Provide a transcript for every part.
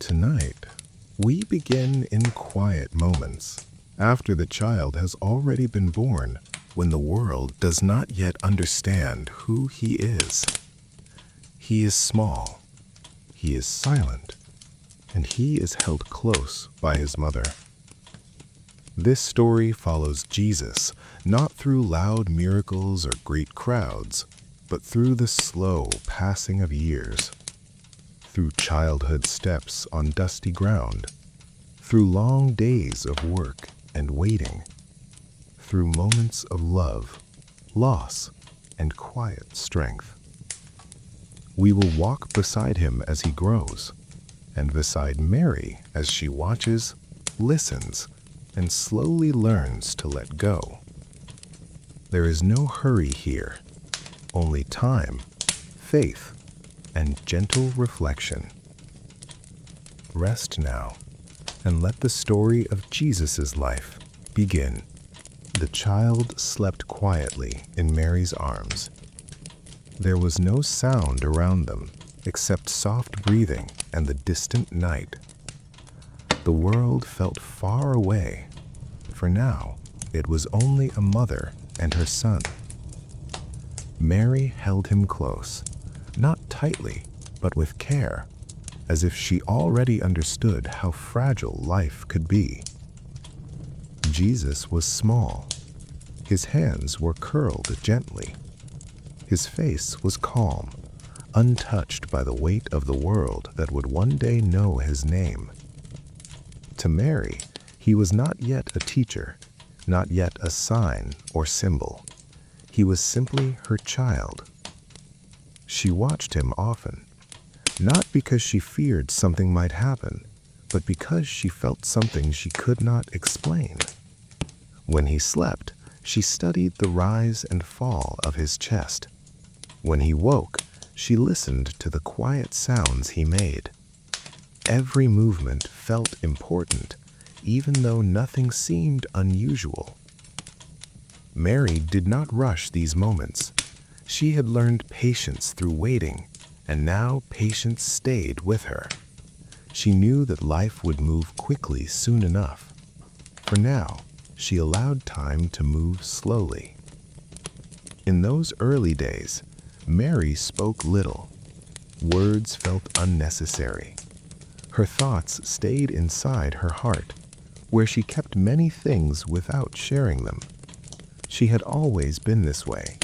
Tonight, we begin in quiet moments, after the child has already been born, when the world does not yet understand who he is. He is small, he is silent, and he is held close by his mother. This story follows Jesus not through loud miracles or great crowds, but through the slow passing of years, through childhood steps on dusty ground, through long days of work and waiting, through moments of love, loss, and quiet strength. We will walk beside him as he grows, and beside Mary as she watches, listens, and slowly learns to let go. There is no hurry here, only time, faith, and gentle reflection. Rest now, and let the story of Jesus' life begin. The child slept quietly in Mary's arms. There was no sound around them except soft breathing and the distant night. The world felt far away, for now it was only a mother and her son. Mary held him close, not tightly, but with care, as if she already understood how fragile life could be. Jesus was small. His hands were curled gently. His face was calm, untouched by the weight of the world that would one day know his name. To Mary, he was not yet a teacher, not yet a sign or symbol. He was simply her child. She watched him often, not because she feared something might happen, but because she felt something she could not explain. When he slept, she studied the rise and fall of his chest. When he woke, she listened to the quiet sounds he made. Every movement felt important, even though nothing seemed unusual. Mary did not rush these moments. She had learned patience through waiting, and now patience stayed with her. She knew that life would move quickly soon enough. For now, she allowed time to move slowly. In those early days, Mary spoke little. Words felt unnecessary. Her thoughts stayed inside her heart, where she kept many things without sharing them. She had always been this way,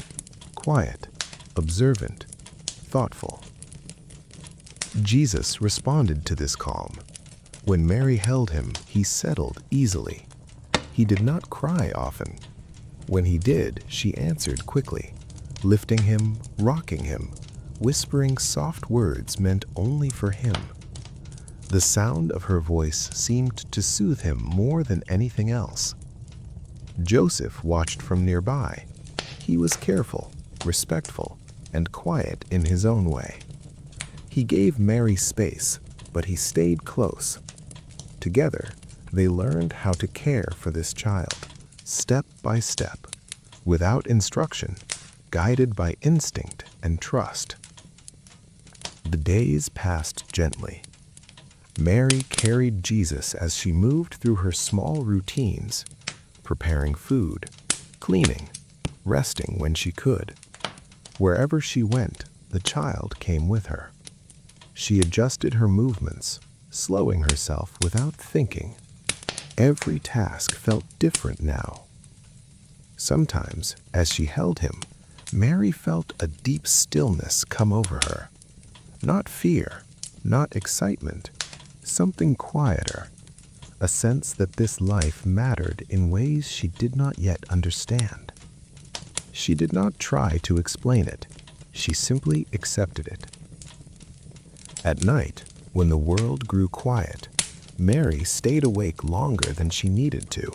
quiet, observant, thoughtful. Jesus responded to this calm. When Mary held him, he settled easily. He did not cry often. When he did, she answered quickly, lifting him, rocking him, whispering soft words meant only for him. The sound of her voice seemed to soothe him more than anything else. Joseph watched from nearby. He was careful, respectful, and quiet in his own way. He gave Mary space, but he stayed close. Together, they learned how to care for this child, step by step, without instruction, guided by instinct and trust. The days passed gently. Mary carried Jesus as she moved through her small routines, preparing food, cleaning, resting when she could. Wherever she went, the child came with her. She adjusted her movements, slowing herself without thinking. Every task felt different now. Sometimes, as she held him, Mary felt a deep stillness come over her. Not fear, not excitement, something quieter, a sense that this life mattered in ways she did not yet understand. She did not try to explain it. She simply accepted it. At night, when the world grew quiet, Mary stayed awake longer than she needed to.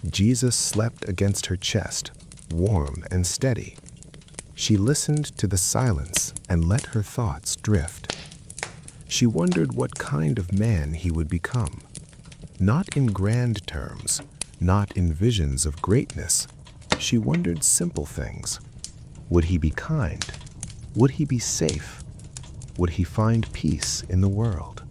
Jesus slept against her chest, warm and steady. She listened to the silence and let her thoughts drift. She wondered what kind of man he would become. Not in grand terms, not in visions of greatness. She wondered simple things. Would he be kind? Would he be safe? Would he find peace in the world?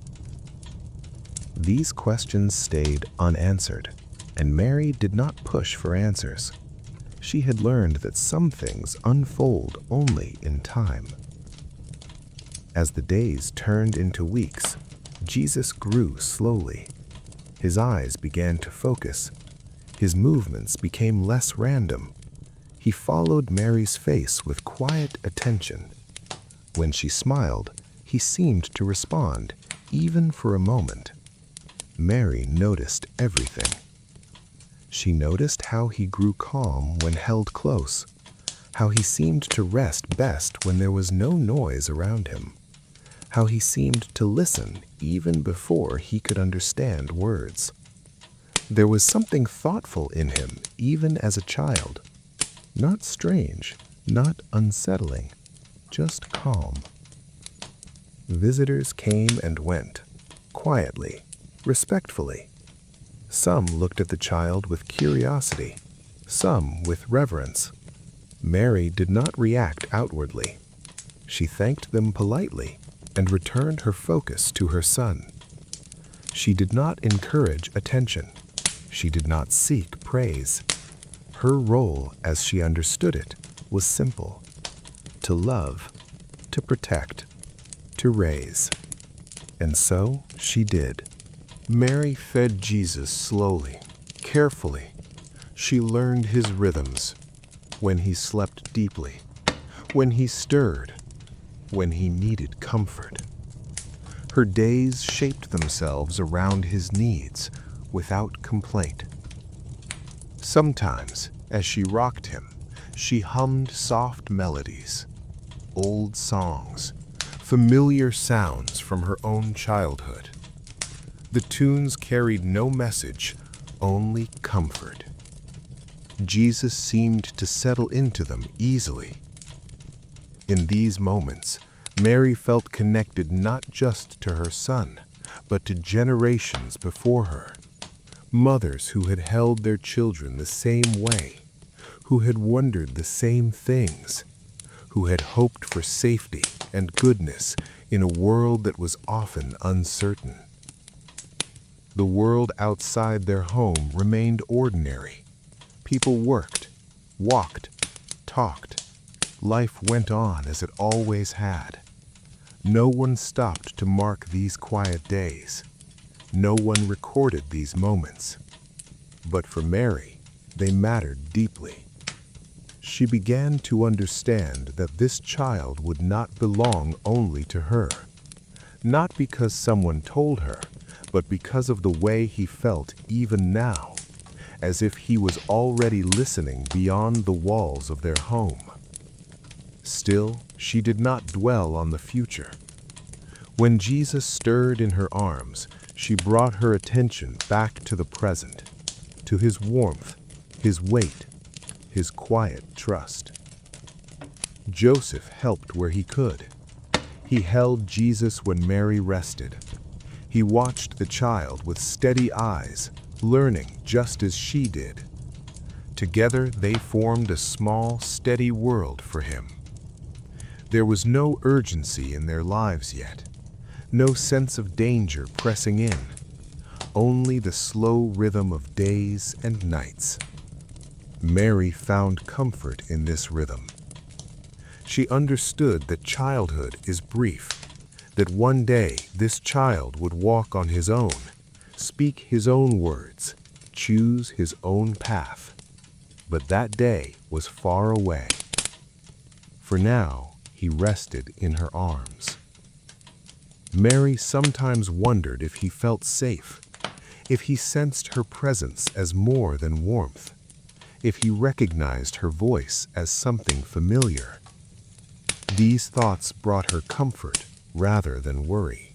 These questions stayed unanswered, and Mary did not push for answers. She had learned that some things unfold only in time. As the days turned into weeks, Jesus grew slowly. His eyes began to focus. His movements became less random. He followed Mary's face with quiet attention. When she smiled, he seemed to respond, even for a moment. Mary noticed everything. She noticed how he grew calm when held close, how he seemed to rest best when there was no noise around him, how he seemed to listen even before he could understand words. There was something thoughtful in him even as a child. Not strange, not unsettling, just calm. Visitors came and went, quietly, respectfully. Some looked at the child with curiosity, some with reverence. Mary did not react outwardly. She thanked them politely and returned her focus to her son. She did not encourage attention. She did not seek praise. Her role, as she understood it, was simple: to love, to protect, to raise. And so she did. Mary fed Jesus slowly, carefully. She learned his rhythms, when he slept deeply, when he stirred, when he needed comfort. Her days shaped themselves around his needs without complaint. Sometimes, as she rocked him, she hummed soft melodies, old songs, familiar sounds from her own childhood. The tunes carried no message, only comfort. Jesus seemed to settle into them easily. In these moments, Mary felt connected not just to her son, but to generations before her. Mothers who had held their children the same way, who had wondered the same things, who had hoped for safety and goodness in a world that was often uncertain. The world outside their home remained ordinary. People worked, walked, talked. Life went on as it always had. No one stopped to mark these quiet days. No one recorded these moments. But for Mary, they mattered deeply. She began to understand that this child would not belong only to her. Not because someone told her, but because of the way he felt even now, as if he was already listening beyond the walls of their home. Still, she did not dwell on the future. When Jesus stirred in her arms, she brought her attention back to the present, to his warmth, his weight, his quiet trust. Joseph helped where he could. He held Jesus when Mary rested. He watched the child with steady eyes, learning just as she did. Together they formed a small, steady world for him. There was no urgency in their lives yet, no sense of danger pressing in, only the slow rhythm of days and nights. Mary found comfort in this rhythm. She understood that childhood is brief, that one day this child would walk on his own, speak his own words, choose his own path. But that day was far away. For now, he rested in her arms. Mary sometimes wondered if he felt safe, if he sensed her presence as more than warmth, if he recognized her voice as something familiar. These thoughts brought her comfort rather than worry.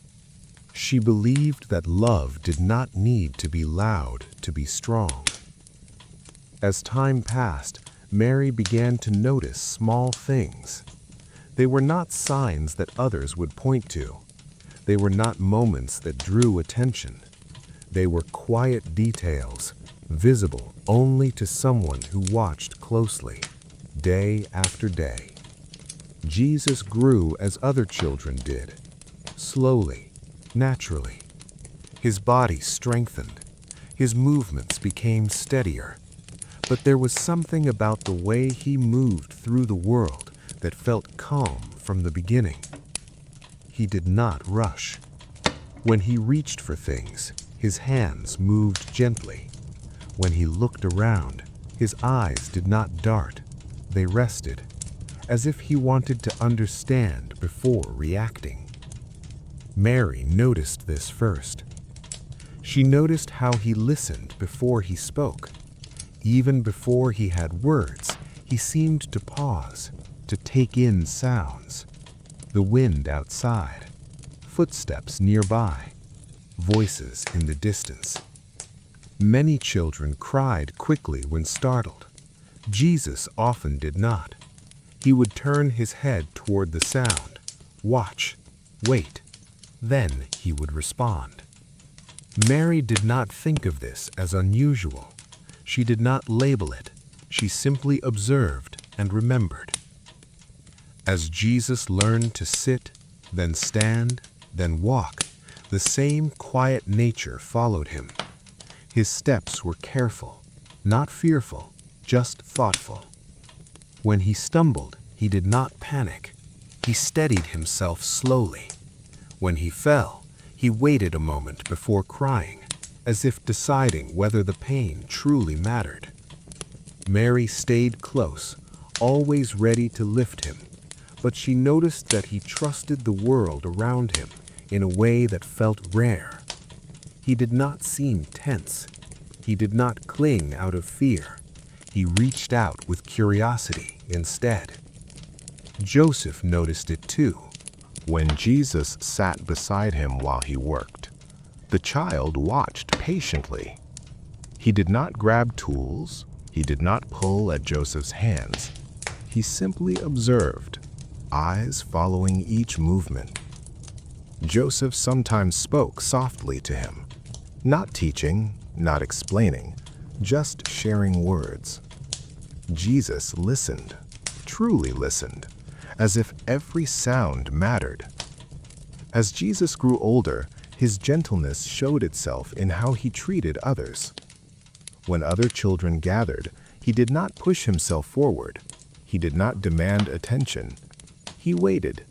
She believed that love did not need to be loud to be strong. As time passed, Mary began to notice small things. They were not signs that others would point to. They were not moments that drew attention. They were quiet details, visible only to someone who watched closely, day after day. Jesus grew as other children did, slowly, naturally. His body strengthened. His movements became steadier. But there was something about the way he moved through the world that felt calm from the beginning. He did not rush. When he reached for things, his hands moved gently. When he looked around, his eyes did not dart. They rested, as if he wanted to understand before reacting. Mary noticed this first. She noticed how he listened before he spoke. Even before he had words, he seemed to pause, to take in sounds. The wind outside, footsteps nearby, voices in the distance. Many children cried quickly when startled. Jesus often did not. He would turn his head toward the sound, watch, wait. Then he would respond. Mary did not think of this as unusual. She did not label it. She simply observed and remembered. As Jesus learned to sit, then stand, then walk, the same quiet nature followed him. His steps were careful, not fearful, just thoughtful. When he stumbled, he did not panic. He steadied himself slowly. When he fell, he waited a moment before crying, as if deciding whether the pain truly mattered. Mary stayed close, always ready to lift him, but she noticed that he trusted the world around him in a way that felt rare. He did not seem tense. He did not cling out of fear. He reached out with curiosity instead. Joseph noticed it too. When Jesus sat beside him while he worked, the child watched patiently. He did not grab tools. He did not pull at Joseph's hands. He simply observed, eyes following each movement. Joseph sometimes spoke softly to him, not teaching, not explaining, just sharing words. Jesus listened, truly listened, as if every sound mattered. As Jesus grew older, his gentleness showed itself in how he treated others. When other children gathered, he did not push himself forward. He did not demand attention. He waited.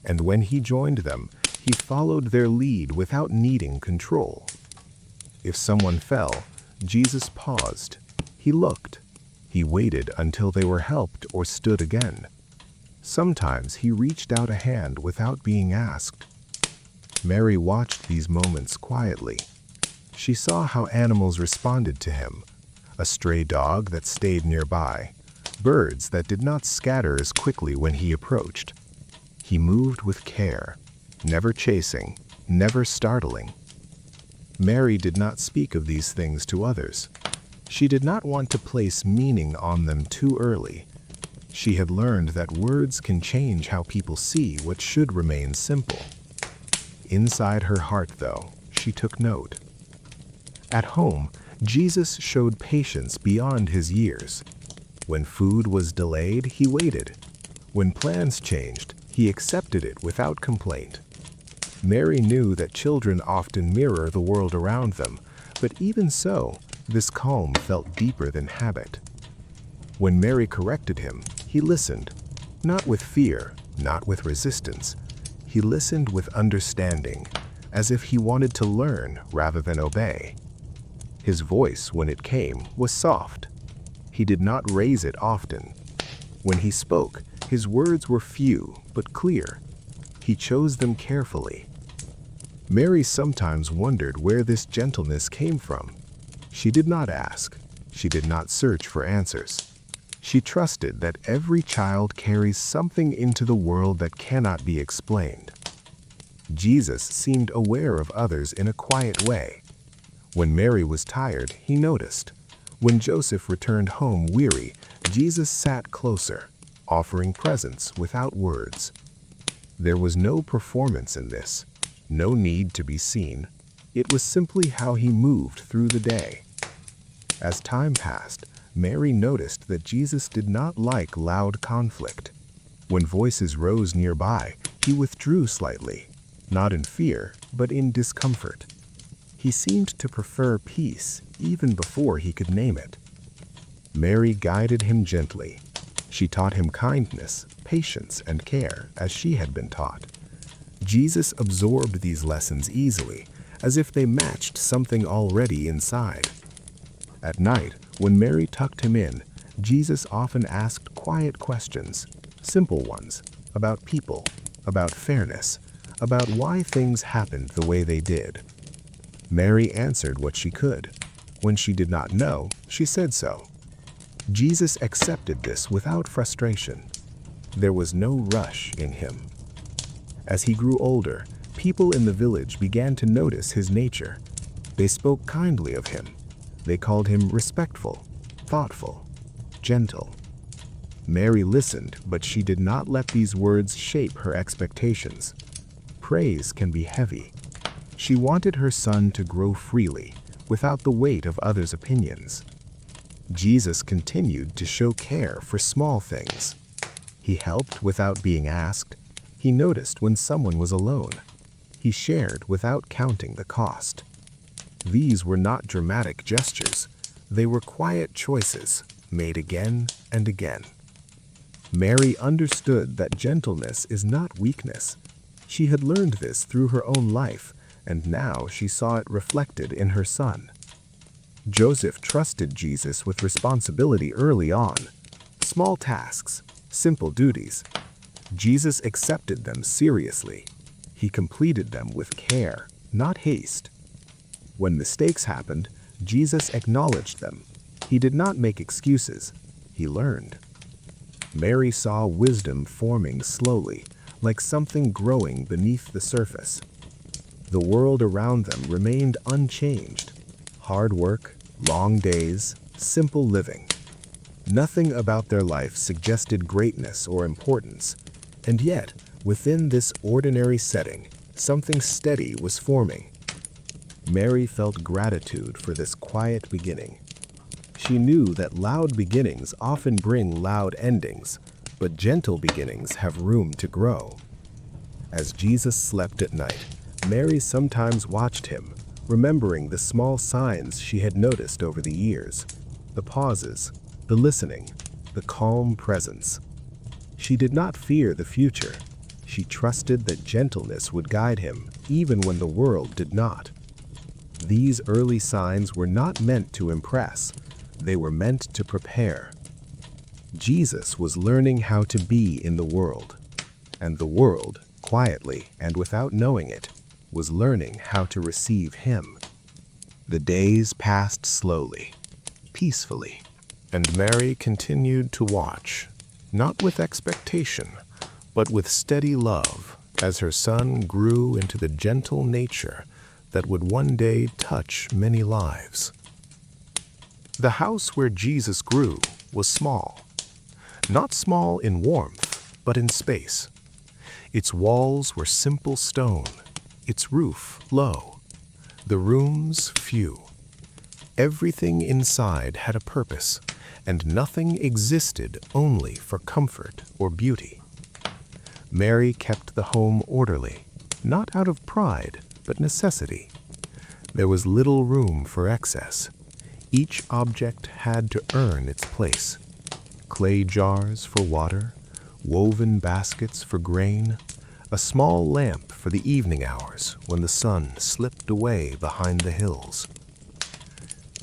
And when he joined them, he followed their lead without needing control. If someone fell, Jesus paused. He looked. He waited until they were helped or stood again. Sometimes he reached out a hand without being asked. Mary watched these moments quietly. She saw how animals responded to him, a stray dog that stayed nearby, birds that did not scatter as quickly when he approached. He moved with care, never chasing, never startling. Mary did not speak of these things to others. She did not want to place meaning on them too early. She had learned that words can change how people see what should remain simple. Inside her heart, though, she took note. At home, Jesus showed patience beyond his years. When food was delayed, he waited. When plans changed, he accepted it without complaint. Mary knew that children often mirror the world around them, but even so, this calm felt deeper than habit. When Mary corrected him, he listened, not with fear, not with resistance. He listened with understanding, as if he wanted to learn rather than obey. His voice, when it came, was soft. He did not raise it often. When he spoke, his words were few but clear. He chose them carefully. Mary sometimes wondered where this gentleness came from. She did not ask. She did not search for answers. She trusted that every child carries something into the world that cannot be explained. Jesus seemed aware of others in a quiet way. When Mary was tired, he noticed. When Joseph returned home weary, Jesus sat closer, offering presence without words. There was no performance in this, no need to be seen. It was simply how he moved through the day. As time passed, Mary noticed that Jesus did not like loud conflict. When voices rose nearby, he withdrew slightly, not in fear, but in discomfort. He seemed to prefer peace even before he could name it. Mary guided him gently. She taught him kindness, patience, and care as she had been taught. Jesus absorbed these lessons easily, as if they matched something already inside. At night, when Mary tucked him in, Jesus often asked quiet questions, simple ones, about people, about fairness, about why things happened the way they did. Mary answered what she could. When she did not know, she said so. Jesus accepted this without frustration. There was no rush in him. As he grew older, people in the village began to notice his nature. They spoke kindly of him. They called him respectful, thoughtful, gentle. Mary listened, but she did not let these words shape her expectations. Praise can be heavy. She wanted her son to grow freely, without the weight of others' opinions. Jesus continued to show care for small things. He helped without being asked. He noticed when someone was alone. He shared without counting the cost. These were not dramatic gestures. They were quiet choices, made again and again. Mary understood that gentleness is not weakness. She had learned this through her own life, and now she saw it reflected in her son. Joseph trusted Jesus with responsibility early on. Small tasks, simple duties. Jesus accepted them seriously. He completed them with care, not haste. When mistakes happened, Jesus acknowledged them. He did not make excuses. He learned. Mary saw wisdom forming slowly, like something growing beneath the surface. The world around them remained unchanged. Hard work, long days, simple living. Nothing about their life suggested greatness or importance. And yet, within this ordinary setting, something steady was forming. Mary felt gratitude for this quiet beginning. She knew that loud beginnings often bring loud endings, but gentle beginnings have room to grow. As Jesus slept at night, Mary sometimes watched him, remembering the small signs she had noticed over the years, the pauses, the listening, the calm presence. She did not fear the future. She trusted that gentleness would guide him, even when the world did not. These early signs were not meant to impress. They were meant to prepare. Jesus was learning how to be in the world, and the world, quietly and without knowing it, was learning how to receive him. The days passed slowly, peacefully, and Mary continued to watch, not with expectation, but with steady love, as her son grew into the gentle nature that would one day touch many lives. The house where Jesus grew was small. Not small in warmth, but in space. Its walls were simple stone, its roof low, the rooms few. Everything inside had a purpose, and nothing existed only for comfort or beauty. Mary kept the home orderly, not out of pride, but necessity. There was little room for excess. Each object had to earn its place. Clay jars for water, woven baskets for grain, a small lamp for the evening hours when the sun slipped away behind the hills.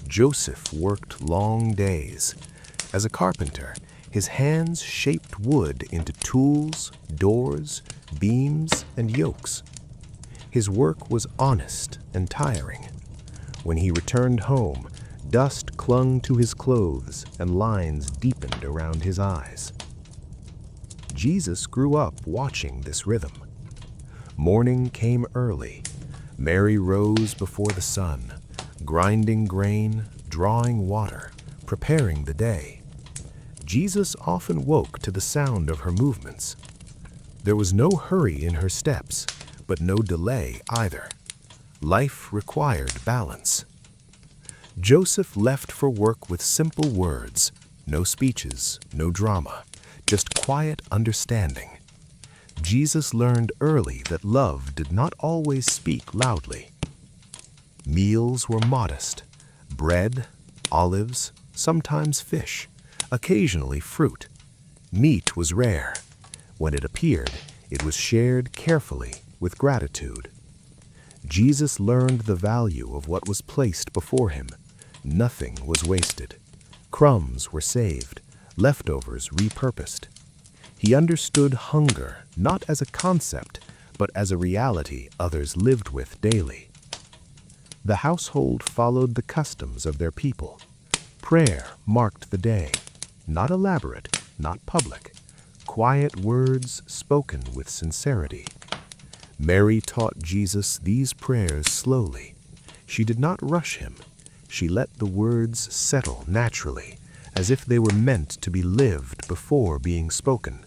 Joseph worked long days. As a carpenter, his hands shaped wood into tools, doors, beams, and yokes. His work was honest and tiring. When he returned home, dust clung to his clothes and lines deepened around his eyes. Jesus grew up watching this rhythm. Morning came early. Mary rose before the sun, grinding grain, drawing water, preparing the day. Jesus often woke to the sound of her movements. There was no hurry in her steps, but no delay either. Life required balance. Joseph left for work with simple words, no speeches, no drama, just quiet understanding. Jesus learned early that love did not always speak loudly. Meals were modest: bread, olives, sometimes fish, occasionally fruit. Meat was rare. When it appeared, it was shared carefully with gratitude. Jesus learned the value of what was placed before him. Nothing was wasted. Crumbs were saved, leftovers repurposed. He understood hunger not as a concept, but as a reality others lived with daily. The household followed the customs of their people. Prayer marked the day, not elaborate, not public. Quiet words spoken with sincerity. Mary taught Jesus these prayers slowly. She did not rush him. She let the words settle naturally, as if they were meant to be lived before being spoken.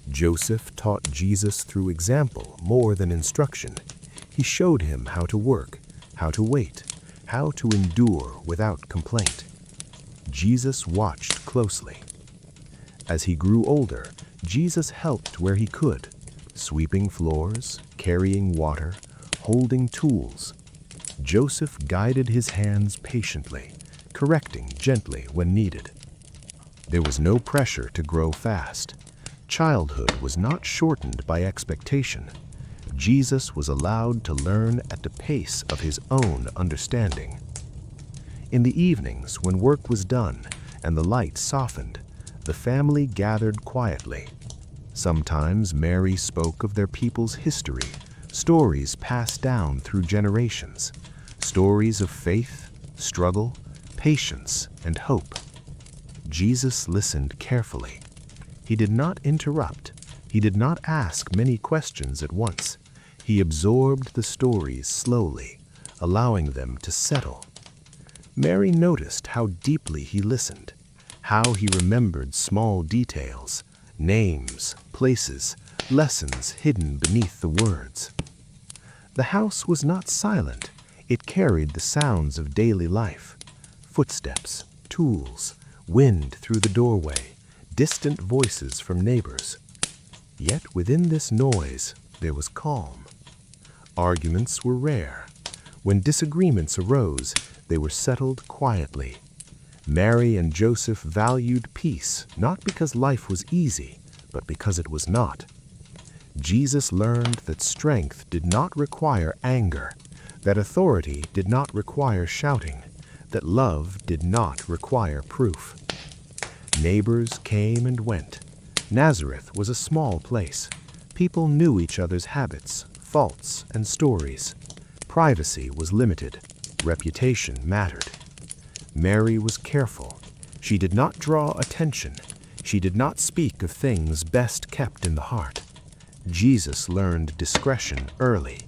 Joseph taught Jesus through example more than instruction. He showed him how to work, how to wait, how to endure without complaint. Jesus watched closely. As he grew older, Jesus helped where he could, sweeping floors, carrying water, holding tools. Joseph guided his hands patiently, correcting gently when needed. There was no pressure to grow fast. Childhood was not shortened by expectation. Jesus was allowed to learn at the pace of his own understanding. In the evenings, when work was done and the light softened, the family gathered quietly. Sometimes Mary spoke of their people's history, stories passed down through generations, stories of faith, struggle, patience, and hope. Jesus listened carefully. He did not interrupt. He did not ask many questions at once. He absorbed the stories slowly, allowing them to settle. Mary noticed how deeply he listened, how he remembered small details, names, places, lessons hidden beneath the words. The house was not silent. It carried the sounds of daily life: footsteps, tools, wind through the doorway, distant voices from neighbors. Yet within this noise there was calm. Arguments were rare. When disagreements arose, they were settled quietly. Mary and Joseph valued peace not because life was easy, but because it was not. Jesus learned that strength did not require anger, that authority did not require shouting, that love did not require proof. Neighbors came and went. Nazareth was a small place. People knew each other's habits, faults, and stories. Privacy was limited. Reputation mattered. Mary was careful. She did not draw attention. She did not speak of things best kept in the heart. Jesus learned discretion early.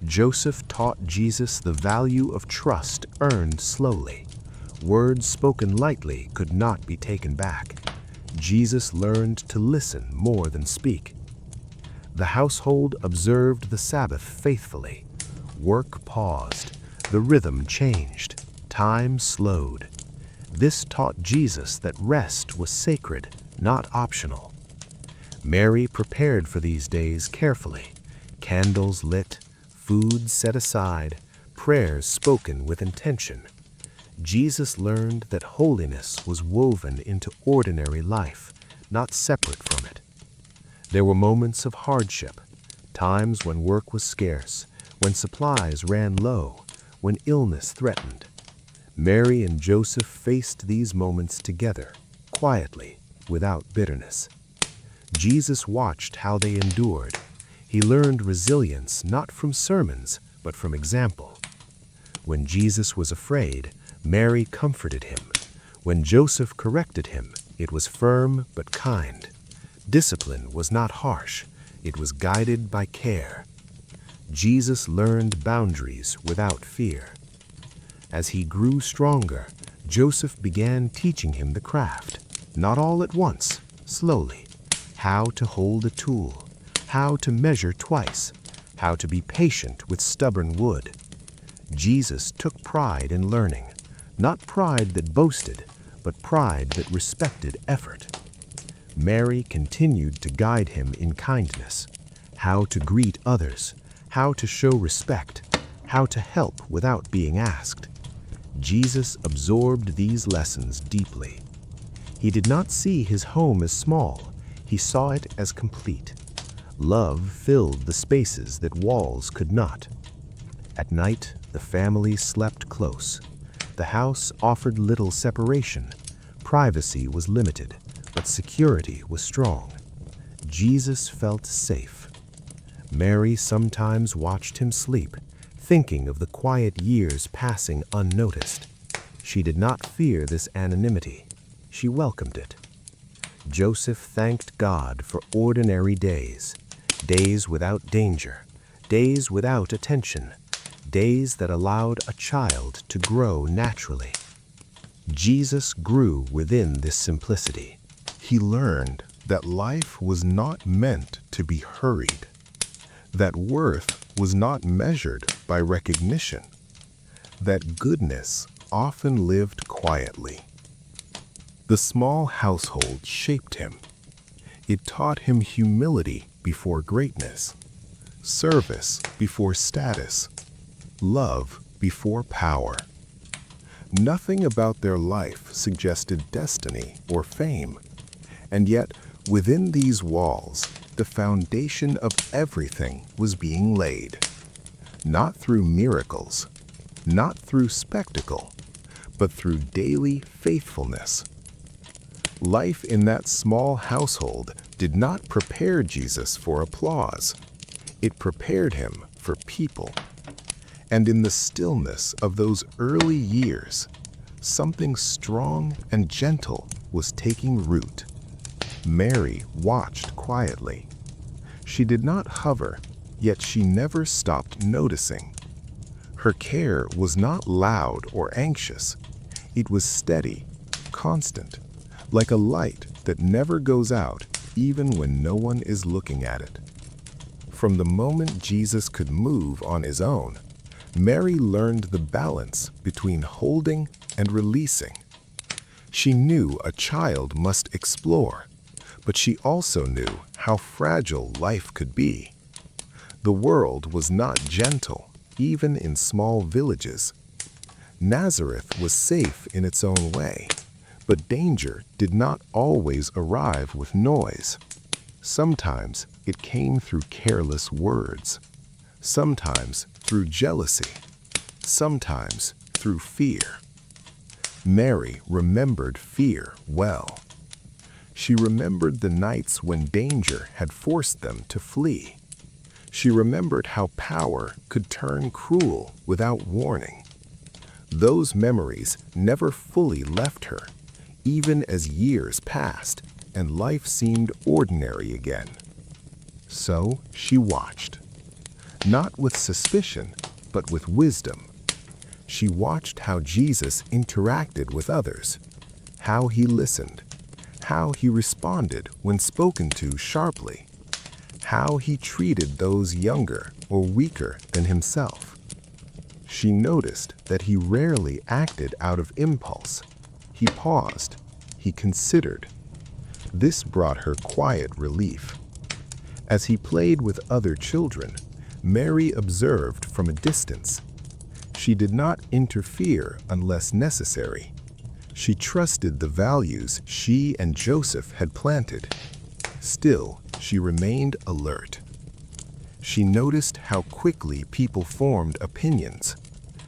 Joseph taught Jesus the value of trust earned slowly. Words spoken lightly could not be taken back. Jesus learned to listen more than speak. The household observed the Sabbath faithfully. Work paused. The rhythm changed. Time slowed. This taught Jesus that rest was sacred, not optional. Mary prepared for these days carefully. Candles lit, food set aside, prayers spoken with intention. Jesus learned that holiness was woven into ordinary life, not separate from it. There were moments of hardship, times when work was scarce, when supplies ran low, when illness threatened. Mary and Joseph faced these moments together, quietly, without bitterness. Jesus watched how they endured. He learned resilience not from sermons, but from example. When Jesus was afraid, Mary comforted him. When Joseph corrected him, it was firm but kind. Discipline was not harsh. It was guided by care. Jesus learned boundaries without fear. As he grew stronger, Joseph began teaching him the craft, not all at once, slowly. How to hold a tool, how to measure twice, how to be patient with stubborn wood. Jesus took pride in learning, not pride that boasted, but pride that respected effort. Mary continued to guide him in kindness, how to greet others, how to show respect, how to help without being asked. Jesus absorbed these lessons deeply. He did not see his home as small, he saw it as complete. Love filled the spaces that walls could not. At night, the family slept close. The house offered little separation. Privacy was limited, but security was strong. Jesus felt safe. Mary sometimes watched him sleep, thinking of the quiet years passing unnoticed. She did not fear this anonymity. She welcomed it. Joseph thanked God for ordinary days, days without danger, days without attention, days that allowed a child to grow naturally. Jesus grew within this simplicity. He learned that life was not meant to be hurried, that worth was not measured by recognition, that goodness often lived quietly. The small household shaped him. It taught him humility before greatness, service before status, love before power. Nothing about their life suggested destiny or fame, and yet within these walls, the foundation of everything was being laid. Not through miracles, not through spectacle, but through daily faithfulness. Life in that small household did not prepare Jesus for applause. It prepared him for people. And in the stillness of those early years, something strong and gentle was taking root. Mary watched quietly. She did not hover, yet she never stopped noticing. Her care was not loud or anxious. It was steady, constant, like a light that never goes out even when no one is looking at it. From the moment Jesus could move on his own, Mary learned the balance between holding and releasing. She knew a child must explore, but she also knew how fragile life could be. The world was not gentle, even in small villages. Nazareth was safe in its own way, but danger did not always arrive with noise. Sometimes it came through careless words, sometimes through jealousy, sometimes through fear. Mary remembered fear well. She remembered the nights when danger had forced them to flee. She remembered how power could turn cruel without warning. Those memories never fully left her, even as years passed and life seemed ordinary again. So she watched, not with suspicion, but with wisdom. She watched how Jesus interacted with others, how he listened, how he responded when spoken to sharply, how he treated those younger or weaker than himself. She noticed that he rarely acted out of impulse. He paused, he considered. This brought her quiet relief. As he played with other children, Mary observed from a distance. She did not interfere unless necessary. She trusted the values she and Joseph had planted. Still, she remained alert. She noticed how quickly people formed opinions,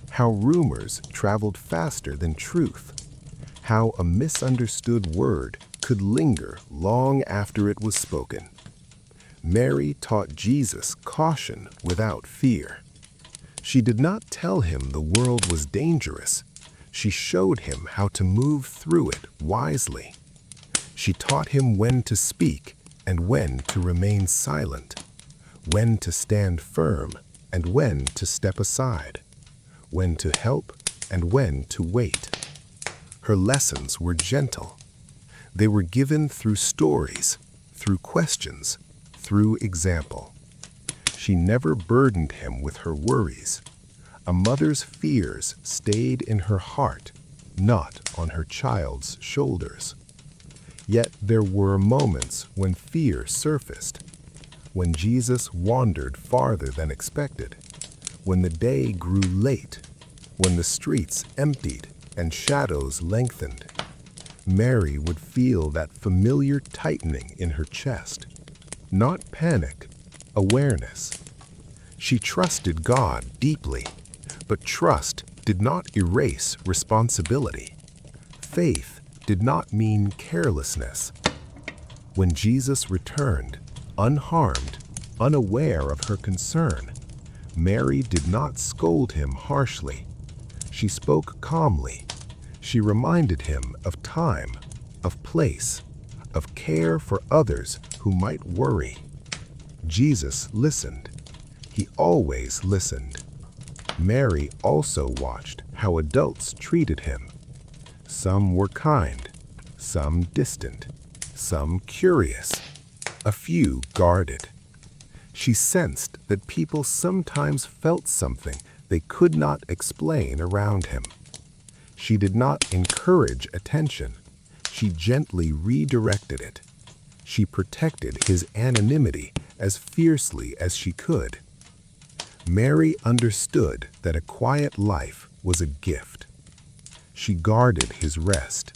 how rumors traveled faster than truth, how a misunderstood word could linger long after it was spoken. Mary taught Jesus caution without fear. She did not tell him the world was dangerous. She showed him how to move through it wisely. She taught him when to speak and when to remain silent, when to stand firm and when to step aside, when to help and when to wait. Her lessons were gentle. They were given through stories, through questions, through example. She never burdened him with her worries. A mother's fears stayed in her heart, not on her child's shoulders. Yet there were moments when fear surfaced, when Jesus wandered farther than expected, When the day grew late, when the streets emptied and shadows lengthened, Mary would feel that familiar tightening in her chest. Not panic, awareness. She trusted God deeply, but trust did not erase responsibility. Faith did not mean carelessness. When Jesus returned, unharmed, unaware of her concern, Mary did not scold him harshly. She spoke calmly. She reminded him of time, of place, of care for others who might worry. Jesus listened. He always listened. Mary also watched how adults treated him. Some were kind, some distant, some curious, a few guarded. She sensed that people sometimes felt something they could not explain around him. She did not encourage attention. She gently redirected it. She protected his anonymity as fiercely as she could. Mary understood that a quiet life was a gift. She guarded his rest.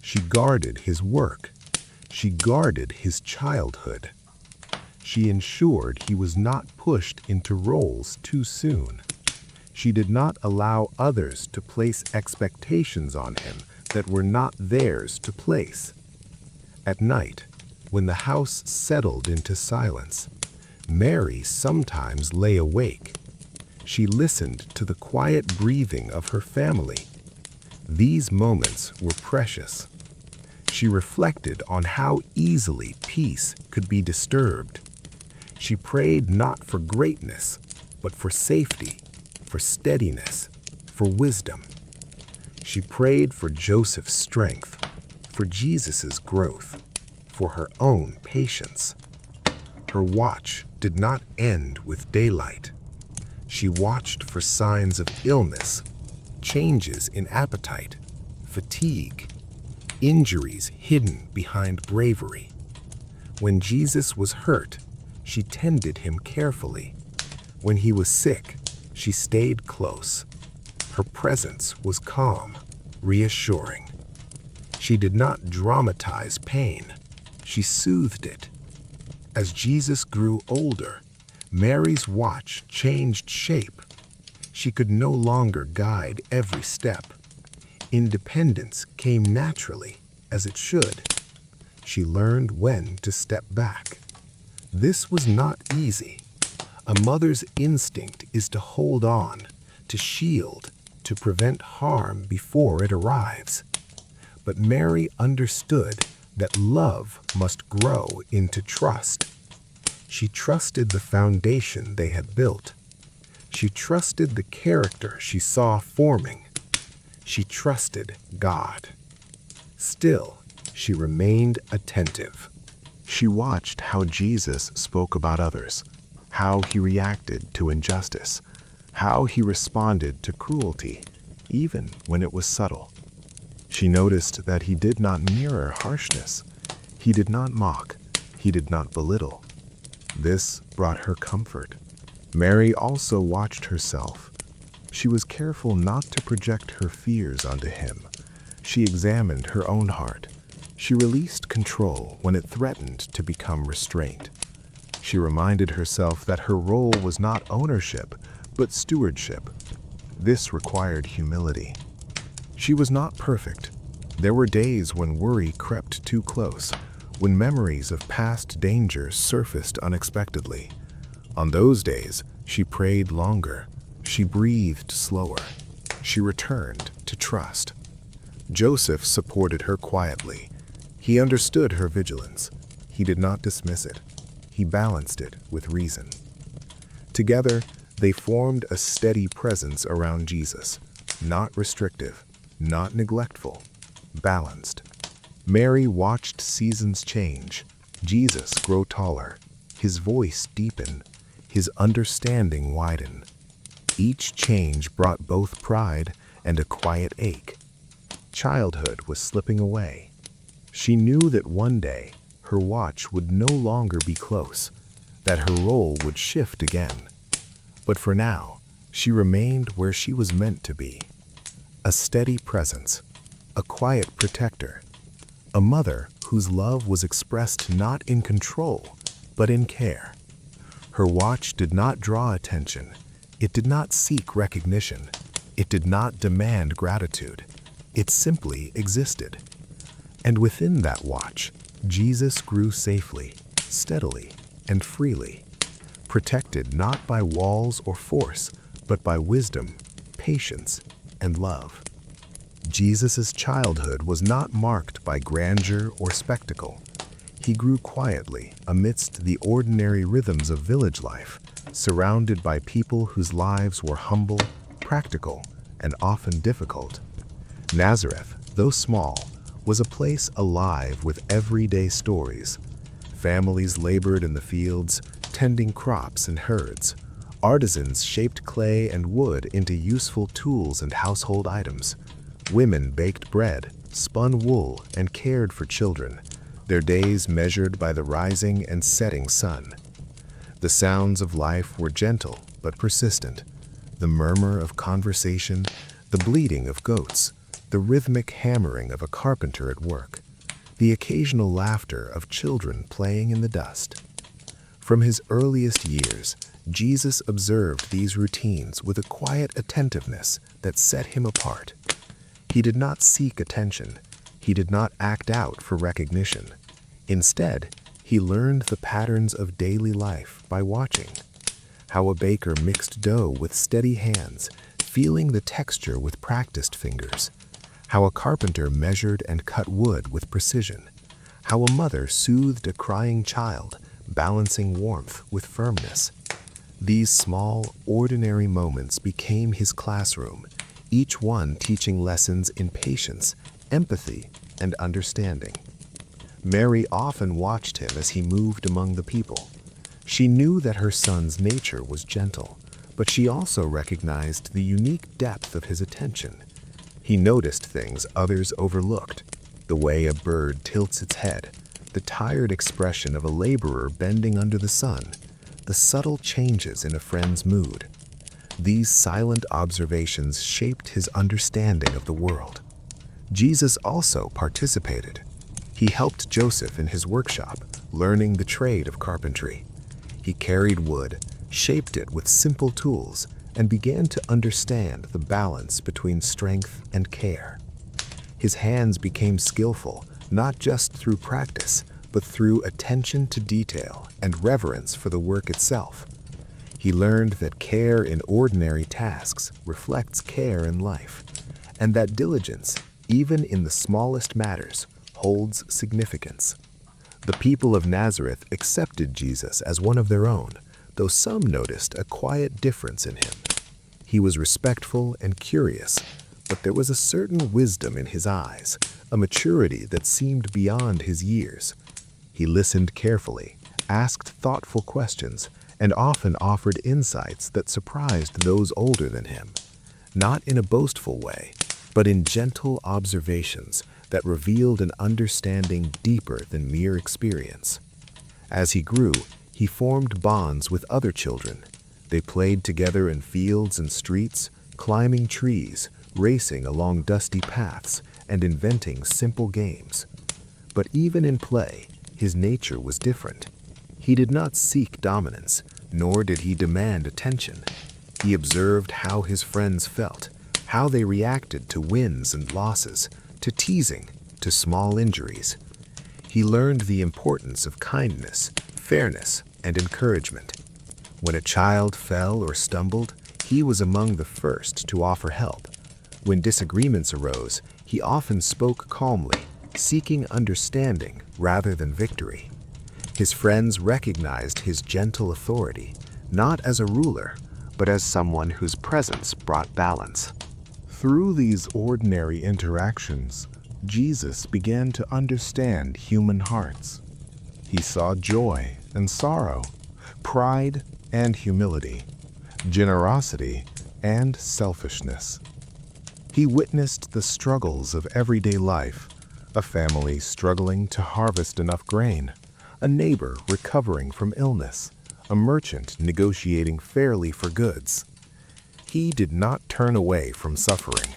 She guarded his work. She guarded his childhood. She ensured he was not pushed into roles too soon. She did not allow others to place expectations on him that were not theirs to place. At night, when the house settled into silence, Mary sometimes lay awake. She listened to the quiet breathing of her family. These moments were precious. She reflected on how easily peace could be disturbed. She prayed not for greatness, but for safety, for steadiness, for wisdom. She prayed for Joseph's strength, for Jesus' growth, for her own patience. Her watch did not end with daylight. She watched for signs of illness, changes in appetite, fatigue, injuries hidden behind bravery. When Jesus was hurt, she tended him carefully. When he was sick, she stayed close. Her presence was calm, reassuring. She did not dramatize pain. She soothed it. As Jesus grew older, Mary's watch changed shape. She could no longer guide every step. Independence came naturally, as it should. She learned when to step back. This was not easy. A mother's instinct is to hold on, to shield, to prevent harm before it arrives. But Mary understood that love must grow into trust. She trusted the foundation they had built. She trusted the character she saw forming. She trusted God. Still, she remained attentive. She watched how Jesus spoke about others, how he reacted to injustice, how he responded to cruelty, even when it was subtle. She noticed that he did not mirror harshness. He did not mock. He did not belittle. This brought her comfort. Mary also watched herself. She was careful not to project her fears onto him. She examined her own heart. She released control when it threatened to become restraint. She reminded herself that her role was not ownership, but stewardship. This required humility. She was not perfect. There were days when worry crept too close, when memories of past dangers surfaced unexpectedly. On those days, she prayed longer. She breathed slower. She returned to trust. Joseph supported her quietly. He understood her vigilance. He did not dismiss it. He balanced it with reason. Together, they formed a steady presence around Jesus, not restrictive, not neglectful, balanced. Mary watched seasons change, Jesus grow taller, his voice deepen, his understanding widen. Each change brought both pride and a quiet ache. Childhood was slipping away. She knew that one day her watch would no longer be close, that her role would shift again. But for now, She remained where she was meant to be, a steady presence, a quiet protector, a mother whose love was expressed not in control, but in care. Her watch did not draw attention. It did not seek recognition. It did not demand gratitude. It simply existed. And within that watch, Jesus grew safely, steadily, and freely, protected not by walls or force, but by wisdom, patience, and love. Jesus' childhood was not marked by grandeur or spectacle. He grew quietly amidst the ordinary rhythms of village life, surrounded by people whose lives were humble, practical, and often difficult. Nazareth, though small, was a place alive with everyday stories. Families labored in the fields, tending crops and herds. Artisans shaped clay and wood into useful tools and household items. Women baked bread, spun wool, and cared for children, their days measured by the rising and setting sun. The sounds of life were gentle but persistent. The murmur of conversation, the bleating of goats, the rhythmic hammering of a carpenter at work, the occasional laughter of children playing in the dust. From his earliest years, Jesus observed these routines with a quiet attentiveness that set him apart. He did not seek attention. He did not act out for recognition. Instead, he learned the patterns of daily life by watching. How a baker mixed dough with steady hands, feeling the texture with practiced fingers. How a carpenter measured and cut wood with precision. How a mother soothed a crying child, balancing warmth with firmness. These small, ordinary moments became his classroom, each one teaching lessons in patience, empathy, and understanding. Mary often watched him as he moved among the people. She knew that her son's nature was gentle, but she also recognized the unique depth of his attention. He noticed things others overlooked, the way a bird tilts its head, the tired expression of a laborer bending under the sun, the subtle changes in a friend's mood. These silent observations shaped his understanding of the world. Jesus also participated. He helped Joseph in his workshop, learning the trade of carpentry. He carried wood, shaped it with simple tools, and began to understand the balance between strength and care. His hands became skillful, not just through practice, but through attention to detail and reverence for the work itself. He learned that care in ordinary tasks reflects care in life, and that diligence, even in the smallest matters, holds significance. The people of Nazareth accepted Jesus as one of their own, though some noticed a quiet difference in him. He was respectful and curious, but there was a certain wisdom in his eyes, a maturity that seemed beyond his years. He listened carefully, asked thoughtful questions, and often offered insights that surprised those older than him, not in a boastful way, but in gentle observations that revealed an understanding deeper than mere experience. As he grew, he formed bonds with other children. They played together in fields and streets, climbing trees, racing along dusty paths, and inventing simple games. But even in play, his nature was different. He did not seek dominance, nor did he demand attention. He observed how his friends felt, how they reacted to wins and losses, to teasing, to small injuries. He learned the importance of kindness, fairness, and encouragement. When a child fell or stumbled, he was among the first to offer help. When disagreements arose, he often spoke calmly, seeking understanding rather than victory. His friends recognized his gentle authority, not as a ruler, but as someone whose presence brought balance. Through these ordinary interactions, Jesus began to understand human hearts. He saw joy and sorrow, pride and humility, generosity and selfishness. He witnessed the struggles of everyday life, a family struggling to harvest enough grain, a neighbor recovering from illness, a merchant negotiating fairly for goods. He did not turn away from suffering.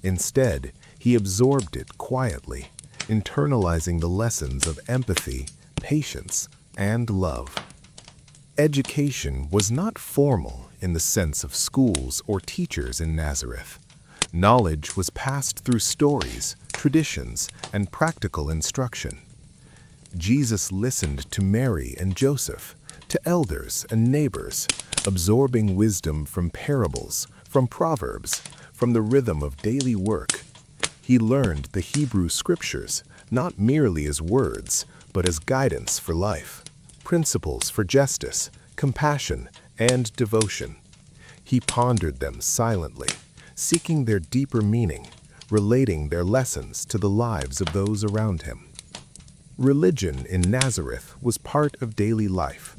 Instead, he absorbed it quietly, internalizing the lessons of empathy, patience, and love. Education was not formal in the sense of schools or teachers in Nazareth. Knowledge was passed through stories, traditions, and practical instruction. Jesus listened to Mary and Joseph, to elders and neighbors, absorbing wisdom from parables, from proverbs, from the rhythm of daily work. He learned the Hebrew scriptures not merely as words, but as guidance for life, principles for justice, compassion, and devotion. He pondered them silently, seeking their deeper meaning, relating their lessons to the lives of those around him. Religion in Nazareth was part of daily life.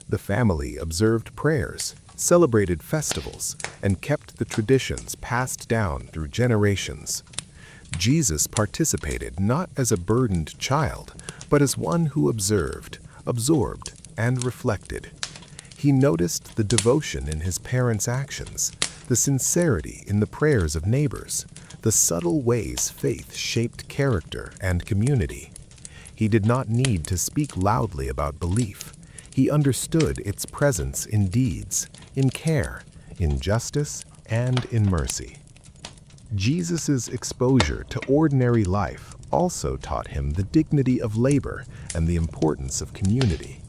The family observed prayers, celebrated festivals, and kept the traditions passed down through generations. Jesus participated not as a burdened child, but as one who observed, absorbed, and reflected. He noticed the devotion in his parents' actions, the sincerity in the prayers of neighbors, the subtle ways faith shaped character and community. He did not need to speak loudly about belief. He understood its presence in deeds, in care, in justice, and in mercy. Jesus' exposure to ordinary life also taught him the dignity of labor and the importance of community.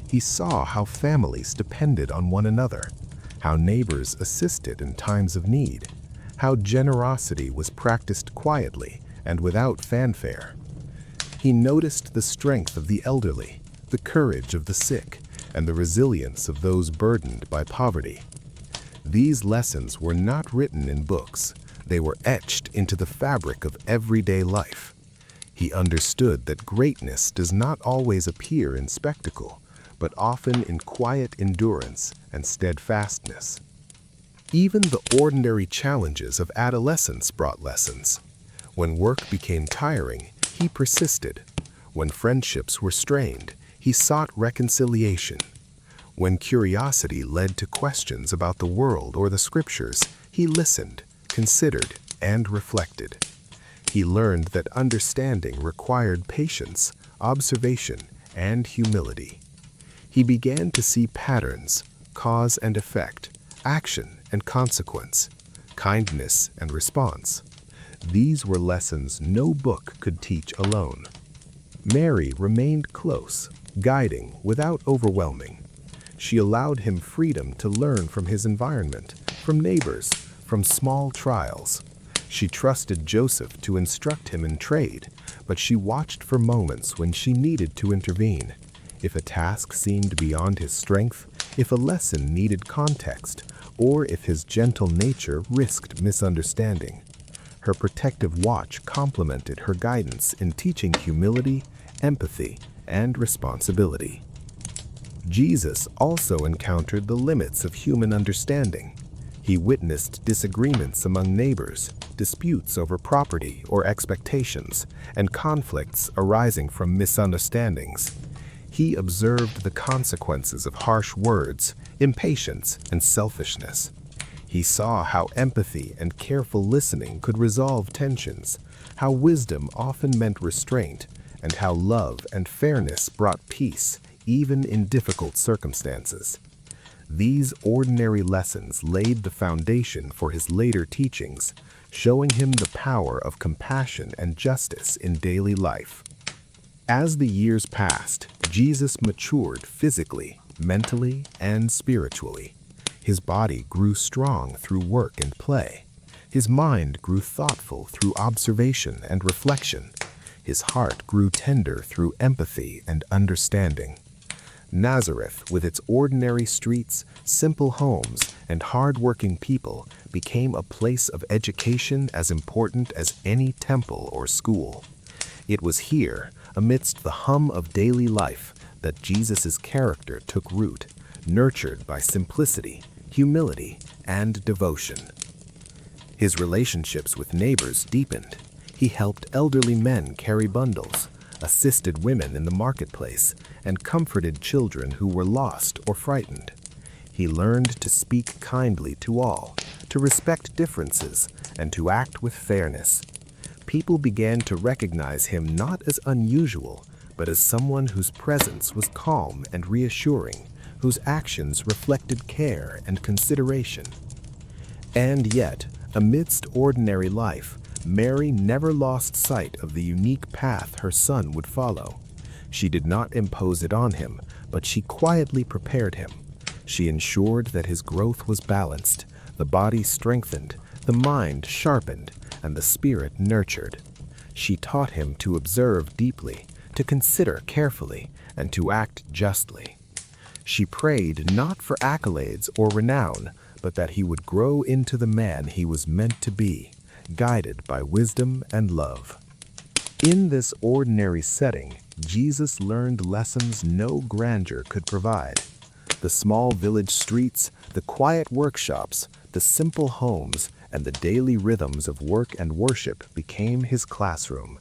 He saw how families depended on one another, how neighbors assisted in times of need, how generosity was practiced quietly and without fanfare. He noticed the strength of the elderly, the courage of the sick, and the resilience of those burdened by poverty. These lessons were not written in books. They were etched into the fabric of everyday life. He understood that greatness does not always appear in spectacle, but often in quiet endurance and steadfastness. Even the ordinary challenges of adolescence brought lessons. When work became tiring, he persisted. When friendships were strained, he sought reconciliation. When curiosity led to questions about the world or the scriptures, he listened, considered, and reflected. He learned that understanding required patience, observation, and humility. He began to see patterns, cause and effect, action and consequence, kindness and response. These were lessons no book could teach alone. Mary remained close, guiding without overwhelming. She allowed him freedom to learn from his environment, from neighbors, from small trials. She trusted Joseph to instruct him in trade, but she watched for moments when she needed to intervene. If a task seemed beyond his strength, if a lesson needed context, or if his gentle nature risked misunderstanding. Her protective watch complemented her guidance in teaching humility, empathy, and responsibility. Jesus also encountered the limits of human understanding. He witnessed disagreements among neighbors, disputes over property or expectations, and conflicts arising from misunderstandings. He observed the consequences of harsh words, impatience, and selfishness. He saw how empathy and careful listening could resolve tensions, how wisdom often meant restraint, and how love and fairness brought peace, even in difficult circumstances. These ordinary lessons laid the foundation for his later teachings, showing him the power of compassion and justice in daily life. As the years passed, Jesus matured physically, mentally, and spiritually. His body grew strong through work and play. His mind grew thoughtful through observation and reflection. His heart grew tender through empathy and understanding. Nazareth, with its ordinary streets, simple homes, and hard-working people, became a place of education as important as any temple or school. It was here, amidst the hum of daily life, that Jesus' character took root, nurtured by simplicity, humility, and devotion. His relationships with neighbors deepened. He helped elderly men carry bundles, assisted women in the marketplace, and comforted children who were lost or frightened. He learned to speak kindly to all, to respect differences, and to act with fairness. People began to recognize him not as unusual, but as someone whose presence was calm and reassuring, whose actions reflected care and consideration. And yet, amidst ordinary life, Mary never lost sight of the unique path her son would follow. She did not impose it on him, but she quietly prepared him. She ensured that his growth was balanced, the body strengthened, the mind sharpened, and the spirit nurtured. She taught him to observe deeply, to consider carefully, and to act justly. She prayed not for accolades or renown, but that he would grow into the man he was meant to be, guided by wisdom and love. In this ordinary setting, Jesus learned lessons no grandeur could provide. The small village streets, the quiet workshops, the simple homes, and the daily rhythms of work and worship became his classroom.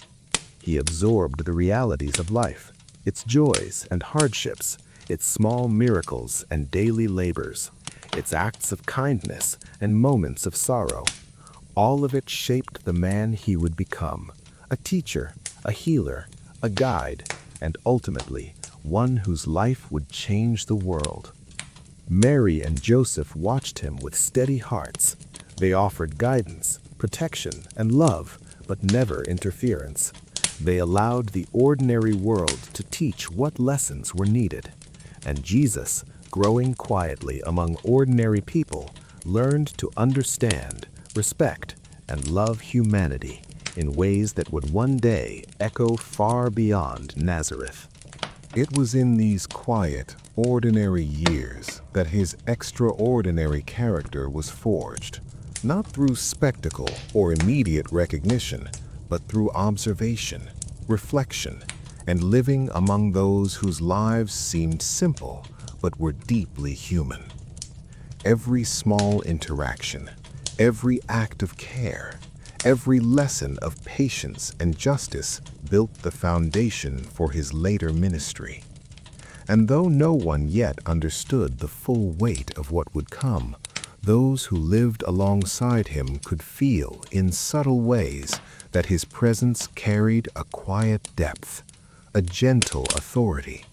He absorbed the realities of life, its joys and hardships, its small miracles and daily labors, its acts of kindness and moments of sorrow. All of it shaped the man he would become, a teacher, a healer, a guide, and ultimately, one whose life would change the world. Mary and Joseph watched him with steady hearts. They offered guidance, protection, and love, but never interference. They allowed the ordinary world to teach what lessons were needed. And Jesus, growing quietly among ordinary people, learned to understand, respect, and love humanity in ways that would one day echo far beyond Nazareth. It was in these quiet, ordinary years that his extraordinary character was forged, not through spectacle or immediate recognition, but through observation, reflection, and living among those whose lives seemed simple but were deeply human. Every small interaction, every act of care, every lesson of patience and justice built the foundation for his later ministry. And though no one yet understood the full weight of what would come, those who lived alongside him could feel in subtle ways that his presence carried a quiet depth, a gentle authority,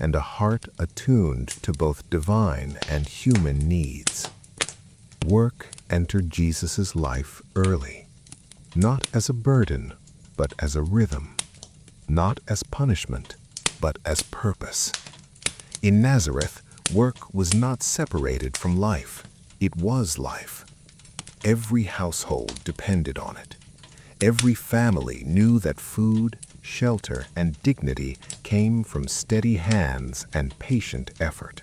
and a heart attuned to both divine and human needs. Work entered Jesus' life early, not as a burden, but as a rhythm, not as punishment, but as purpose. In Nazareth, work was not separated from life. It was life. Every household depended on it. Every family knew that food, shelter, and dignity came from steady hands and patient effort.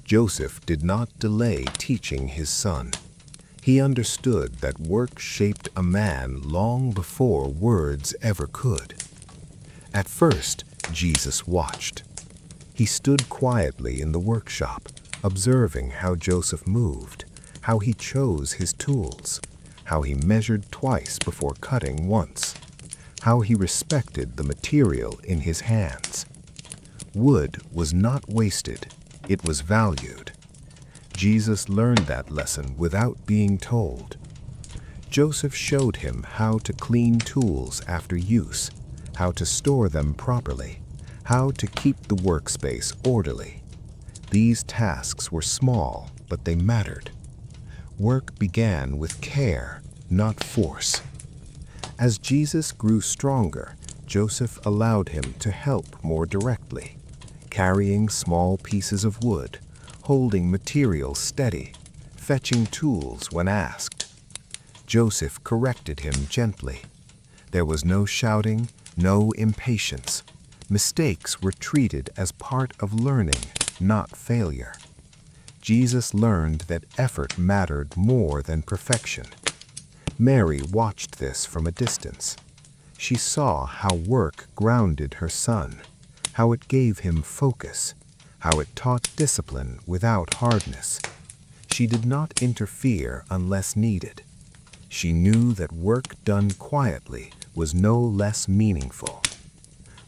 Joseph did not delay teaching his son. He understood that work shaped a man long before words ever could. At first, Jesus watched. He stood quietly in the workshop, observing how Joseph moved, how he chose his tools, how he measured twice before cutting once, how he respected the material in his hands. Wood was not wasted, it was valued. Jesus learned that lesson without being told. Joseph showed him how to clean tools after use, how to store them properly, how to keep the workspace orderly. These tasks were small, but they mattered. Work began with care, not force. As Jesus grew stronger, Joseph allowed him to help more directly, carrying small pieces of wood, holding material steady, fetching tools when asked. Joseph corrected him gently. There was no shouting, no impatience. Mistakes were treated as part of learning, not failure. Jesus learned that effort mattered more than perfection. Mary watched this from a distance. She saw how work grounded her son, how it gave him focus, how it taught discipline without hardness. She did not interfere unless needed. She knew that work done quietly was no less meaningful.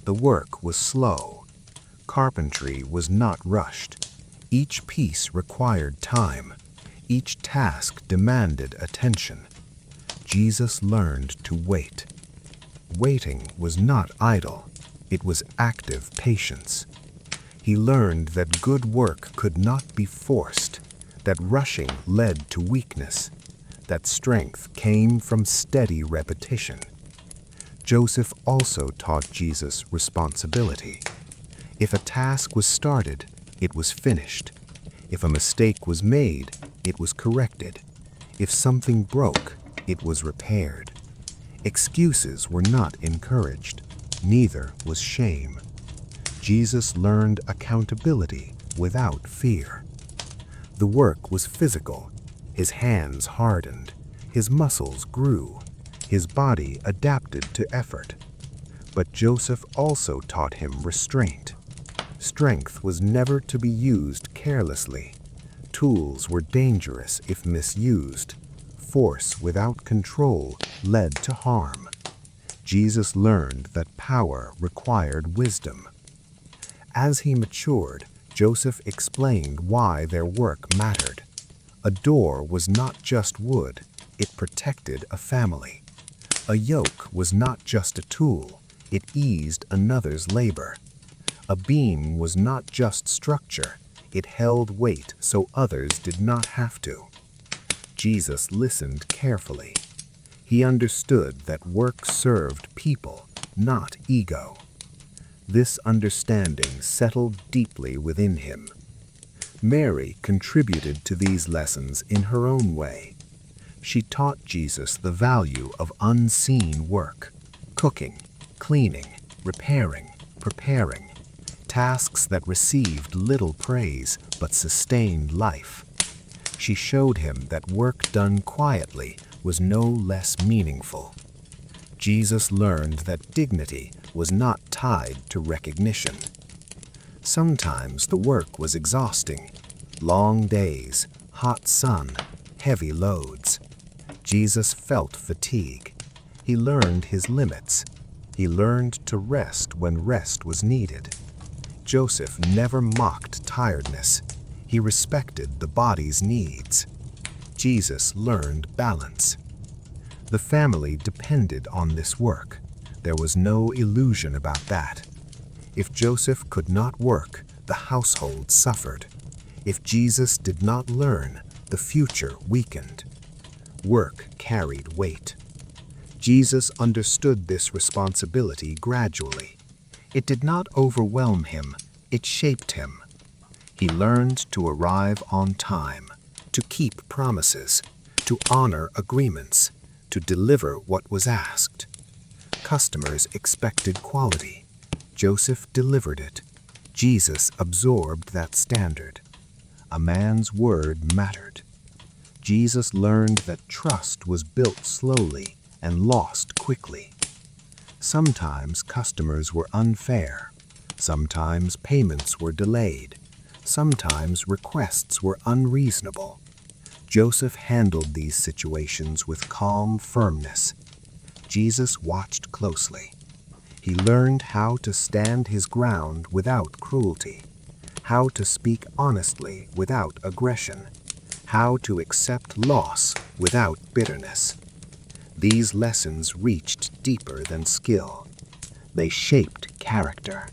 The work was slow. Carpentry was not rushed. Each piece required time. Each task demanded attention. Jesus learned to wait. Waiting was not idle, it was active patience. He learned that good work could not be forced, that rushing led to weakness, that strength came from steady repetition. Joseph also taught Jesus responsibility. If a task was started, it was finished. If a mistake was made, it was corrected. If something broke, it was repaired. Excuses were not encouraged, neither was shame. Jesus learned accountability without fear. The work was physical. His hands hardened, his muscles grew, his body adapted to effort. But Joseph also taught him restraint. Strength was never to be used carelessly. Tools were dangerous if misused. Force without control led to harm. Jesus learned that power required wisdom. As he matured, Joseph explained why their work mattered. A door was not just wood, it protected a family. A yoke was not just a tool, it eased another's labor. A beam was not just structure, it held weight so others did not have to. Jesus listened carefully. He understood that work served people, not ego. This understanding settled deeply within him. Mary contributed to these lessons in her own way. She taught Jesus the value of unseen work: cooking, cleaning, repairing, preparing, tasks that received little praise but sustained life. She showed him that work done quietly was no less meaningful. Jesus learned that dignity was not tied to recognition. Sometimes the work was exhausting. Long days, hot sun, heavy loads. Jesus felt fatigue. He learned his limits. He learned to rest when rest was needed. Joseph never mocked tiredness. He respected the body's needs. Jesus learned balance. The family depended on this work. There was no illusion about that. If Joseph could not work, the household suffered. If Jesus did not learn, the future weakened. Work carried weight. Jesus understood this responsibility gradually. It did not overwhelm him, it shaped him. He learned to arrive on time, to keep promises, to honor agreements, to deliver what was asked. Customers expected quality. Joseph delivered it. Jesus absorbed that standard. A man's word mattered. Jesus learned that trust was built slowly and lost quickly. Sometimes customers were unfair. Sometimes payments were delayed. Sometimes requests were unreasonable. Joseph handled these situations with calm firmness. Jesus watched closely. He learned how to stand his ground without cruelty, how to speak honestly without aggression, how to accept loss without bitterness. These lessons reached deeper than skill. They shaped character.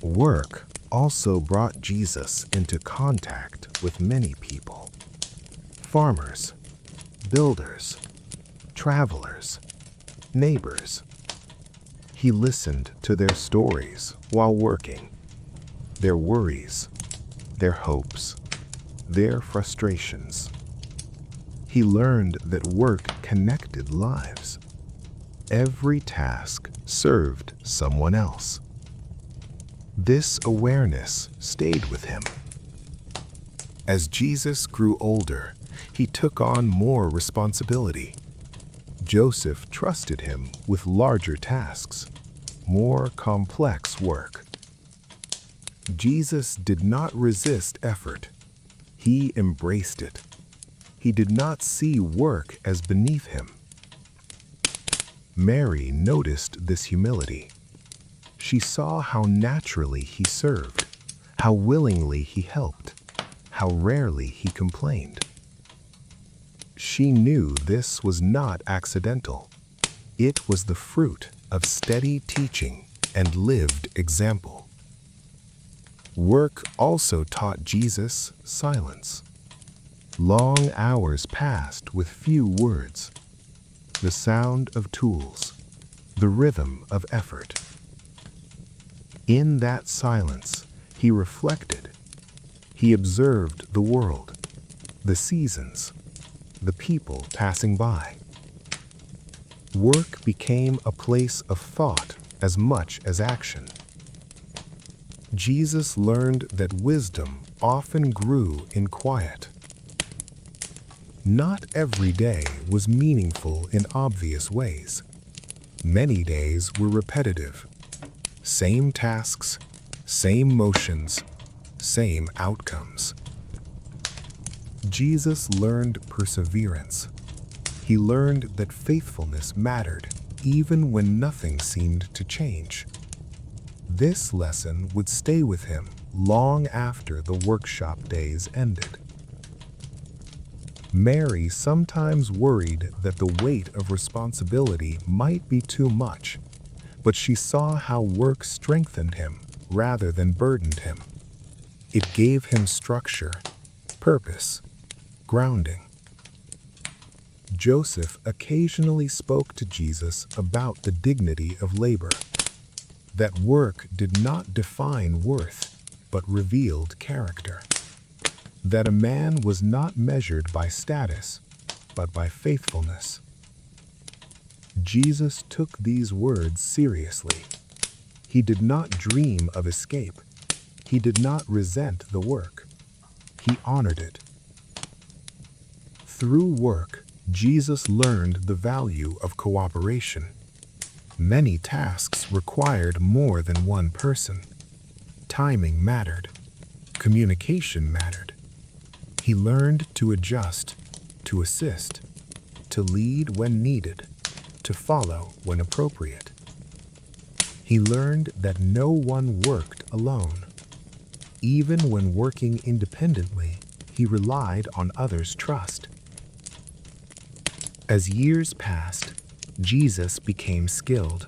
Work also brought Jesus into contact with many people. Farmers, builders, travelers, neighbors. He listened to their stories while working, their worries, their hopes, their frustrations. He learned that work connected lives. Every task served someone else. This awareness stayed with him. As Jesus grew older, he took on more responsibility. Joseph trusted him with larger tasks, more complex work. Jesus did not resist effort. He embraced it. He did not see work as beneath him. Mary noticed this humility. She saw how naturally he served, how willingly he helped, how rarely he complained. She knew this was not accidental. It was the fruit of steady teaching and lived example. Work also taught Jesus silence. Long hours passed with few words, the sound of tools, the rhythm of effort. In that silence, he reflected. He observed the world, the seasons, the people passing by. Work became a place of thought as much as action. Jesus learned that wisdom often grew in quiet. Not every day was meaningful in obvious ways. Many days were repetitive. Same tasks, same motions, same outcomes. Jesus learned perseverance. He learned that faithfulness mattered even when nothing seemed to change. This lesson would stay with him long after the workshop days ended. Mary sometimes worried that the weight of responsibility might be too much, but she saw how work strengthened him rather than burdened him. It gave him structure, purpose, grounding. Joseph occasionally spoke to Jesus about the dignity of labor, that work did not define worth, but revealed character. That a man was not measured by status, but by faithfulness. Jesus took these words seriously. He did not dream of escape. He did not resent the work. He honored it. Through work, Jesus learned the value of cooperation. Many tasks required more than one person. Timing mattered. Communication mattered. He learned to adjust, to assist, to lead when needed, to follow when appropriate. He learned that no one worked alone. Even when working independently, he relied on others' trust. As years passed, Jesus became skilled.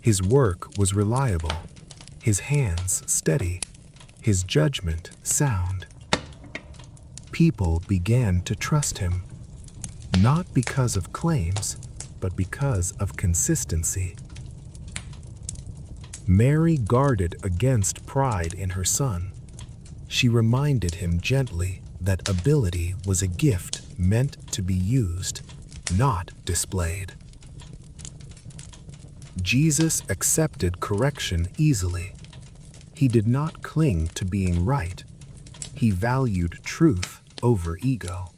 His work was reliable, his hands steady, his judgment sound. People began to trust him, not because of claims, but because of consistency. Mary guarded against pride in her son. She reminded him gently that ability was a gift meant to be used, not displayed. Jesus accepted correction easily. He did not cling to being right. He valued truth over ego.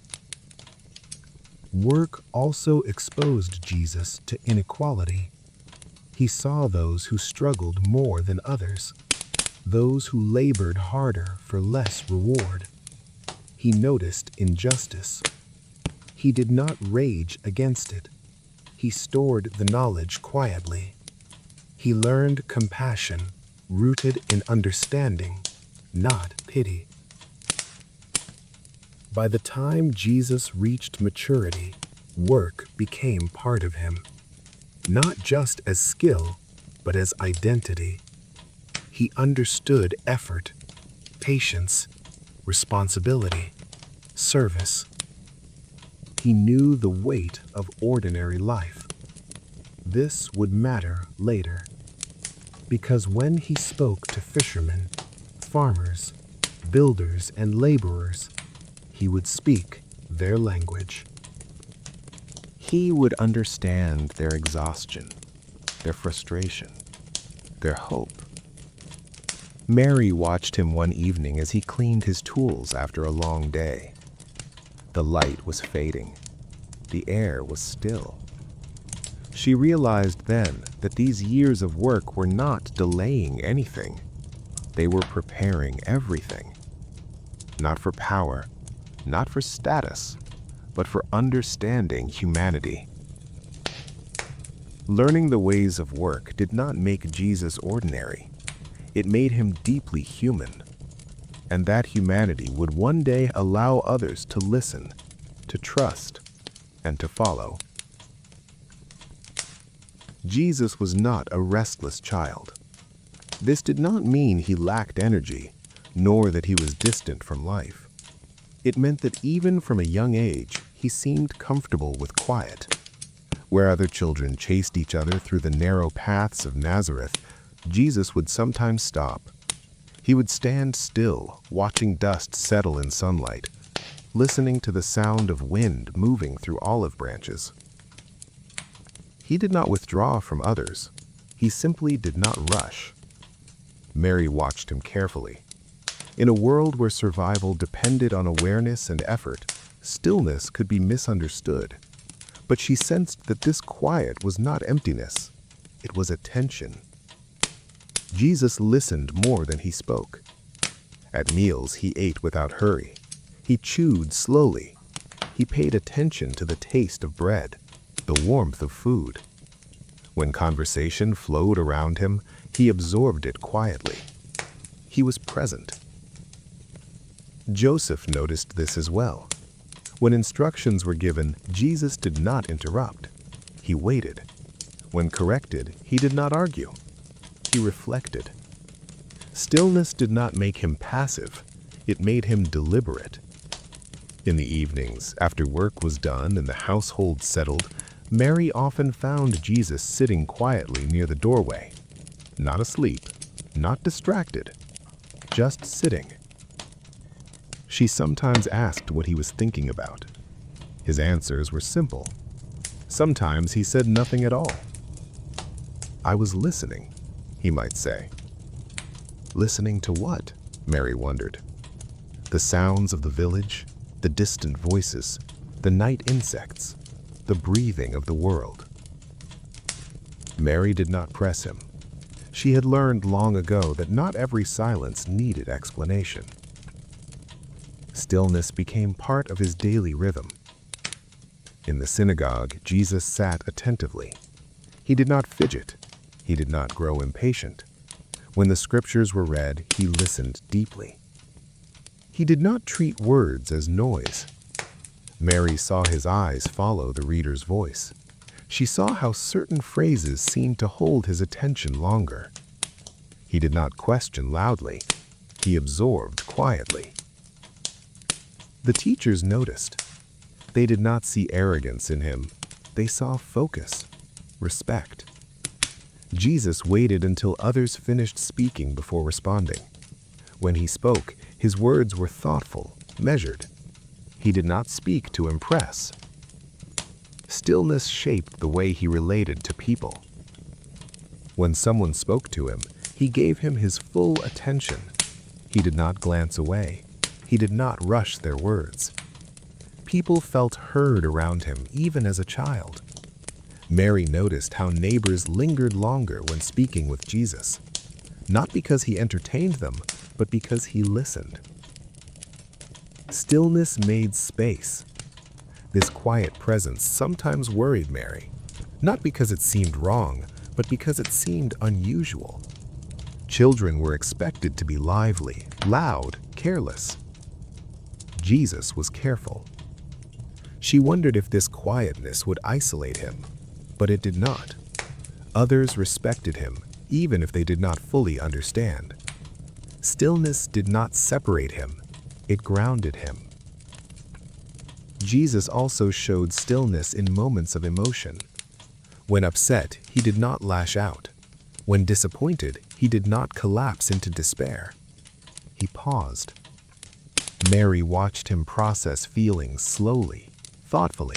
Work also exposed Jesus to inequality. He saw those who struggled more than others, those who labored harder for less reward. He noticed injustice. He did not rage against it. He stored the knowledge quietly. He learned compassion, rooted in understanding, not pity. By the time Jesus reached maturity, work became part of him, not just as skill, but as identity. He understood effort, patience, responsibility, service. He knew the weight of ordinary life. This would matter later, because when he spoke to fishermen, farmers, builders, and laborers, he would speak their language. He would understand their exhaustion, their frustration, their hope. Mary watched him one evening as he cleaned his tools after a long day. The light was fading. The air was still. She realized then that these years of work were not delaying anything. They were preparing everything. Not for power, not for status, but for understanding humanity. Learning the ways of work did not make Jesus ordinary. It made him deeply human. And that humanity would one day allow others to listen, to trust, and to follow. Jesus was not a restless child. This did not mean he lacked energy, nor that he was distant from life. It meant that even from a young age, he seemed comfortable with quiet. Where other children chased each other through the narrow paths of Nazareth, Jesus would sometimes stop. He would stand still, watching dust settle in sunlight, listening to the sound of wind moving through olive branches. He did not withdraw from others. He simply did not rush. Mary watched him carefully. In a world where survival depended on awareness and effort, stillness could be misunderstood. But she sensed that this quiet was not emptiness. It was attention. Jesus listened more than he spoke. At meals, he ate without hurry. He chewed slowly. He paid attention to the taste of bread, the warmth of food. When conversation flowed around him, he absorbed it quietly. He was present. Joseph noticed this as well. When instructions were given, Jesus did not interrupt. He waited. When corrected, he did not argue. He reflected. Stillness did not make him passive. It made him deliberate. In the evenings, after work was done and the household settled, Mary often found Jesus sitting quietly near the doorway. Not asleep, not distracted, just sitting. She sometimes asked what he was thinking about. His answers were simple. Sometimes he said nothing at all. "I was listening," he might say. Listening to what? Mary wondered. The sounds of the village, the distant voices, the night insects, the breathing of the world. Mary did not press him. She had learned long ago that not every silence needed explanation. Stillness became part of his daily rhythm. In the synagogue, Jesus sat attentively. He did not fidget. He did not grow impatient. When the scriptures were read, he listened deeply. He did not treat words as noise. Mary saw his eyes follow the reader's voice. She saw how certain phrases seemed to hold his attention longer. He did not question loudly. He absorbed quietly. The teachers noticed. They did not see arrogance in him. They saw focus, respect. Jesus waited until others finished speaking before responding. When he spoke, his words were thoughtful, measured. He did not speak to impress. Stillness shaped the way he related to people. When someone spoke to him, he gave him his full attention. He did not glance away. He did not rush their words. People felt heard around him, even as a child. Mary noticed how neighbors lingered longer when speaking with Jesus, not because he entertained them, but because he listened. Stillness made space. This quiet presence sometimes worried Mary, not because it seemed wrong, but because it seemed unusual. Children were expected to be lively, loud, careless. Jesus was careful. She wondered if this quietness would isolate him, but it did not. Others respected him, even if they did not fully understand. Stillness did not separate him, it grounded him. Jesus also showed stillness in moments of emotion. When upset, he did not lash out. When disappointed, he did not collapse into despair. He paused. Mary watched him process feelings slowly, thoughtfully.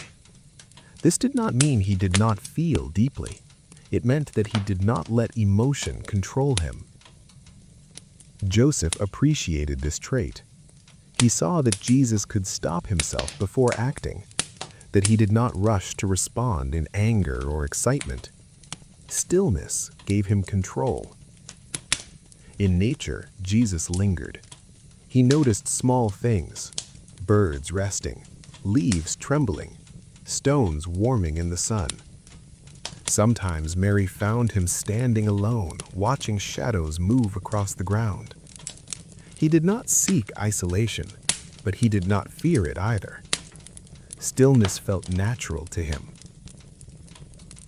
This did not mean he did not feel deeply. It meant that he did not let emotion control him. Joseph appreciated this trait. He saw that Jesus could stop himself before acting, that he did not rush to respond in anger or excitement. Stillness gave him control. In nature, Jesus lingered. He noticed small things, birds resting, leaves trembling, stones warming in the sun. Sometimes Mary found him standing alone, watching shadows move across the ground. He did not seek isolation, but he did not fear it either. Stillness felt natural to him.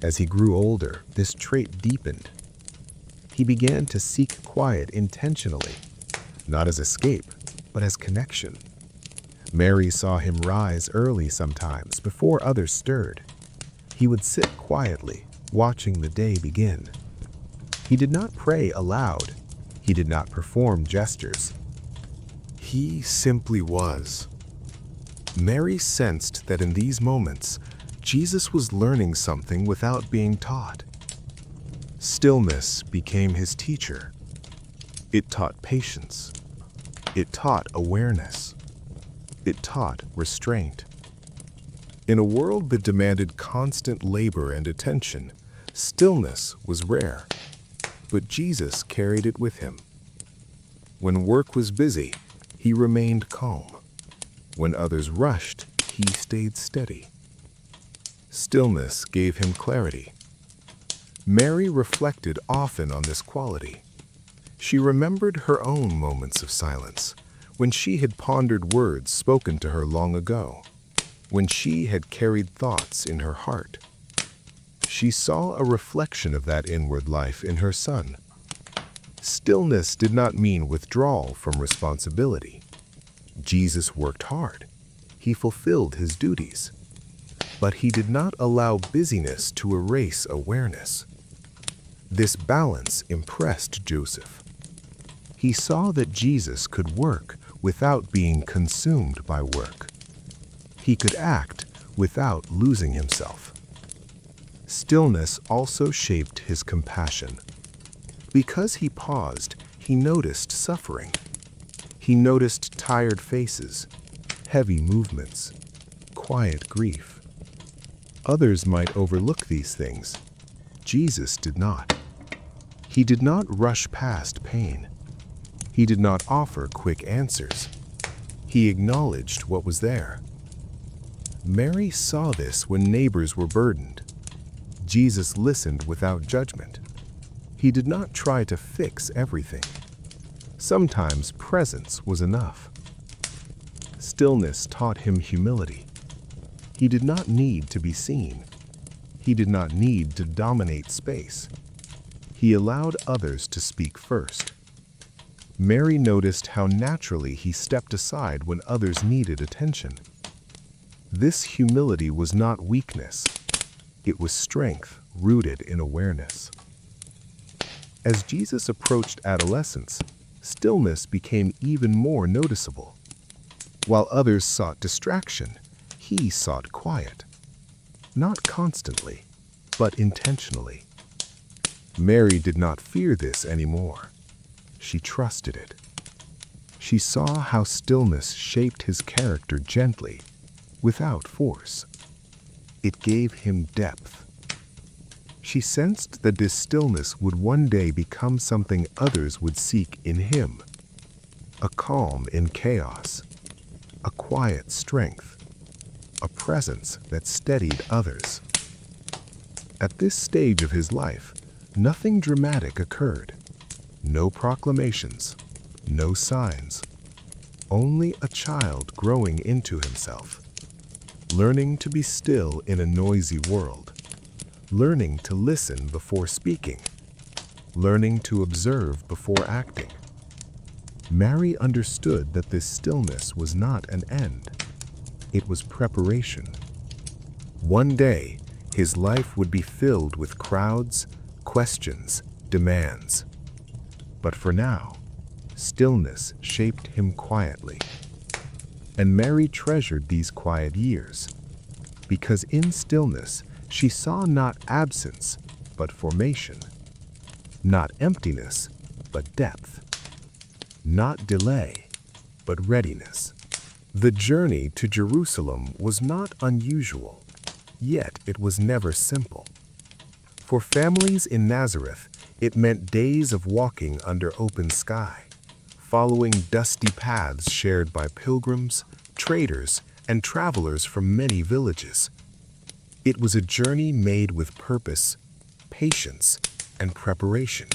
As he grew older, this trait deepened. He began to seek quiet intentionally, not as escape, but as connection. Mary saw him rise early sometimes before others stirred. He would sit quietly, watching the day begin. He did not pray aloud. He did not perform gestures. He simply was. Mary sensed that in these moments, Jesus was learning something without being taught. Stillness became his teacher. It taught patience. It taught awareness. It taught restraint. In a world that demanded constant labor and attention, stillness was rare, but Jesus carried it with him. When work was busy, he remained calm. When others rushed, he stayed steady. Stillness gave him clarity. Mary reflected often on this quality. She remembered her own moments of silence, when she had pondered words spoken to her long ago, when she had carried thoughts in her heart. She saw a reflection of that inward life in her son. Stillness did not mean withdrawal from responsibility. Jesus worked hard. He fulfilled his duties. But he did not allow busyness to erase awareness. This balance impressed Joseph. He saw that Jesus could work without being consumed by work. He could act without losing himself. Stillness also shaped his compassion. Because he paused, he noticed suffering. He noticed tired faces, heavy movements, quiet grief. Others might overlook these things. Jesus did not. He did not rush past pain. He did not offer quick answers. He acknowledged what was there. Mary saw this when neighbors were burdened. Jesus listened without judgment. He did not try to fix everything. Sometimes presence was enough. Stillness taught him humility. He did not need to be seen. He did not need to dominate space. He allowed others to speak first. Mary noticed how naturally he stepped aside when others needed attention. This humility was not weakness. It was strength rooted in awareness. As Jesus approached adolescence, stillness became even more noticeable. While others sought distraction, he sought quiet. Not constantly, but intentionally. Mary did not fear this anymore. She trusted it. She saw how stillness shaped his character gently, without force. It gave him depth. She sensed that this stillness would one day become something others would seek in him. A calm in chaos. A quiet strength. A presence that steadied others. At this stage of his life, nothing dramatic occurred. No proclamations. No signs. Only a child growing into himself. Learning to be still in a noisy world. Learning to listen before speaking. Learning to observe before acting. Mary understood that this stillness was not an end. It was preparation. One day, his life would be filled with crowds, questions, demands. But for now, stillness shaped him quietly. And Mary treasured these quiet years, because in stillness, she saw not absence, but formation. Not emptiness, but depth. Not delay, but readiness. The journey to Jerusalem was not unusual, yet it was never simple. For families in Nazareth, it meant days of walking under open sky, following dusty paths shared by pilgrims, traders, and travelers from many villages. It was a journey made with purpose, patience, and preparation.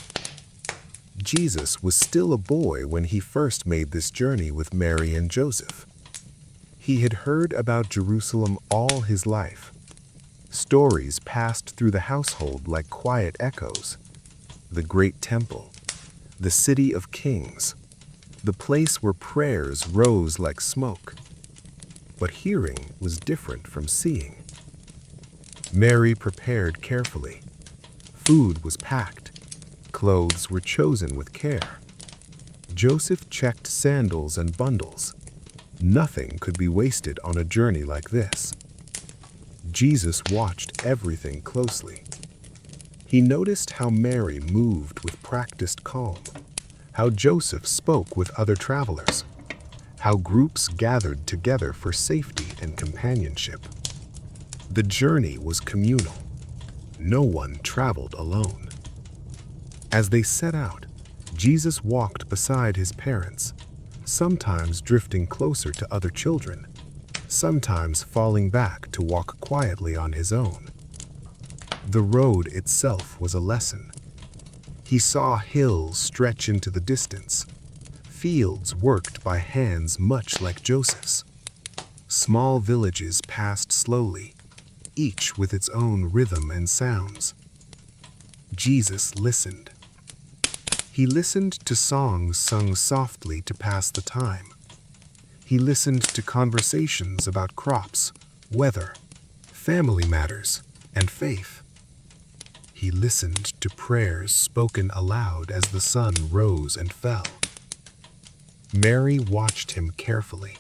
Jesus was still a boy when he first made this journey with Mary and Joseph. He had heard about Jerusalem all his life. Stories passed through the household like quiet echoes. The great temple, the city of kings, the place where prayers rose like smoke. But hearing was different from seeing. Mary prepared carefully. Food was packed. Clothes were chosen with care. Joseph checked sandals and bundles. Nothing could be wasted on a journey like this. Jesus watched everything closely. He noticed how Mary moved with practiced calm, how Joseph spoke with other travelers, how groups gathered together for safety and companionship. The journey was communal. No one traveled alone. As they set out, Jesus walked beside his parents, sometimes drifting closer to other children, sometimes falling back to walk quietly on his own. The road itself was a lesson. He saw hills stretch into the distance, fields worked by hands much like Joseph's. Small villages passed slowly, each with its own rhythm and sounds. Jesus listened. He listened to songs sung softly to pass the time. He listened to conversations about crops, weather, family matters, and faith. He listened to prayers spoken aloud as the sun rose and fell. Mary watched him carefully.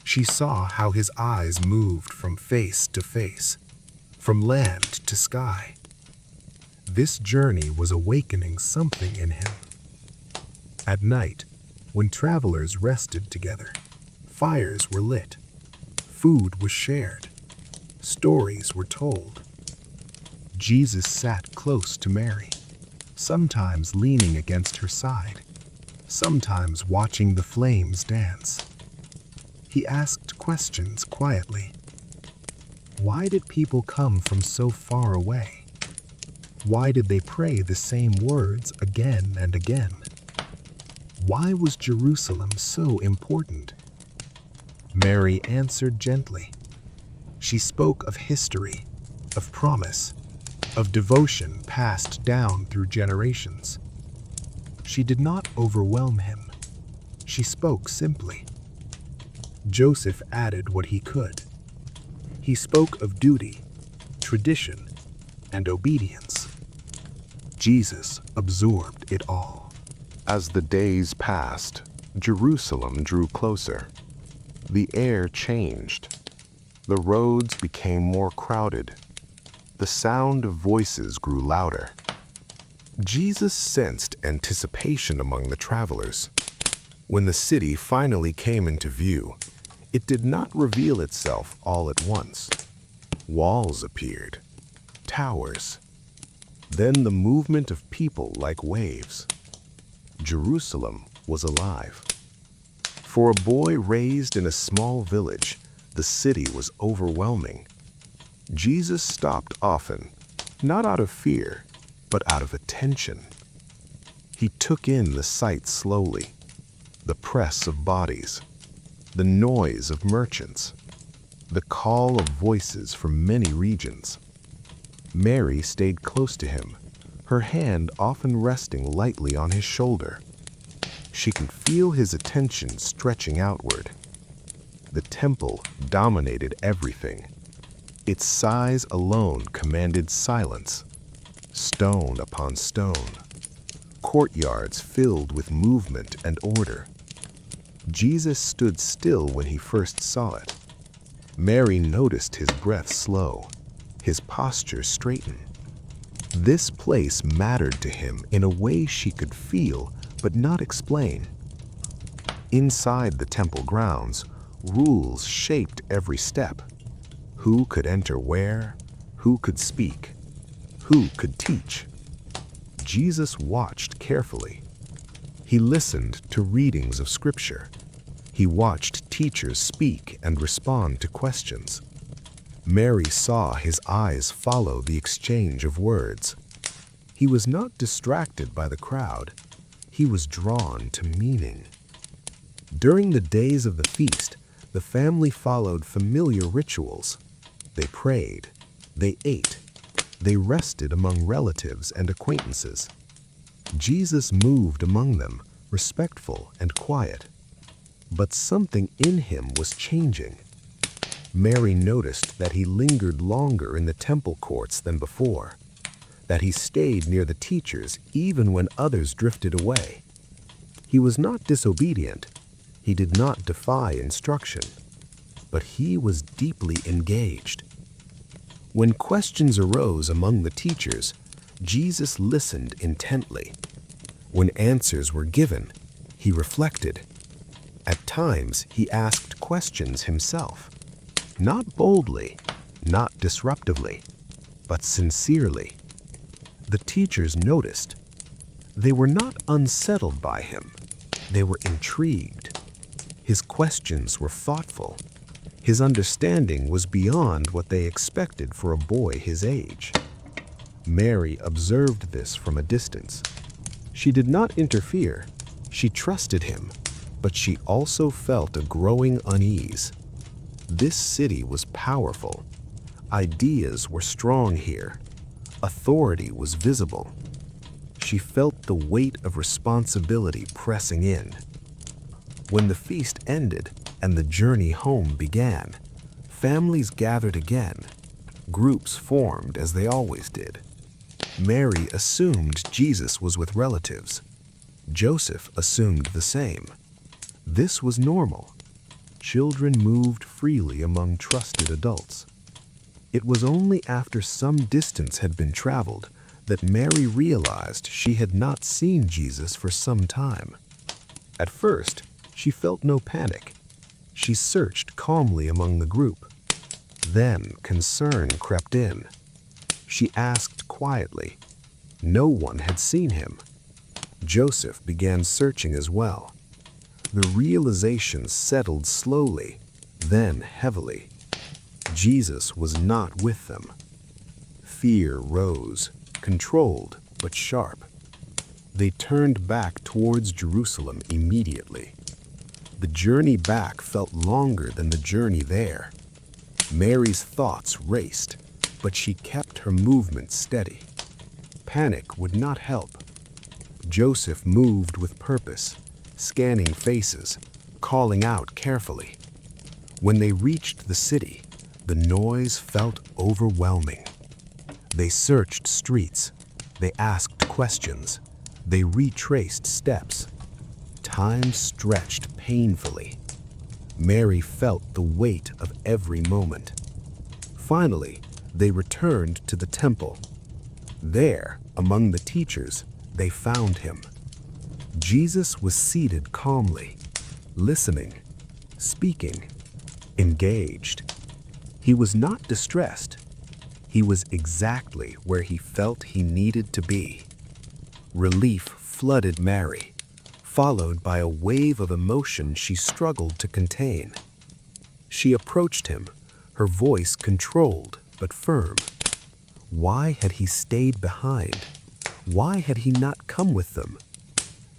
She saw how his eyes moved from face to face, from land to sky. This journey was awakening something in him. At night, when travelers rested together, fires were lit, food was shared, stories were told. Jesus sat close to Mary, sometimes leaning against her side, sometimes watching the flames dance. He asked questions quietly. Why did people come from so far away? Why did they pray the same words again and again? Why was Jerusalem so important? Mary answered gently. She spoke of history, of promise, of devotion passed down through generations. She did not overwhelm him. She spoke simply. Joseph added what he could. He spoke of duty, tradition, and obedience. Jesus absorbed it all. As the days passed, Jerusalem drew closer. The air changed. The roads became more crowded. The sound of voices grew louder. Jesus sensed anticipation among the travelers. When the city finally came into view, it did not reveal itself all at once. Walls appeared, towers, then the movement of people like waves. Jerusalem was alive. For a boy raised in a small village, the city was overwhelming. Jesus stopped often, not out of fear, but out of attention. He took in the sights slowly, the press of bodies, the noise of merchants, the call of voices from many regions. Mary stayed close to him, her hand often resting lightly on his shoulder. She could feel his attention stretching outward. The temple dominated everything. Its size alone commanded silence. Stone upon stone. Courtyards filled with movement and order. Jesus stood still when he first saw it. Mary noticed his breath slow, his posture straighten. This place mattered to him in a way she could feel but not explain. Inside the temple grounds, rules shaped every step. Who could enter where? Who could speak? Who could teach? Jesus watched carefully. He listened to readings of Scripture. He watched teachers speak and respond to questions. Mary saw his eyes follow the exchange of words. He was not distracted by the crowd. He was drawn to meaning. During the days of the feast, The family followed familiar rituals. They prayed, they ate, they rested among relatives and acquaintances. Jesus moved among them, respectful and quiet. But something in him was changing. Mary noticed that he lingered longer in the temple courts than before, that he stayed near the teachers even when others drifted away. He was not disobedient. He did not defy instruction, but he was deeply engaged. When questions arose among the teachers, Jesus listened intently. When answers were given, he reflected. At times, he asked questions himself, not boldly, not disruptively, but sincerely. The teachers noticed. They were not unsettled by him. They were intrigued. His questions were thoughtful. His understanding was beyond what they expected for a boy his age. Mary observed this from a distance. She did not interfere. She trusted him, but she also felt a growing unease. This city was powerful. Ideas were strong here. Authority was visible. She felt the weight of responsibility pressing in. When the feast ended and the journey home began, families gathered again. Groups formed as they always did. Mary assumed Jesus was with relatives. Joseph assumed the same. This was normal. Children moved freely among trusted adults. It was only after some distance had been traveled that Mary realized she had not seen Jesus for some time. At first, she felt no panic. She searched calmly among the group. Then concern crept in. She asked quietly. No one had seen him. Joseph began searching as well. The realization settled slowly, then heavily. Jesus was not with them. Fear rose, controlled but sharp. They turned back towards Jerusalem immediately. The journey back felt longer than the journey there. Mary's thoughts raced, but she kept her movement steady. Panic would not help. Joseph moved with purpose, scanning faces, calling out carefully. When they reached the city, the noise felt overwhelming. They searched streets. They asked questions. They retraced steps. Time stretched painfully. Mary felt the weight of every moment. Finally, they returned to the temple. There, among the teachers, they found him. Jesus was seated calmly, listening, speaking, engaged. He was not distressed. He was exactly where he felt he needed to be. Relief flooded Mary, followed by a wave of emotion she struggled to contain. She approached him, her voice controlled but firm. Why had he stayed behind? Why had he not come with them?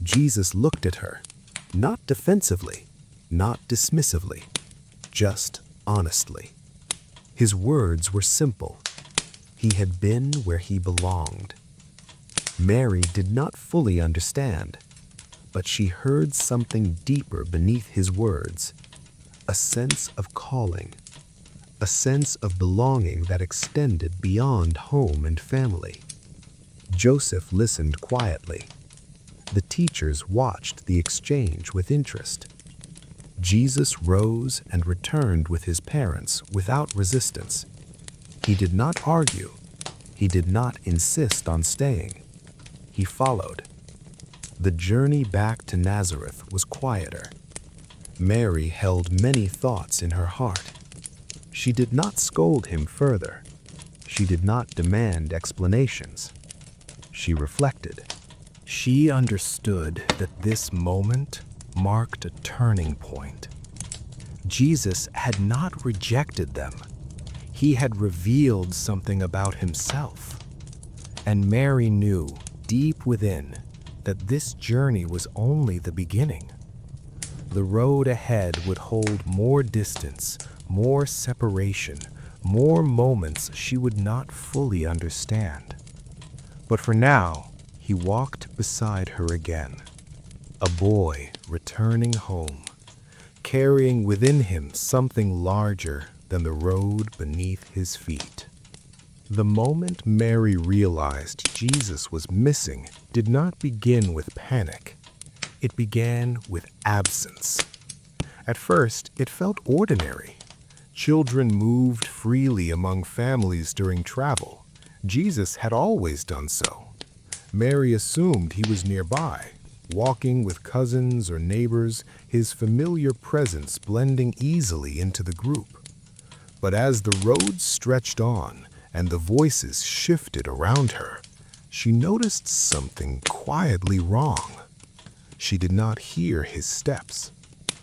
Jesus looked at her, not defensively, not dismissively, just honestly. His words were simple. He had been where he belonged. Mary did not fully understand, but she heard something deeper beneath his words, a sense of calling, a sense of belonging that extended beyond home and family. Joseph listened quietly. The teachers watched the exchange with interest. Jesus rose and returned with his parents without resistance. He did not argue. He did not insist on staying. He followed. The journey back to Nazareth was quieter. Mary held many thoughts in her heart. She did not scold him further. She did not demand explanations. She reflected. She understood that this moment marked a turning point. Jesus had not rejected them. He had revealed something about himself. And Mary knew, deep within, that this journey was only the beginning. The road ahead would hold more distance, more separation, more moments she would not fully understand. But for now, he walked beside her again, a boy returning home, carrying within him something larger than the road beneath his feet. The moment Mary realized Jesus was missing did not begin with panic. It began with absence. At first, it felt ordinary. Children moved freely among families during travel. Jesus had always done so. Mary assumed he was nearby, walking with cousins or neighbors, his familiar presence blending easily into the group. But as the road stretched on and the voices shifted around her, she noticed something quietly wrong. She did not hear his steps.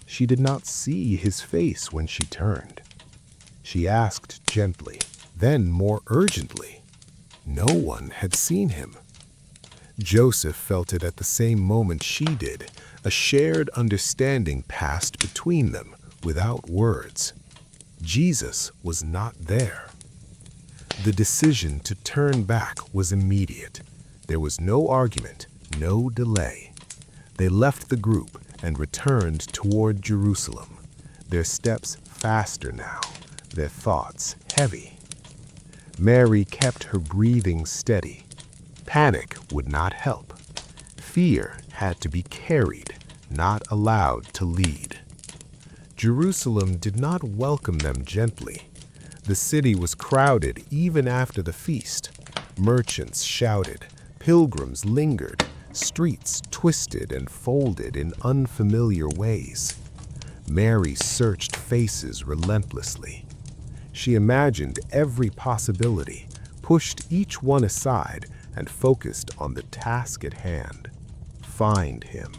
She did not see his face when she turned. She asked gently, then more urgently. No one had seen him. Joseph felt it at the same moment she did. A shared understanding passed between them without words. Jesus was not there. The decision to turn back was immediate. There was no argument, no delay. They left the group and returned toward Jerusalem, their steps faster now, their thoughts heavy. Mary kept her breathing steady. Panic would not help. Fear had to be carried, not allowed to lead. Jerusalem did not welcome them gently. The city was crowded even after the feast. Merchants shouted, pilgrims lingered, streets twisted and folded in unfamiliar ways. Mary searched faces relentlessly. She imagined every possibility, pushed each one aside, and focused on the task at hand. Find him.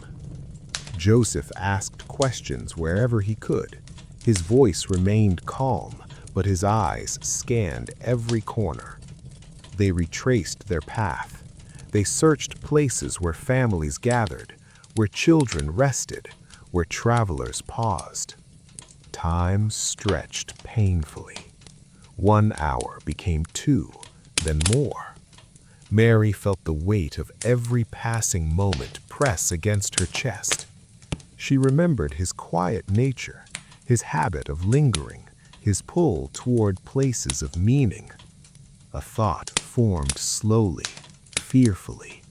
Joseph asked questions wherever he could. His voice remained calm, but his eyes scanned every corner. They retraced their path. They searched places where families gathered, where children rested, where travelers paused. Time stretched painfully. 1 hour became 2, then more. Mary felt the weight of every passing moment press against her chest. She remembered his quiet nature, his habit of lingering, his pull toward places of meaning. A thought formed slowly, fearfully.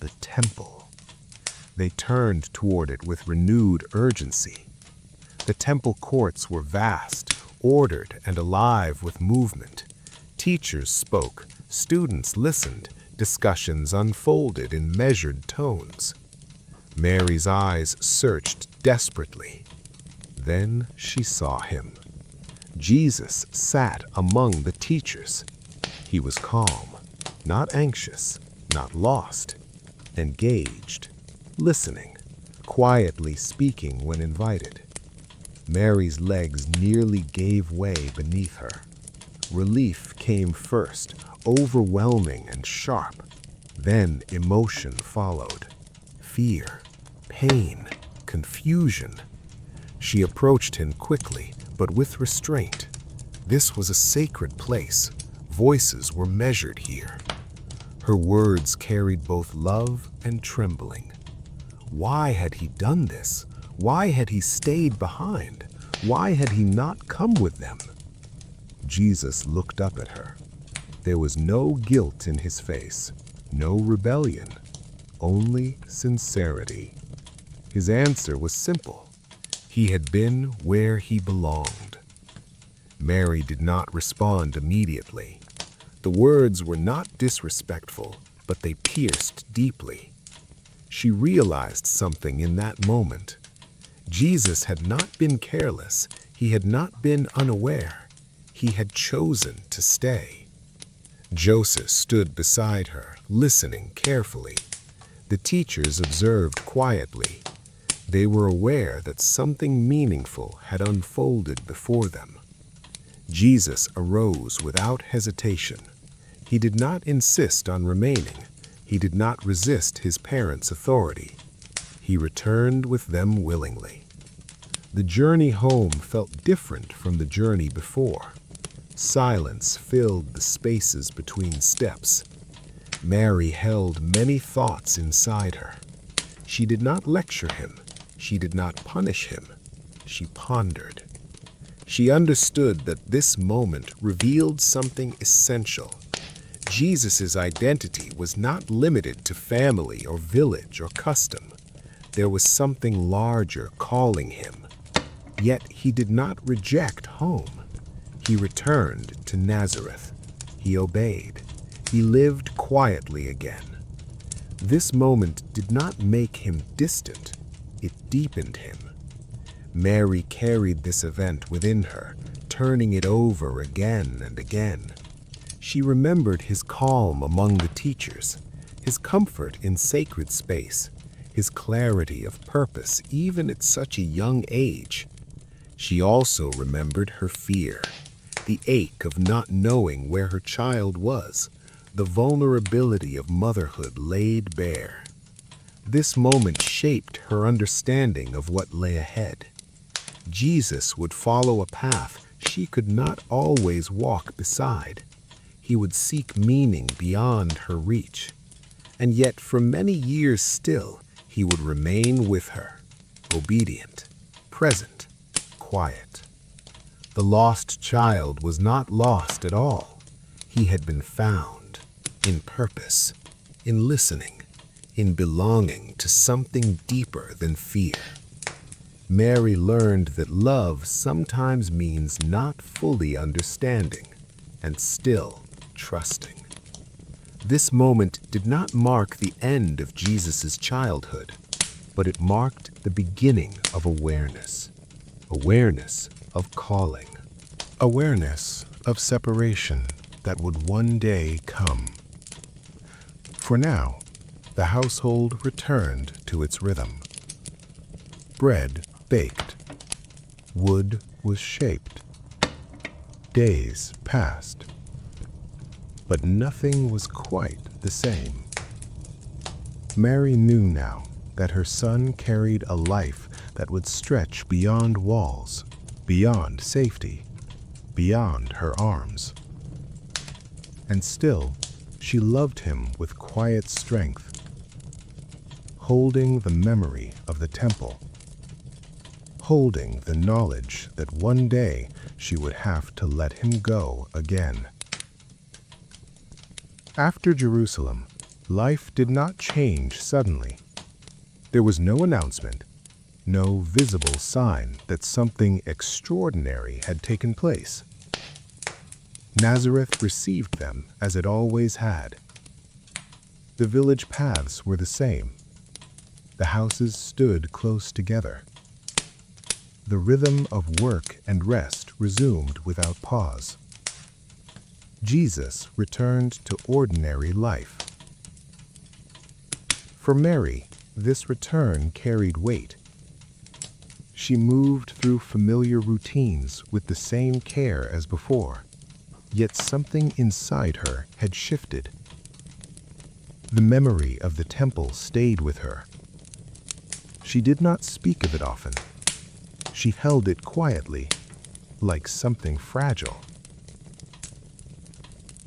The temple. They turned toward it with renewed urgency. The temple courts were vast, ordered and alive with movement. Teachers spoke, students listened, discussions unfolded in measured tones. Mary's eyes searched desperately. Then she saw him. Jesus sat among the teachers. He was calm, not anxious, not lost, engaged, listening, quietly speaking when invited. Mary's legs nearly gave way beneath her. Relief came first, overwhelming and sharp. Then emotion followed. Fear, pain, confusion. She approached him quickly, but with restraint. This was a sacred place. Voices were measured here. Her words carried both love and trembling. Why had he done this? Why had he stayed behind? Why had he not come with them? Jesus looked up at her. There was no guilt in his face, no rebellion, only sincerity. His answer was simple. He had been where he belonged. Mary did not respond immediately. The words were not disrespectful, but they pierced deeply. She realized something in that moment. Jesus had not been careless. He had not been unaware. He had chosen to stay. Joseph stood beside her, listening carefully. The teachers observed quietly. They were aware that something meaningful had unfolded before them. Jesus arose without hesitation. He did not insist on remaining. He did not resist his parents' authority. He returned with them willingly. The journey home felt different from the journey before. Silence filled the spaces between steps. Mary held many thoughts inside her. She did not lecture him. She did not punish him. She pondered. She understood that this moment revealed something essential. Jesus' identity was not limited to family or village or custom. There was something larger calling him. Yet he did not reject home. He returned to Nazareth. He obeyed. He lived quietly again. This moment did not make him distant. It deepened him. Mary carried this event within her, turning it over again and again. She remembered his calm among the teachers, his comfort in sacred space, his clarity of purpose even at such a young age. She also remembered her fear, the ache of not knowing where her child was, the vulnerability of motherhood laid bare. This moment shaped her understanding of what lay ahead. Jesus would follow a path she could not always walk beside. He would seek meaning beyond her reach. And yet for many years still, he would remain with her, obedient, present, quiet. The lost child was not lost at all. He had been found in purpose, in listening, in belonging to something deeper than fear. Mary learned that love sometimes means not fully understanding and still trusting. This moment did not mark the end of Jesus' childhood, but it marked the beginning of awareness of calling, awareness of separation that would one day come. For now, the household returned to its rhythm. Bread baked, wood was shaped. Days passed, but nothing was quite the same. Mary knew now that her son carried a life that would stretch beyond walls, beyond safety, beyond her arms. And still, she loved him with quiet strength, holding the memory of the temple, holding the knowledge that one day she would have to let him go again. After Jerusalem, life did not change suddenly. There was no announcement, no visible sign that something extraordinary had taken place. Nazareth received them as it always had. The village paths were the same. The houses stood close together. The rhythm of work and rest resumed without pause. Jesus returned to ordinary life. For Mary, this return carried weight. She moved through familiar routines with the same care as before, yet something inside her had shifted. The memory of the temple stayed with her. She did not speak of it often. She held it quietly, like something fragile.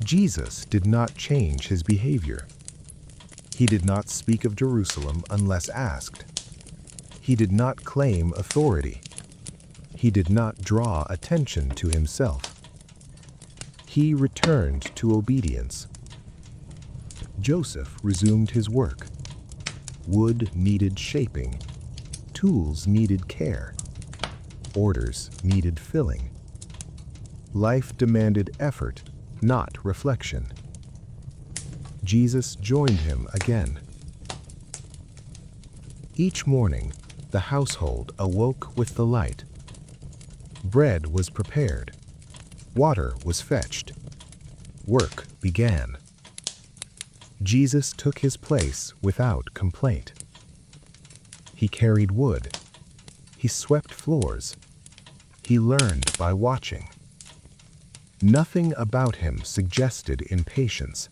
Jesus did not change his behavior. He did not speak of Jerusalem unless asked. He did not claim authority. He did not draw attention to himself. He returned to obedience. Joseph resumed his work. Wood needed shaping. Tools needed care. Orders needed filling. Life demanded effort, not reflection. Jesus joined him again. Each morning, the household awoke with the light. Bread was prepared. Water was fetched. Work began. Jesus took his place without complaint. He carried wood. He swept floors. He learned by watching. Nothing about him suggested impatience.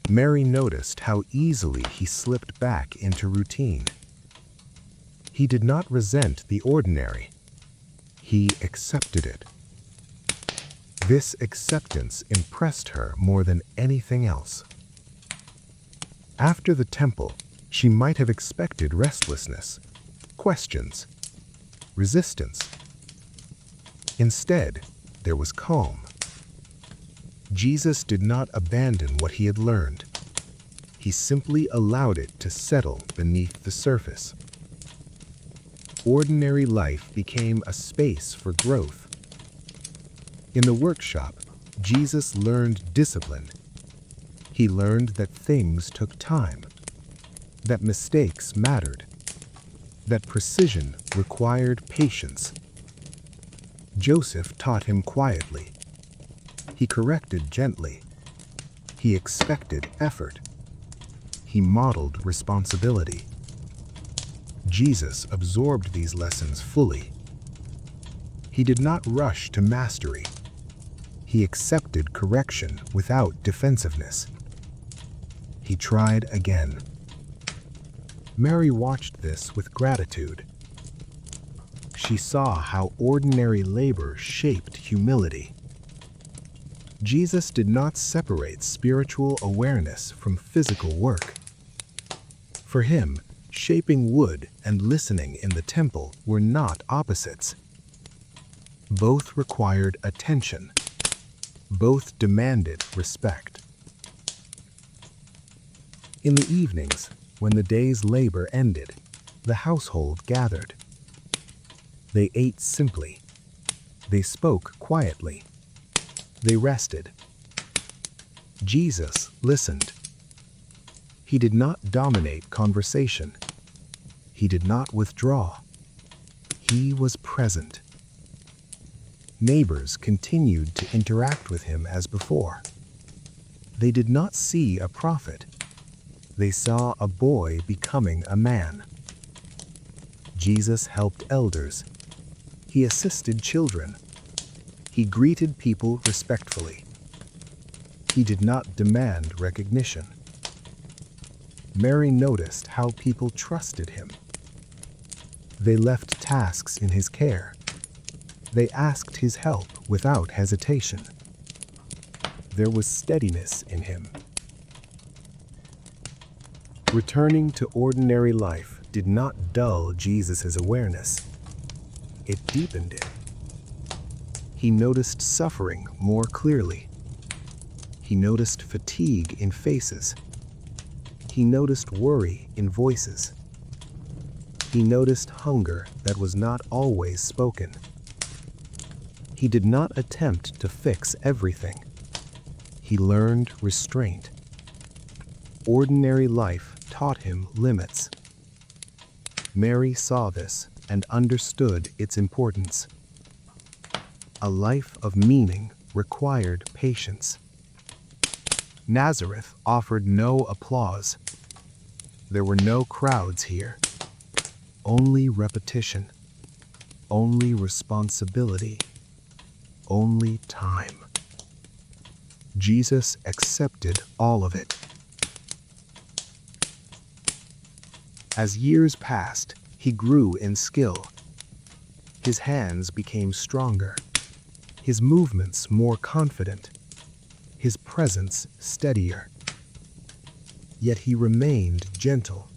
Mary noticed how easily he slipped back into routine. He did not resent the ordinary. He accepted it. This acceptance impressed her more than anything else. After the temple, she might have expected restlessness, questions, resistance. Instead, there was calm. Jesus did not abandon what he had learned. He simply allowed it to settle beneath the surface. Ordinary life became a space for growth. In the workshop, Jesus learned discipline. He learned that things took time, that mistakes mattered, that precision required patience. Joseph taught him quietly. He corrected gently. He expected effort. He modeled responsibility. Jesus absorbed these lessons fully. He did not rush to mastery. He accepted correction without defensiveness. He tried again. Mary watched this with gratitude. She saw how ordinary labor shaped humility. Jesus did not separate spiritual awareness from physical work. For him, shaping wood and listening in the temple were not opposites. Both required attention. Both demanded respect. In the evenings, when the day's labor ended, the household gathered. They ate simply. They spoke quietly. They rested. Jesus listened. He did not dominate conversation. He did not withdraw. He was present. Neighbors continued to interact with him as before. They did not see a prophet. They saw a boy becoming a man. Jesus helped elders. He assisted children. He greeted people respectfully. He did not demand recognition. Mary noticed how people trusted him. They left tasks in his care. They asked his help without hesitation. There was steadiness in him. Returning to ordinary life did not dull Jesus' awareness. It deepened it. He noticed suffering more clearly. He noticed fatigue in faces. He noticed worry in voices. He noticed hunger that was not always spoken. He did not attempt to fix everything. He learned restraint. Ordinary life taught him limits. Mary saw this and understood its importance. A life of meaning required patience. Nazareth offered no applause. There were no crowds here. Only repetition. Only responsibility. Only time. Jesus accepted all of it. As years passed, he grew in skill. His hands became stronger. His movements more confident. His presence steadier. Yet he remained gentle.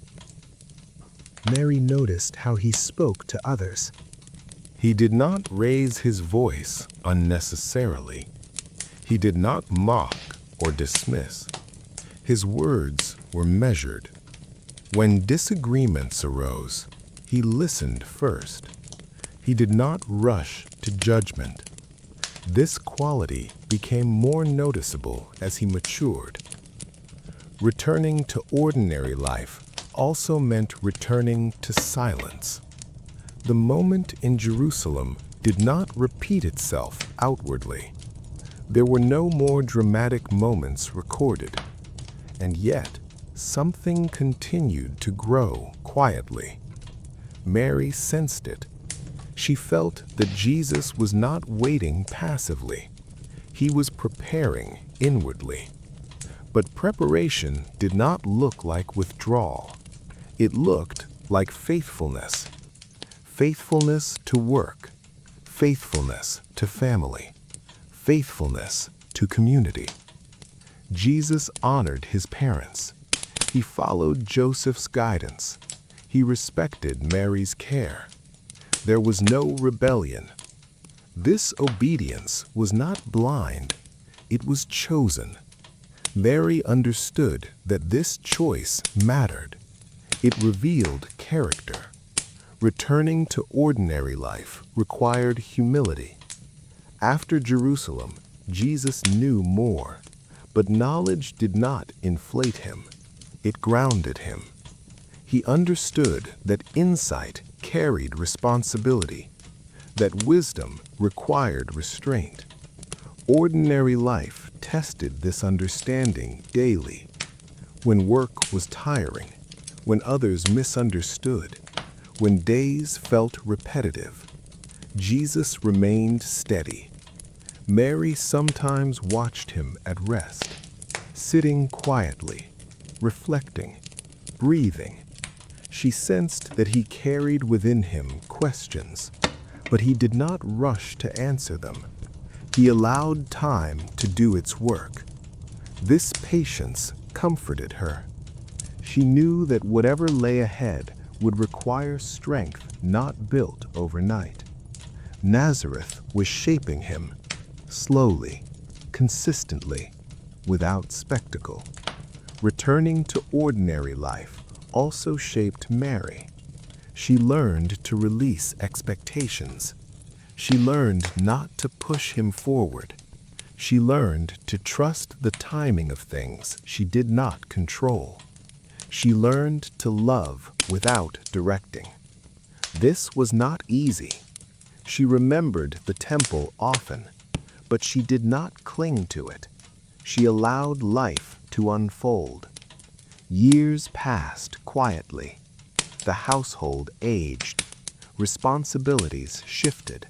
Mary noticed how he spoke to others. He did not raise his voice unnecessarily. He did not mock or dismiss. His words were measured. When disagreements arose, he listened first. He did not rush to judgment. This quality became more noticeable as he matured. Returning to ordinary life also meant returning to silence. The moment in Jerusalem did not repeat itself outwardly. There were no more dramatic moments recorded, and yet something continued to grow quietly. Mary sensed it. She felt that Jesus was not waiting passively. He was preparing inwardly. But preparation did not look like withdrawal. It looked like faithfulness. Faithfulness to work, faithfulness to family, faithfulness to community. Jesus honored his parents. He followed Joseph's guidance. He respected Mary's care. There was no rebellion. This obedience was not blind, it was chosen. Mary understood that this choice mattered. It revealed character. Returning to ordinary life required humility. After Jerusalem, Jesus knew more, but knowledge did not inflate him. It grounded him. He understood that insight carried responsibility, that wisdom required restraint. Ordinary life tested this understanding daily. When work was tiring, when others misunderstood, when days felt repetitive, Jesus remained steady. Mary sometimes watched him at rest, sitting quietly, reflecting, breathing. She sensed that he carried within him questions, but he did not rush to answer them. He allowed time to do its work. This patience comforted her. She knew that whatever lay ahead would require strength not built overnight. Nazareth was shaping him, slowly, consistently, without spectacle. Returning to ordinary life also shaped Mary. She learned to release expectations. She learned not to push him forward. She learned to trust the timing of things she did not control. She learned to love without directing. This was not easy. She remembered the temple often, but she did not cling to it. She allowed life to unfold. Years passed quietly. The household aged. Responsibilities shifted.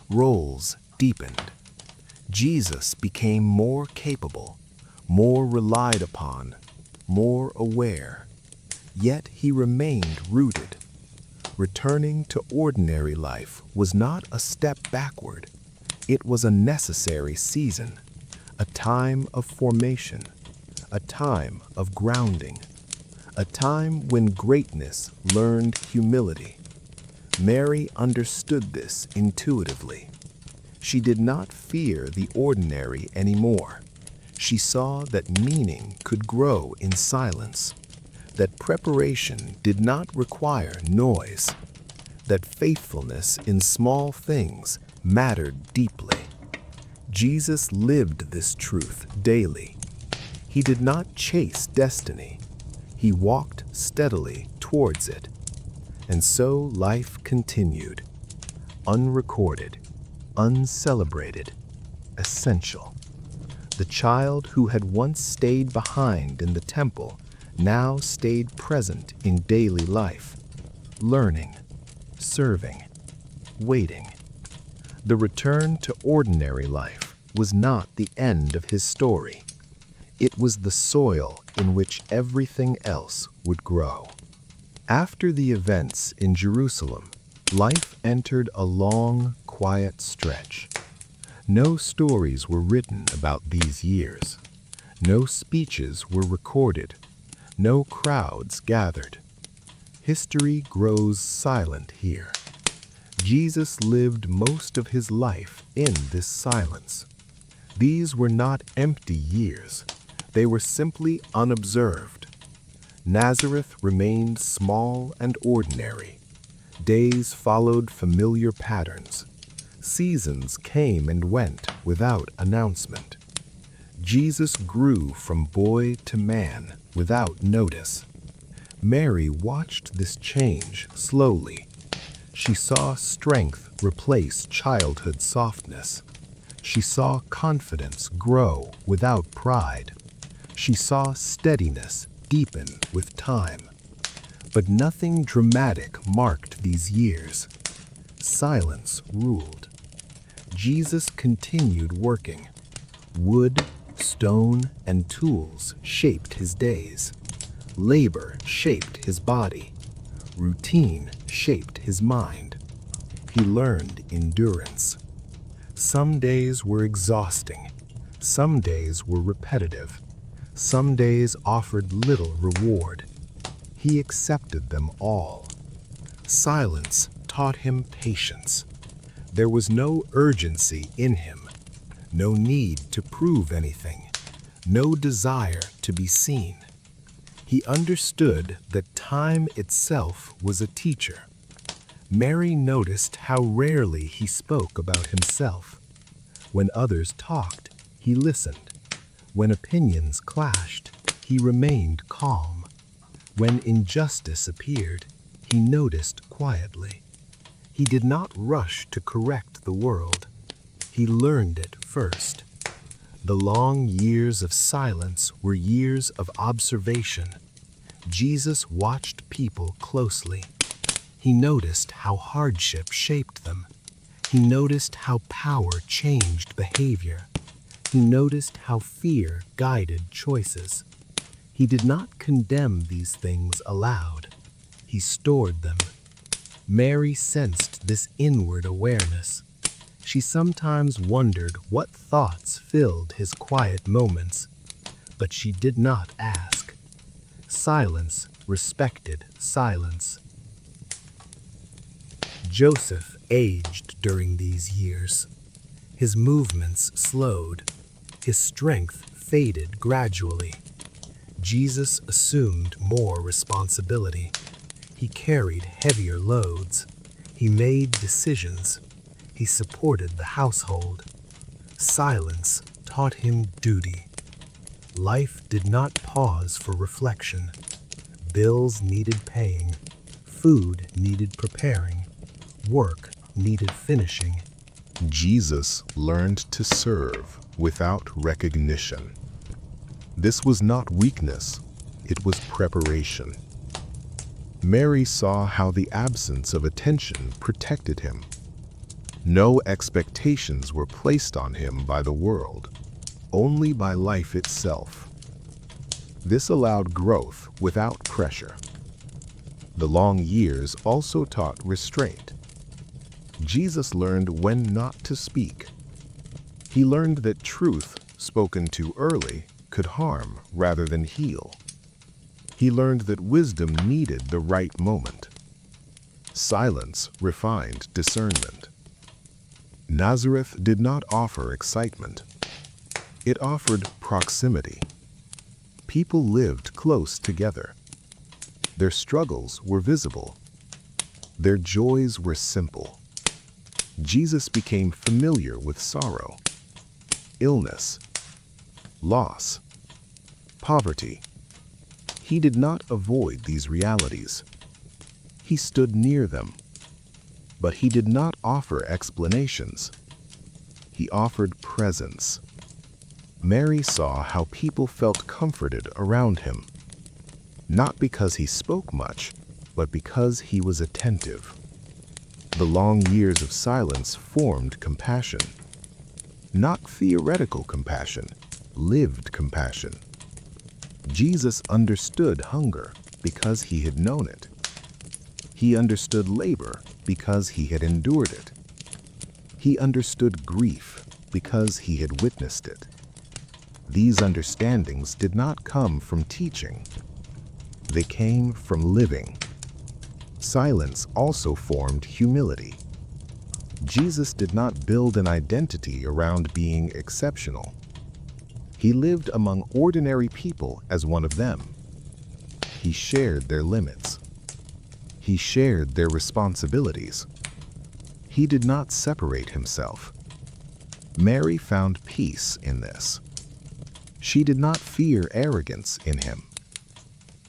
Roles deepened. Jesus became more capable, more relied upon, more aware. Yet he remained rooted. Returning to ordinary life was not a step backward. It was a necessary season, a time of formation, a time of grounding, a time when greatness learned humility. Mary understood this intuitively. She did not fear the ordinary anymore. She saw that meaning could grow in silence, that preparation did not require noise, that faithfulness in small things mattered deeply. Jesus lived this truth daily. He did not chase destiny. He walked steadily towards it. And so life continued, unrecorded, uncelebrated, essential. The child who had once stayed behind in the temple now stayed present in daily life, learning, serving, waiting. The return to ordinary life was not the end of his story. It was the soil in which everything else would grow. After the events in Jerusalem, life entered a long, quiet stretch. No stories were written about these years. No speeches were recorded. No crowds gathered. History grows silent here. Jesus lived most of his life in this silence. These were not empty years. They were simply unobserved. Nazareth remained small and ordinary. Days followed familiar patterns. Seasons came and went without announcement. Jesus grew from boy to man without notice. Mary watched this change slowly. She saw strength replace childhood softness. She saw confidence grow without pride. She saw steadiness deepen with time. But nothing dramatic marked these years. Silence ruled. Jesus continued working. Wood, stone, and tools shaped his days. Labor shaped his body. Routine shaped his mind. He learned endurance. Some days were exhausting. Some days were repetitive. Some days offered little reward. He accepted them all. Silence taught him patience. There was no urgency in him, no need to prove anything, no desire to be seen. He understood that time itself was a teacher. Mary noticed how rarely he spoke about himself. When others talked, he listened. When opinions clashed, he remained calm. When injustice appeared, he noticed quietly. He did not rush to correct the world. He learned it first. The long years of silence were years of observation. Jesus watched people closely. He noticed how hardship shaped them. He noticed how power changed behavior. He noticed how fear guided choices. He did not condemn these things aloud. He stored them. Mary sensed this inward awareness. She sometimes wondered what thoughts filled his quiet moments, but she did not ask. Silence respected silence. Joseph aged during these years. His movements slowed. His strength faded gradually. Jesus assumed more responsibility. He carried heavier loads. He made decisions. He supported the household. Silence taught him duty. Life did not pause for reflection. Bills needed paying. Food needed preparing. Work needed finishing. Jesus learned to serve without recognition. This was not weakness, it was preparation. Mary saw how the absence of attention protected him. No expectations were placed on him by the world, only by life itself. This allowed growth without pressure. The long years also taught restraint. Jesus learned when not to speak. He learned that truth, spoken too early, could harm rather than heal. He learned that wisdom needed the right moment. Silence refined discernment. Nazareth did not offer excitement. It offered proximity. People lived close together. Their struggles were visible. Their joys were simple. Jesus became familiar with sorrow, illness, loss, poverty. He did not avoid these realities. He stood near them. But he did not offer explanations. He offered presence. Mary saw how people felt comforted around him, not because he spoke much, but because he was attentive. The long years of silence formed compassion. Not theoretical compassion, lived compassion. Jesus understood hunger because he had known it. He understood labor because he had endured it. He understood grief because he had witnessed it. These understandings did not come from teaching. They came from living. Silence also formed humility. Jesus did not build an identity around being exceptional. He lived among ordinary people as one of them. He shared their limits. He shared their responsibilities. He did not separate himself. Mary found peace in this. She did not fear arrogance in him.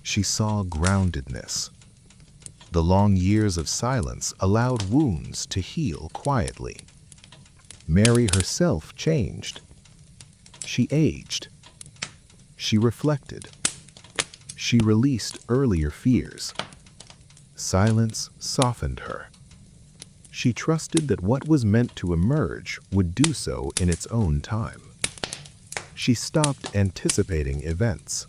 She saw groundedness. The long years of silence allowed wounds to heal quietly. Mary herself changed. She aged. She reflected. She released earlier fears. Silence softened her. She trusted that what was meant to emerge would do so in its own time. She stopped anticipating events.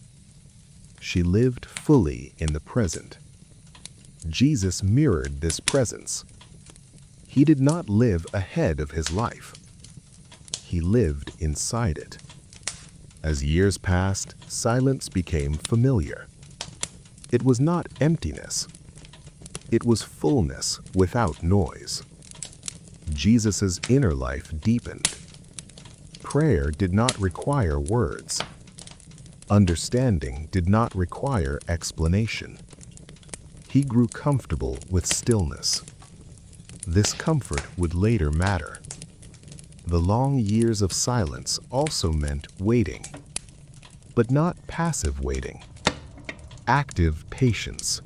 She lived fully in the present. Jesus mirrored this presence. He did not live ahead of his life. He lived inside it. As years passed, silence became familiar. It was not emptiness. It was fullness without noise. Jesus' inner life deepened. Prayer did not require words. Understanding did not require explanation. He grew comfortable with stillness. This comfort would later matter. The long years of silence also meant waiting, but not passive waiting. Active patience.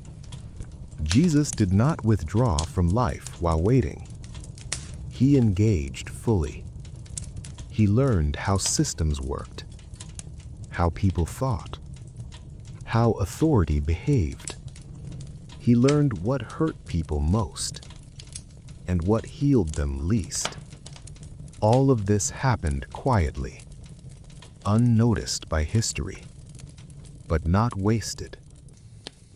Jesus did not withdraw from life while waiting. He engaged fully. He learned how systems worked, how people thought, how authority behaved. He learned what hurt people most and what healed them least. All of this happened quietly, unnoticed by history, but not wasted.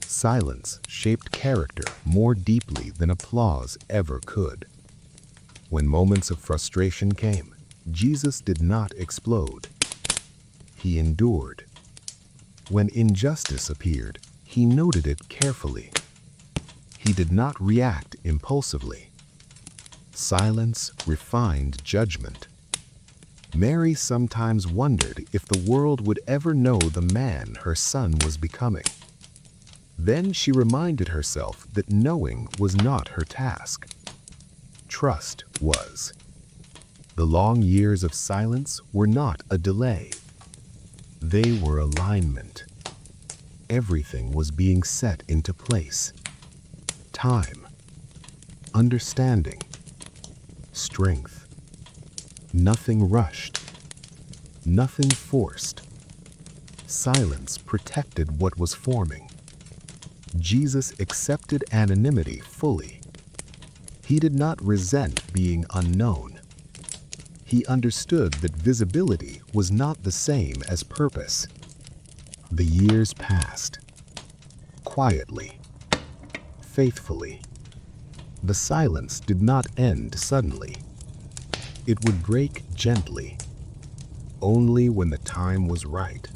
Silence shaped character more deeply than applause ever could. When moments of frustration came, Jesus did not explode. He endured. When injustice appeared, he noted it carefully. He did not react impulsively. Silence refined judgment. Mary sometimes wondered if the world would ever know the man her son was becoming. Then she reminded herself that knowing was not her task. Trust was. The long years of silence were not a delay. They were alignment. Everything was being set into place. Time, understanding, strength. Nothing rushed. Nothing forced. Silence protected what was forming. Jesus accepted anonymity fully. He did not resent being unknown. He understood that visibility was not the same as purpose. The years passed. Quietly. Faithfully. The silence did not end suddenly. It would break gently, only when the time was right.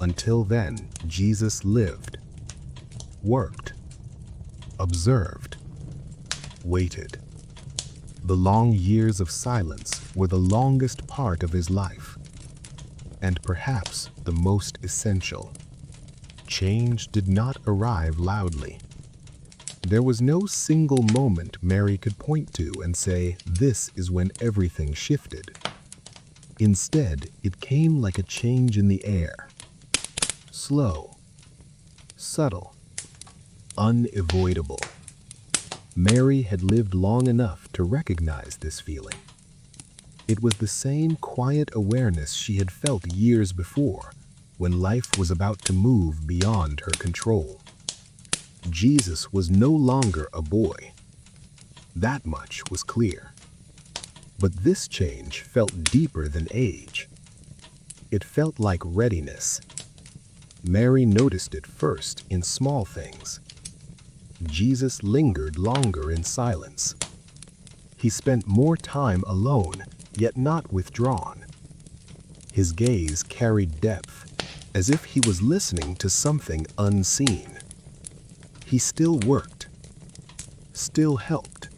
Until then, Jesus lived, worked, observed, waited. The long years of silence were the longest part of his life, and perhaps the most essential. Change did not arrive loudly. There was no single moment Mary could point to and say, "This is when everything shifted." Instead, it came like a change in the air. Slow, subtle, unavoidable. Mary had lived long enough to recognize this feeling. It was the same quiet awareness she had felt years before, when life was about to move beyond her control. Jesus was no longer a boy. That much was clear. But this change felt deeper than age. It felt like readiness. Mary noticed it first in small things. Jesus lingered longer in silence. He spent more time alone, yet not withdrawn. His gaze carried depth, as if he was listening to something unseen. He still worked, still helped,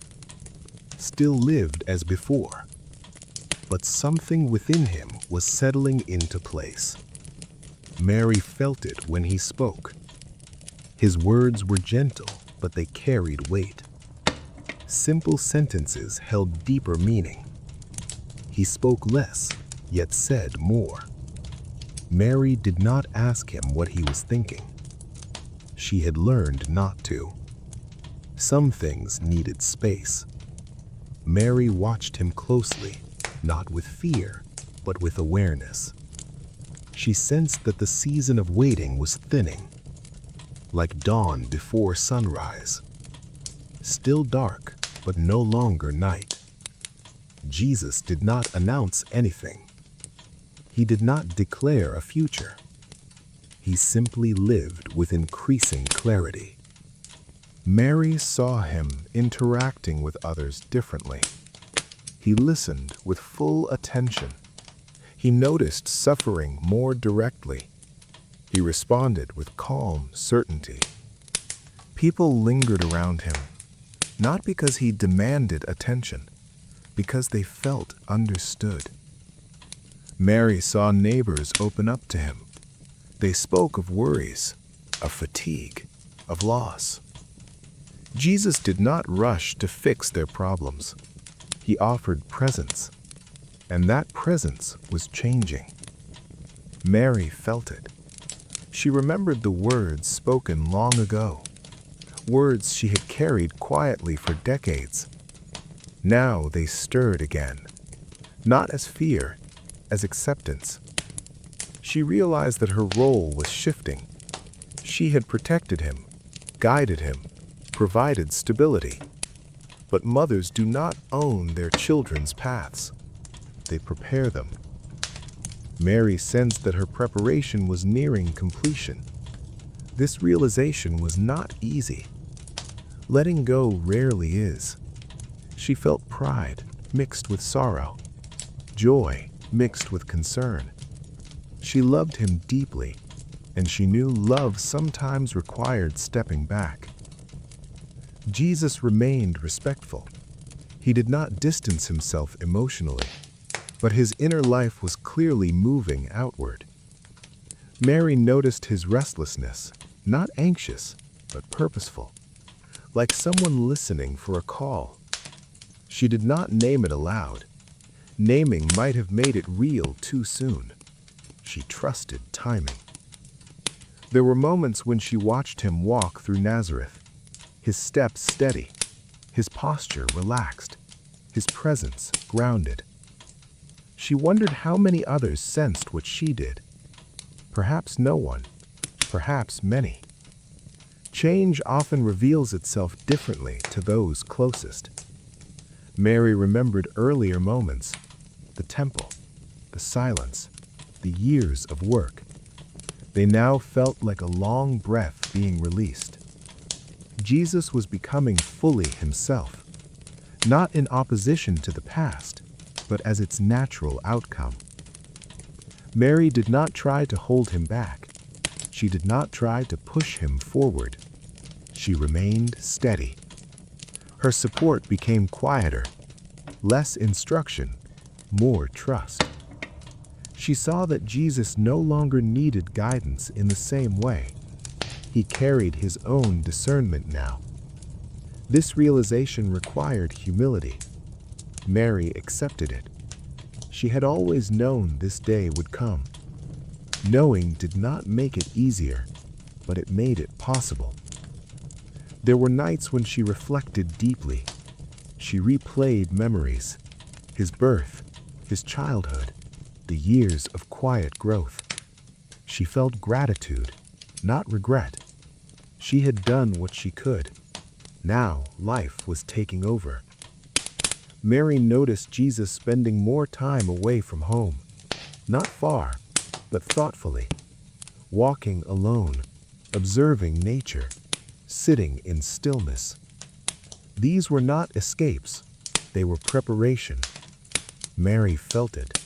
still lived as before. But something within him was settling into place. Mary felt it when he spoke. His words were gentle, but they carried weight. Simple sentences held deeper meaning. He spoke less, yet said more. Mary did not ask him what he was thinking. She had learned not to. Some things needed space. Mary watched him closely, not with fear, but with awareness. She sensed that the season of waiting was thinning, like dawn before sunrise. Still dark, but no longer night. Jesus did not announce anything. He did not declare a future. He simply lived with increasing clarity. Mary saw him interacting with others differently. He listened with full attention. He noticed suffering more directly. He responded with calm certainty. People lingered around him, not because he demanded attention, because they felt understood. Mary saw neighbors open up to him. They spoke of worries, of fatigue, of loss. Jesus did not rush to fix their problems. He offered presence, and that presence was changing. Mary felt it. She remembered the words spoken long ago, words she had carried quietly for decades. Now they stirred again, not as fear, as acceptance. She realized that her role was shifting. She had protected him, guided him, provided stability. But mothers do not own their children's paths. They prepare them. Mary sensed that her preparation was nearing completion. This realization was not easy. Letting go rarely is. She felt pride mixed with sorrow, joy mixed with concern. She loved him deeply, and she knew love sometimes required stepping back. Jesus remained respectful. He did not distance himself emotionally, but his inner life was clearly moving outward. Mary noticed his restlessness, not anxious, but purposeful, like someone listening for a call. She did not name it aloud. Naming might have made it real too soon. She trusted timing. There were moments when she watched him walk through Nazareth, his steps steady, his posture relaxed, his presence grounded. She wondered how many others sensed what she did. Perhaps no one, perhaps many. Change often reveals itself differently to those closest. Mary remembered earlier moments, the temple, the silence, the years of work. They now felt like a long breath being released. Jesus was becoming fully himself, not in opposition to the past, but as its natural outcome. Mary did not try to hold him back. She did not try to push him forward. She remained steady. Her support became quieter, less instruction, more trust. She saw that Jesus no longer needed guidance in the same way. He carried his own discernment now. This realization required humility. Mary accepted it. She had always known this day would come. Knowing did not make it easier, but it made it possible. There were nights when she reflected deeply. She replayed memories, his birth, his childhood, the years of quiet growth. She felt gratitude, not regret. She had done what she could. Now life was taking over. Mary noticed Jesus spending more time away from home, not far, but thoughtfully, walking alone, observing nature, sitting in stillness. These were not escapes, they were preparation. Mary felt it.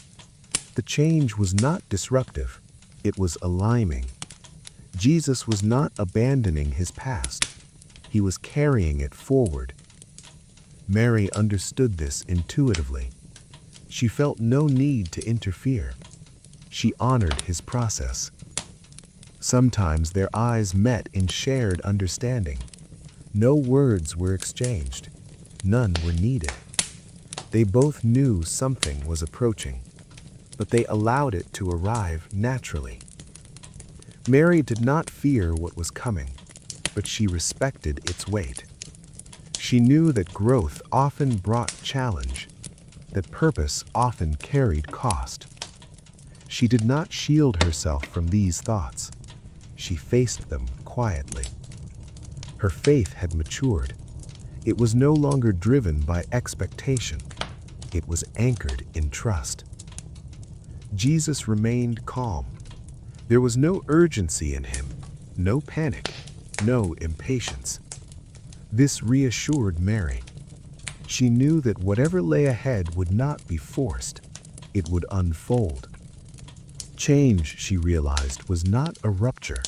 The change was not disruptive, it was aligning. Jesus was not abandoning his past, he was carrying it forward. Mary understood this intuitively. She felt no need to interfere. She honored his process. Sometimes their eyes met in shared understanding. No words were exchanged. None were needed. They both knew something was approaching, but they allowed it to arrive naturally. Mary did not fear what was coming, but she respected its weight. She knew that growth often brought challenge, that purpose often carried cost. She did not shield herself from these thoughts. She faced them quietly. Her faith had matured. It was no longer driven by expectation. It was anchored in trust. Jesus remained calm. There was no urgency in him, no panic, no impatience. This reassured Mary. She knew that whatever lay ahead would not be forced. It would unfold. Change, she realized, was not a rupture.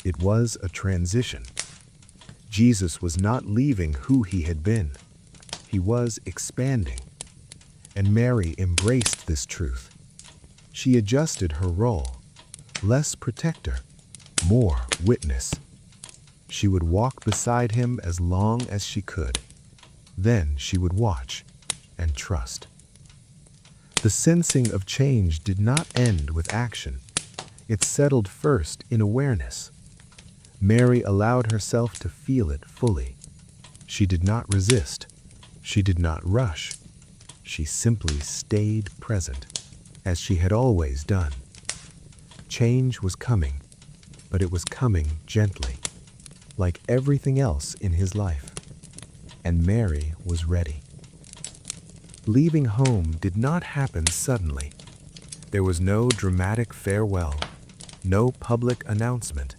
It was a transition. Jesus was not leaving who he had been. He was expanding. And Mary embraced this truth. She adjusted her role. Less protector, more witness. She would walk beside him as long as she could. Then she would watch and trust. The sensing of change did not end with action. It settled first in awareness. Mary allowed herself to feel it fully. She did not resist. She did not rush. She simply stayed present, as she had always done. Change was coming, but it was coming gently, like everything else in his life. And Mary was ready. Leaving home did not happen suddenly. There was no dramatic farewell, no public announcement,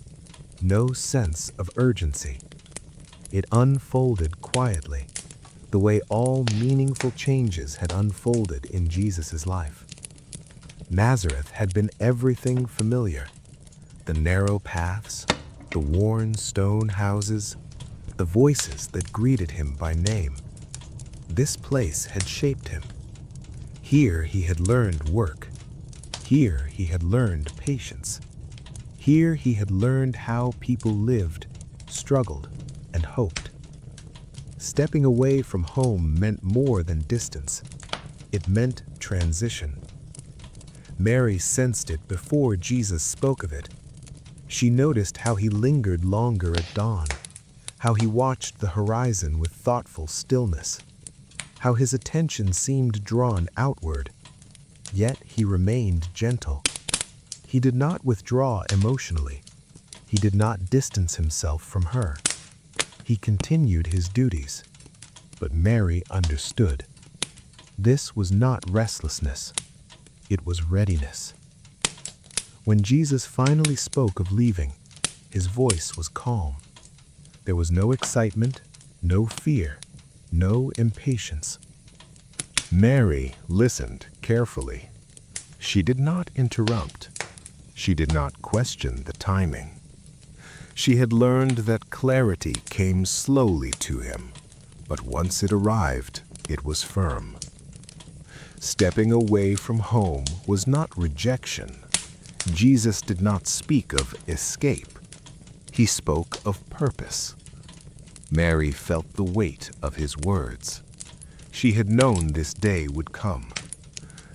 no sense of urgency. It unfolded quietly, the way all meaningful changes had unfolded in Jesus' life. Nazareth had been everything familiar: the narrow paths, the worn stone houses, the voices that greeted him by name. This place had shaped him. Here he had learned work. Here he had learned patience. Here he had learned how people lived, struggled, and hoped. Stepping away from home meant more than distance. It meant transition. Mary sensed it before Jesus spoke of it. She noticed how he lingered longer at dawn, how he watched the horizon with thoughtful stillness, how his attention seemed drawn outward, yet he remained gentle. He did not withdraw emotionally. He did not distance himself from her. He continued his duties. But Mary understood. This was not restlessness. It was readiness. When Jesus finally spoke of leaving, his voice was calm. There was no excitement, no fear, no impatience. Mary listened carefully. She did not interrupt. She did not question the timing. She had learned that clarity came slowly to him, but once it arrived, it was firm. Stepping away from home was not rejection. Jesus did not speak of escape. He spoke of purpose. Mary felt the weight of his words. She had known this day would come.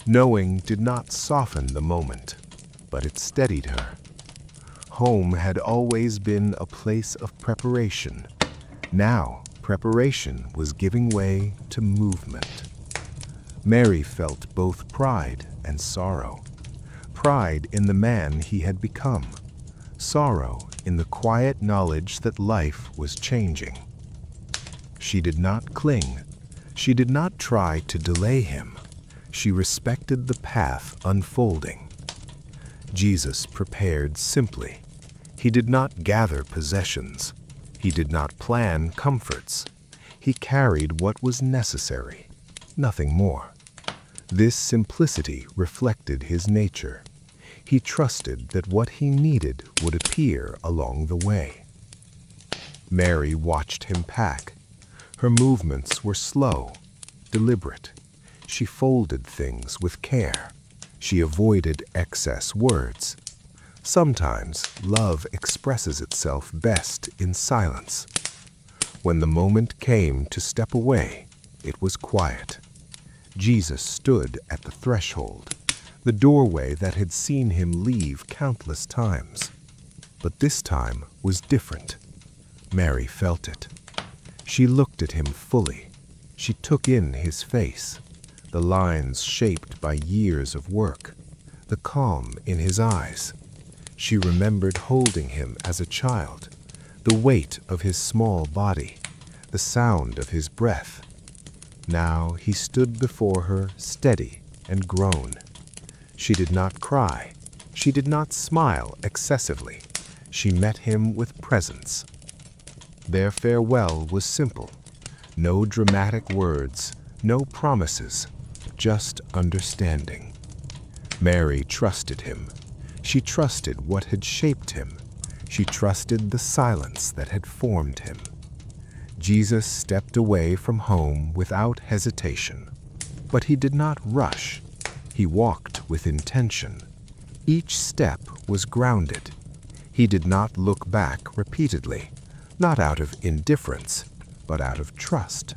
Knowing did not soften the moment, but it steadied her. Home had always been a place of preparation. Now, preparation was giving way to movement. Mary felt both pride and sorrow. Pride in the man he had become. Sorrow in the quiet knowledge that life was changing. She did not cling. She did not try to delay him. She respected the path unfolding. Jesus prepared simply. He did not gather possessions. He did not plan comforts. He carried what was necessary, nothing more. This simplicity reflected his nature. He trusted that what he needed would appear along the way. Mary watched him pack. Her movements were slow, deliberate. She folded things with care. She avoided excess words. Sometimes love expresses itself best in silence. When the moment came to step away, it was quiet. Jesus stood at the threshold, the doorway that had seen him leave countless times. But this time was different. Mary felt it. She looked at him fully. She took in his face, the lines shaped by years of work, the calm in his eyes. She remembered holding him as a child, the weight of his small body, the sound of his breath. Now he stood before her steady and grown. She did not cry. She did not smile excessively. She met him with presence. Their farewell was simple. No dramatic words, no promises, just understanding. Mary trusted him. She trusted what had shaped him. She trusted the silence that had formed him. Jesus stepped away from home without hesitation. But he did not rush. He walked with intention. Each step was grounded. He did not look back repeatedly, not out of indifference, but out of trust.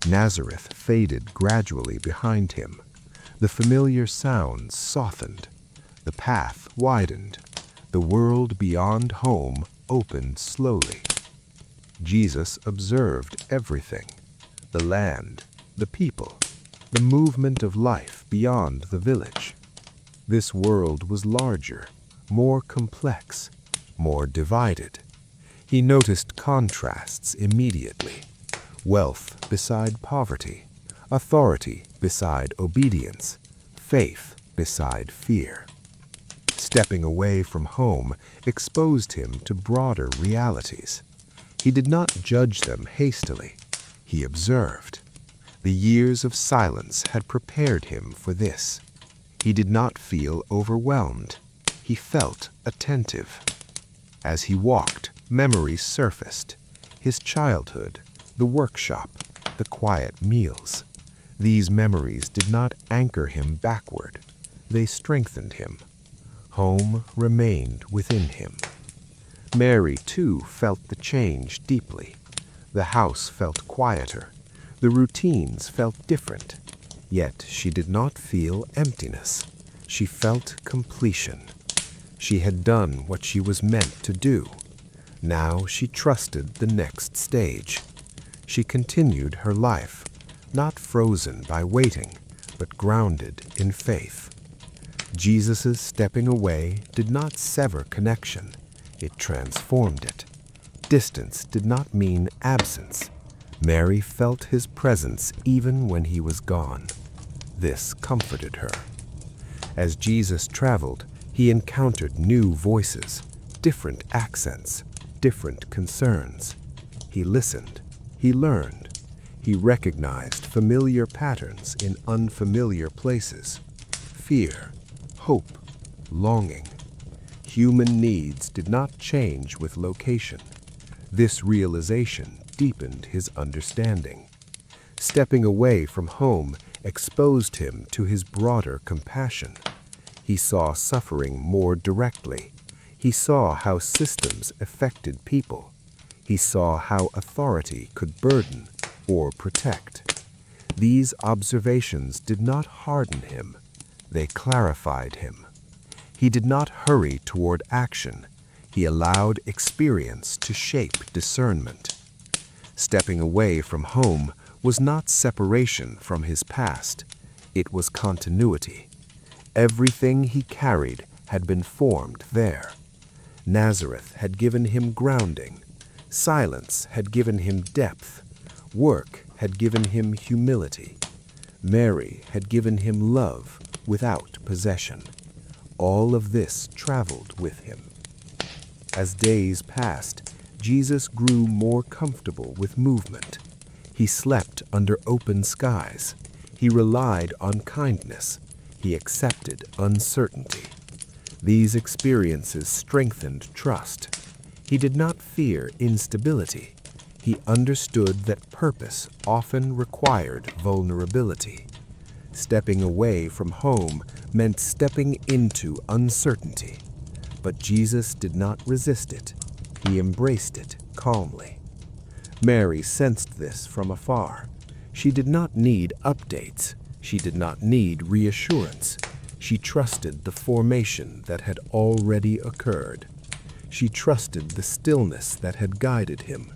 Nazareth faded gradually behind him. The familiar sounds softened. The path widened. The world beyond home opened slowly. Jesus observed everything: the land, the people, the movement of life beyond the village. This world was larger, more complex, more divided. He noticed contrasts immediately: wealth beside poverty, authority beside obedience, faith beside fear. Stepping away from home exposed him to broader realities. He did not judge them hastily. He observed. The years of silence had prepared him for this. He did not feel overwhelmed. He felt attentive. As he walked, memories surfaced: his childhood, the workshop, the quiet meals. These memories did not anchor him backward. They strengthened him. Home remained within him. Mary, too, felt the change deeply. The house felt quieter. The routines felt different. Yet she did not feel emptiness. She felt completion. She had done what she was meant to do. Now she trusted the next stage. She continued her life, not frozen by waiting, but grounded in faith. Jesus' stepping away did not sever connection. It transformed it. Distance did not mean absence. Mary felt his presence even when he was gone. This comforted her. As Jesus traveled, he encountered new voices, different accents, different concerns. He listened. He learned. He recognized familiar patterns in unfamiliar places: fear, hope, longing. Human needs did not change with location. This realization deepened his understanding. Stepping away from home exposed him to his broader compassion. He saw suffering more directly. He saw how systems affected people. He saw how authority could burden or protect. These observations did not harden him. They clarified him. He did not hurry toward action. He allowed experience to shape discernment. Stepping away from home was not separation from his past. It was continuity. Everything he carried had been formed there. Nazareth had given him grounding. Silence had given him depth. Work had given him humility. Mary had given him love without possession. All of this traveled with him. As days passed, Jesus grew more comfortable with movement. He slept under open skies. He relied on kindness. He accepted uncertainty. These experiences strengthened trust. He did not fear instability. He understood that purpose often required vulnerability. Stepping away from home meant stepping into uncertainty. But Jesus did not resist it. He embraced it calmly. Mary sensed this from afar. She did not need updates. She did not need reassurance. She trusted the formation that had already occurred. She trusted the stillness that had guided him.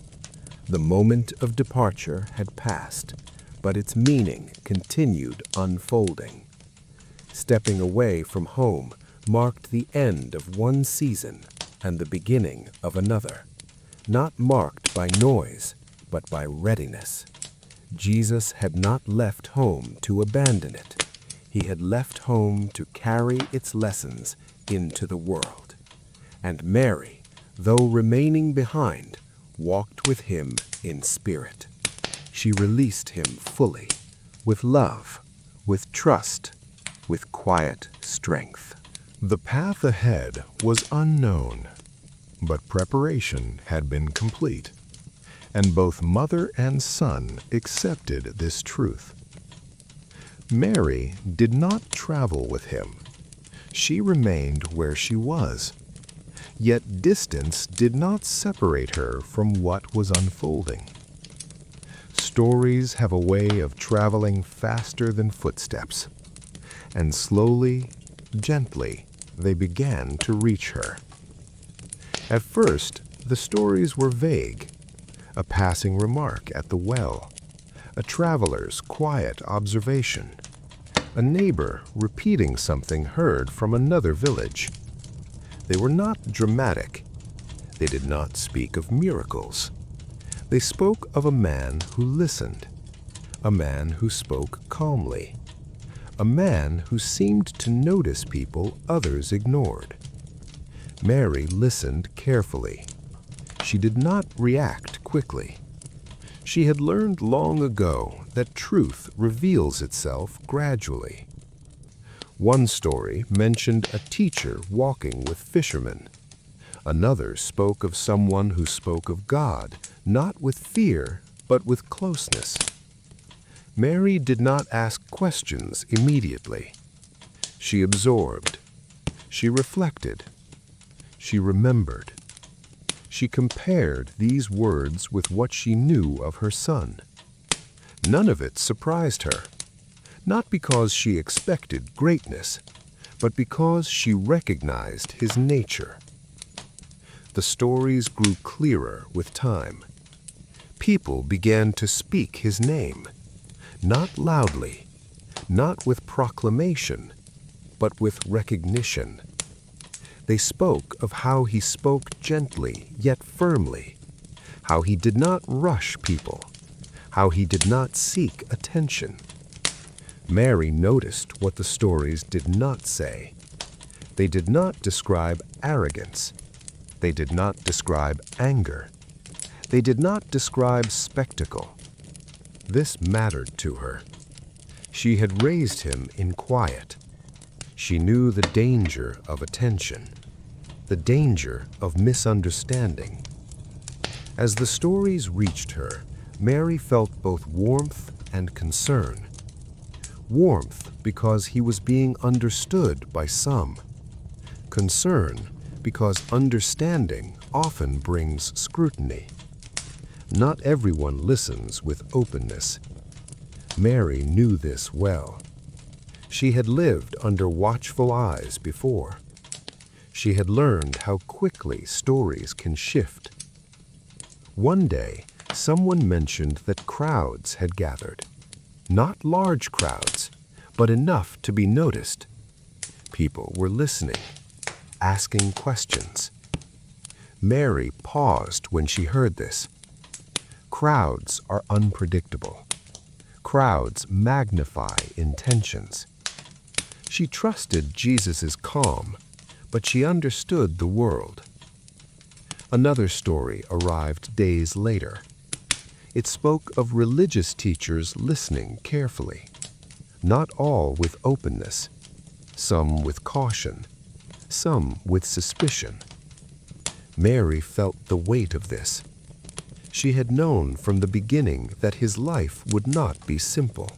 The moment of departure had passed, but its meaning continued unfolding. Stepping away from home marked the end of one season and the beginning of another, not marked by noise, but by readiness. Jesus had not left home to abandon it. He had left home to carry its lessons into the world. And Mary, though remaining behind, walked with him in spirit. She released him fully, with love, with trust, with quiet strength. The path ahead was unknown, but preparation had been complete, and both mother and son accepted this truth. Mary did not travel with him. She remained where she was. Yet distance did not separate her from what was unfolding. Stories have a way of traveling faster than footsteps, and slowly, gently, they began to reach her. At first, the stories were vague, a passing remark at the well, a traveler's quiet observation, a neighbor repeating something heard from another village. They were not dramatic. They did not speak of miracles. They spoke of a man who listened, a man who spoke calmly, a man who seemed to notice people others ignored. Mary listened carefully. She did not react quickly. She had learned long ago that truth reveals itself gradually. One story mentioned a teacher walking with fishermen. Another spoke of someone who spoke of God, not with fear, but with closeness. Mary did not ask questions immediately. She absorbed. She reflected. She remembered. She compared these words with what she knew of her son. None of it surprised her, not because she expected greatness, but because she recognized his nature. The stories grew clearer with time. People began to speak his name, not loudly, not with proclamation, but with recognition. They spoke of how he spoke gently yet firmly, how he did not rush people, how he did not seek attention. Mary noticed what the stories did not say. They did not describe arrogance. They did not describe anger. They did not describe spectacle. This mattered to her. She had raised him in quiet. She knew the danger of attention, the danger of misunderstanding. As the stories reached her, Mary felt both warmth and concern. Warmth because he was being understood by some. Concern because understanding often brings scrutiny. Not everyone listens with openness. Mary knew this well. She had lived under watchful eyes before. She had learned how quickly stories can shift. One day, someone mentioned that crowds had gathered. Not large crowds, but enough to be noticed. People were listening, asking questions. Mary paused when she heard this. Crowds are unpredictable. Crowds magnify intentions. She trusted Jesus' calm, but she understood the world. Another story arrived days later. It spoke of religious teachers listening carefully, not all with openness, some with caution, some with suspicion. Mary felt the weight of this. She had known from the beginning that his life would not be simple,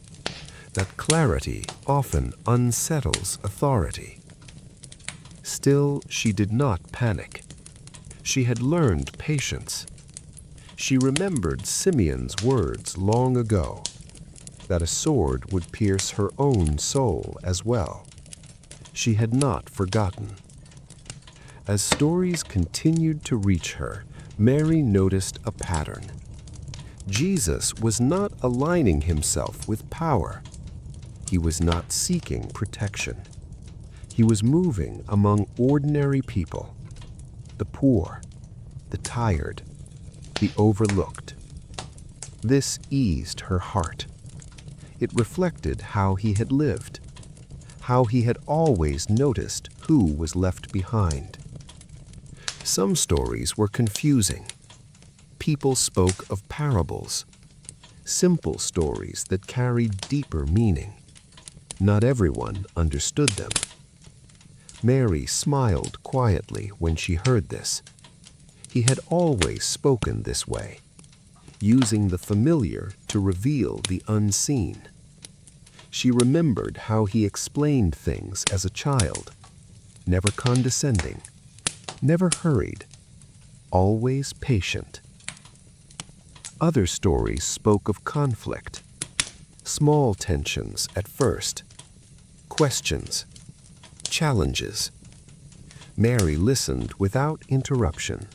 that clarity often unsettles authority. Still, she did not panic. She had learned patience. She remembered Simeon's words long ago, that a sword would pierce her own soul as well. She had not forgotten. As stories continued to reach her, Mary noticed a pattern. Jesus was not aligning himself with power. He was not seeking protection. He was moving among ordinary people, the poor, the tired, the overlooked. This eased her heart. It reflected how he had lived, how he had always noticed who was left behind. Some stories were confusing. People spoke of parables, simple stories that carried deeper meaning. Not everyone understood them. Mary smiled quietly when she heard this. He had always spoken this way, using the familiar to reveal the unseen. She remembered how he explained things as a child, never condescending, never hurried, always patient. Other stories spoke of conflict, small tensions at first, questions, challenges. Mary listened without interruption.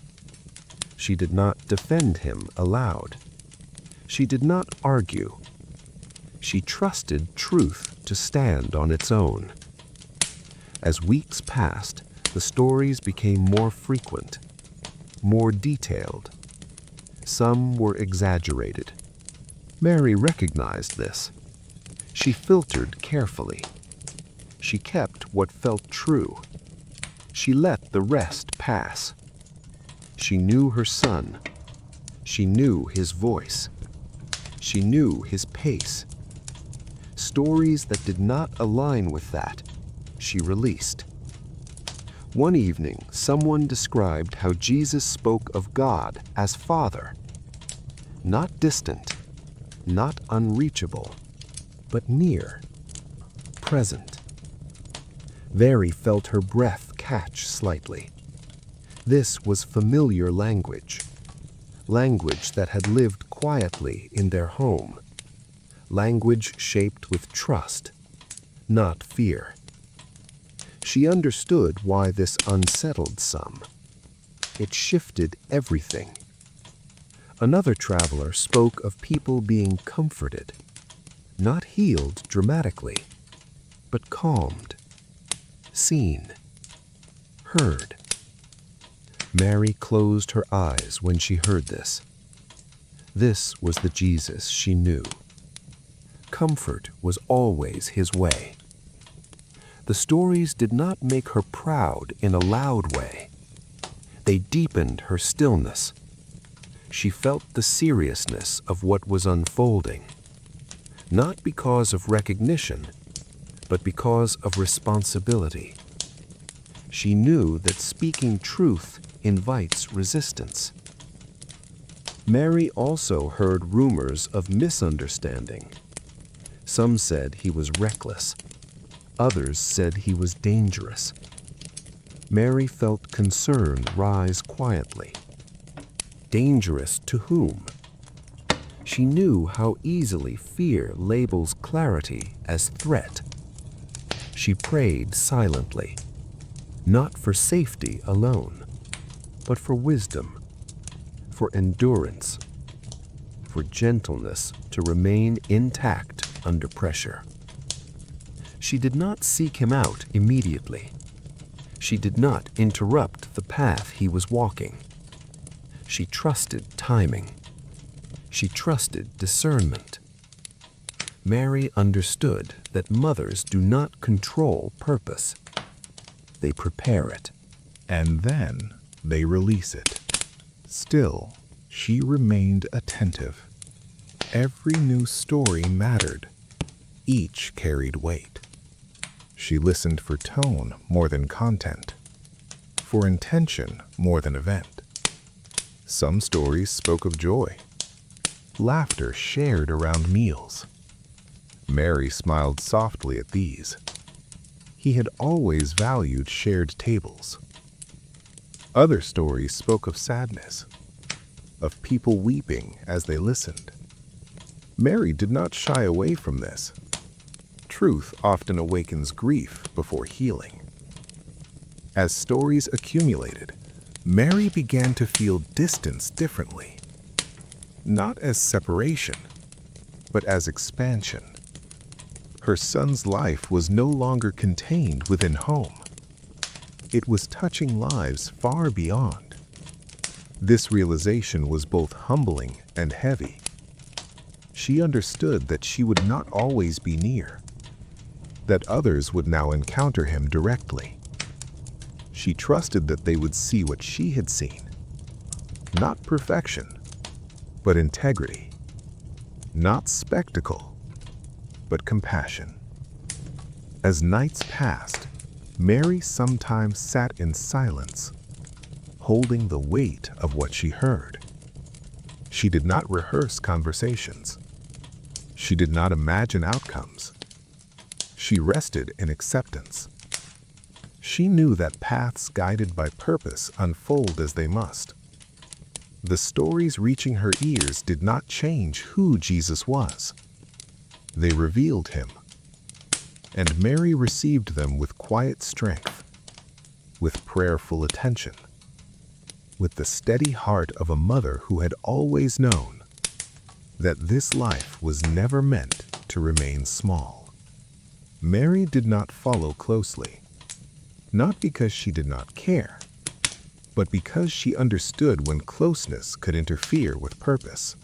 She did not defend him aloud. She did not argue. She trusted truth to stand on its own. As weeks passed, the stories became more frequent, more detailed. Some were exaggerated. Mary recognized this. She filtered carefully. She kept what felt true. She let the rest pass. She knew her son. She knew his voice. She knew his pace. Stories that did not align with that, she released. One evening, someone described how Jesus spoke of God as Father. Not distant, not unreachable, but near, present. Mary felt her breath catch slightly. This was familiar language, language that had lived quietly in their home, language shaped with trust, not fear. She understood why this unsettled some. It shifted everything. Another traveler spoke of people being comforted, not healed dramatically, but calmed, seen, heard. Mary closed her eyes when she heard this. This was the Jesus she knew. Comfort was always his way. The stories did not make her proud in a loud way. They deepened her stillness. She felt the seriousness of what was unfolding, not because of recognition, but because of responsibility. She knew that speaking truth invites resistance. Mary also heard rumors of misunderstanding. Some said he was reckless. Others said he was dangerous. Mary felt concern rise quietly. Dangerous to whom? She knew how easily fear labels clarity as threat. She prayed silently, not for safety alone, but for wisdom, for endurance, for gentleness to remain intact under pressure. She did not seek him out immediately. She did not interrupt the path he was walking. She trusted timing. She trusted discernment. Mary understood that mothers do not control purpose. They prepare it. And then they release it. Still, she remained attentive. Every new story mattered. Each carried weight. She listened for tone more than content, for intention more than event. Some stories spoke of joy, laughter shared around meals. Mary smiled softly at these. He had always valued shared tables. Other stories spoke of sadness, of people weeping as they listened. Mary did not shy away from this. Truth often awakens grief before healing. As stories accumulated, Mary began to feel distance differently, not as separation, but as expansion. Her son's life was no longer contained within home. It was touching lives far beyond. This realization was both humbling and heavy. She understood that she would not always be near, that others would now encounter him directly. She trusted that they would see what she had seen. Not perfection, but integrity. Not spectacle, but compassion. As nights passed, Mary sometimes sat in silence, holding the weight of what she heard. She did not rehearse conversations. She did not imagine outcomes. She rested in acceptance. She knew that paths guided by purpose unfold as they must. The stories reaching her ears did not change who Jesus was. They revealed him. And Mary received them with quiet strength, with prayerful attention, with the steady heart of a mother who had always known that this life was never meant to remain small. Mary did not follow closely, not because she did not care, but because she understood when closeness could interfere with purpose.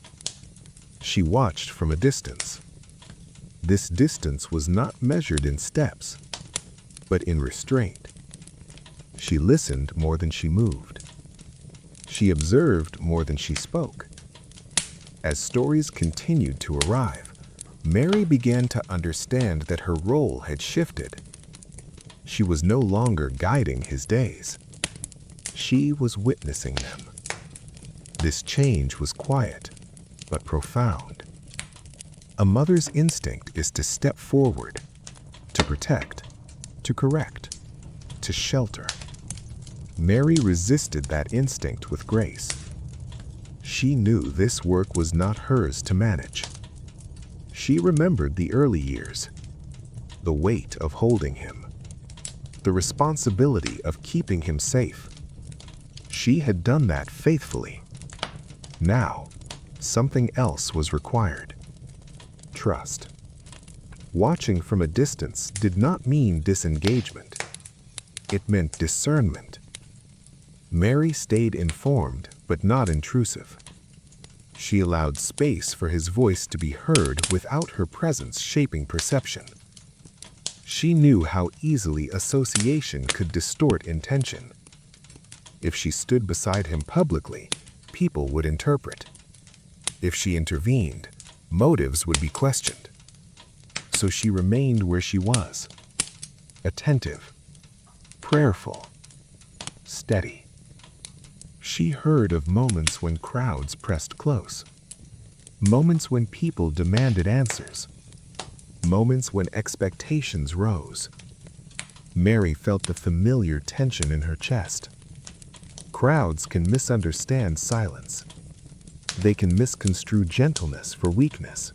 She watched from a distance. This distance was not measured in steps, but in restraint. She listened more than she moved. She observed more than she spoke. As stories continued to arrive, Mary began to understand that her role had shifted. She was no longer guiding his days. She was witnessing them. This change was quiet, but profound. A mother's instinct is to step forward, to protect, to correct, to shelter. Mary resisted that instinct with grace. She knew this work was not hers to manage. She remembered the early years, the weight of holding him, the responsibility of keeping him safe. She had done that faithfully. Now, something else was required. Trust. Watching from a distance did not mean disengagement. It meant discernment. Mary stayed informed, but not intrusive. She allowed space for his voice to be heard without her presence shaping perception. She knew how easily association could distort intention. If she stood beside him publicly, people would interpret. If she intervened, motives would be questioned. So she remained where she was, attentive, prayerful, steady. She heard of moments when crowds pressed close, moments when people demanded answers, moments when expectations rose. Mary felt the familiar tension in her chest. Crowds can misunderstand silence. They can misconstrue gentleness for weakness.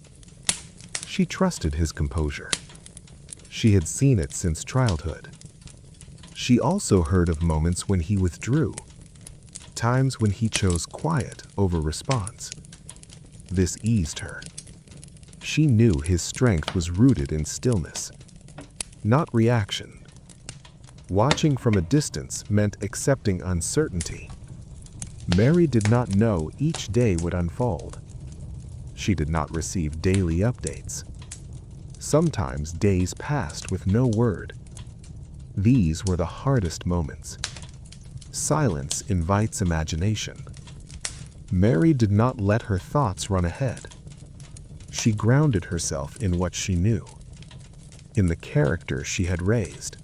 She trusted his composure. She had seen it since childhood. She also heard of moments when he withdrew, times when he chose quiet over response. This eased her. She knew his strength was rooted in stillness, not reaction. Watching from a distance meant accepting uncertainty. Mary did not know each day would unfold. She did not receive daily updates. Sometimes days passed with no word. These were the hardest moments. Silence invites imagination. Mary did not let her thoughts run ahead. She grounded herself in what she knew, in the character she had raised,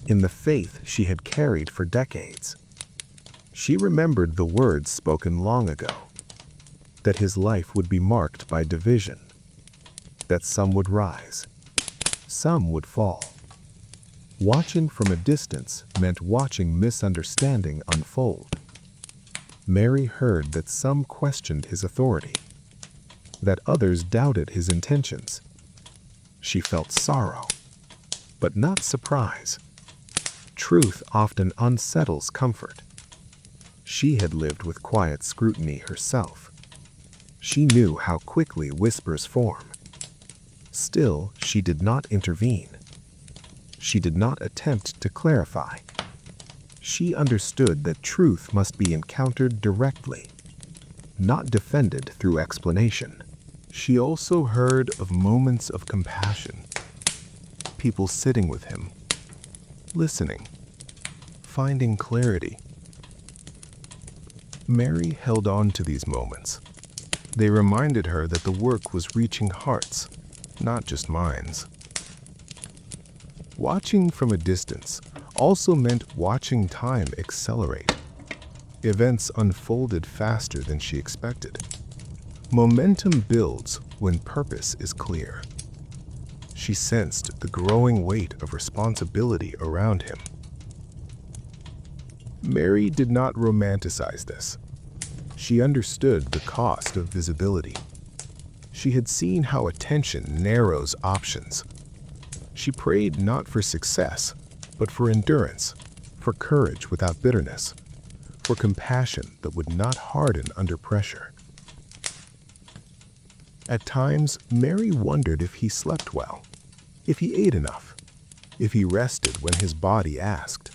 in the faith she had carried for decades. She remembered the words spoken long ago, that his life would be marked by division, that some would rise, some would fall. Watching from a distance meant watching misunderstanding unfold. Mary heard that some questioned his authority, that others doubted his intentions. She felt sorrow, but not surprise. Truth often unsettles comfort. She had lived with quiet scrutiny herself. She knew how quickly whispers form. Still, she did not intervene. She did not attempt to clarify. She understood that truth must be encountered directly, not defended through explanation. She also heard of moments of compassion, people sitting with him, listening, finding clarity. Mary held on to these moments. They reminded her that the work was reaching hearts, not just minds. Watching from a distance also meant watching time accelerate. Events unfolded faster than she expected. Momentum builds when purpose is clear. She sensed the growing weight of responsibility around him. Mary did not romanticize this. She understood the cost of visibility. She had seen how attention narrows options. She prayed not for success, but for endurance, for courage without bitterness, for compassion that would not harden under pressure. At times, Mary wondered if he slept well, if he ate enough, if he rested when his body asked.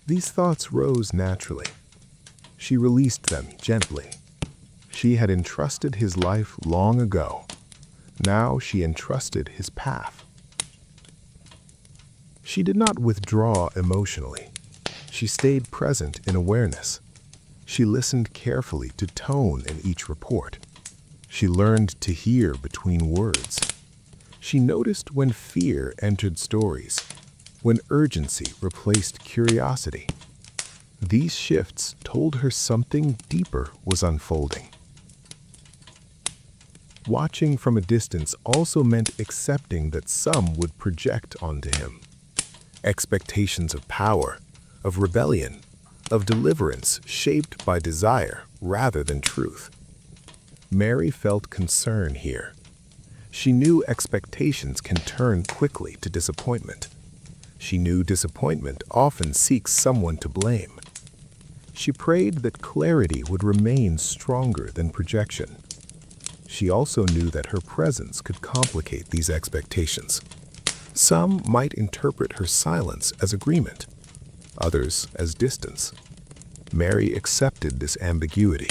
These thoughts rose naturally. She released them gently. She had entrusted his life long ago. Now she entrusted his path. She did not withdraw emotionally. She stayed present in awareness. She listened carefully to tone in each report. She learned to hear between words. She noticed when fear entered stories, when urgency replaced curiosity. These shifts told her something deeper was unfolding. Watching from a distance also meant accepting that some would project onto him. Expectations of power, of rebellion, of deliverance shaped by desire rather than truth. Mary felt concern here. She knew expectations can turn quickly to disappointment. She knew disappointment often seeks someone to blame. She prayed that clarity would remain stronger than projection. She also knew that her presence could complicate these expectations. Some might interpret her silence as agreement, others as distance. Mary accepted this ambiguity.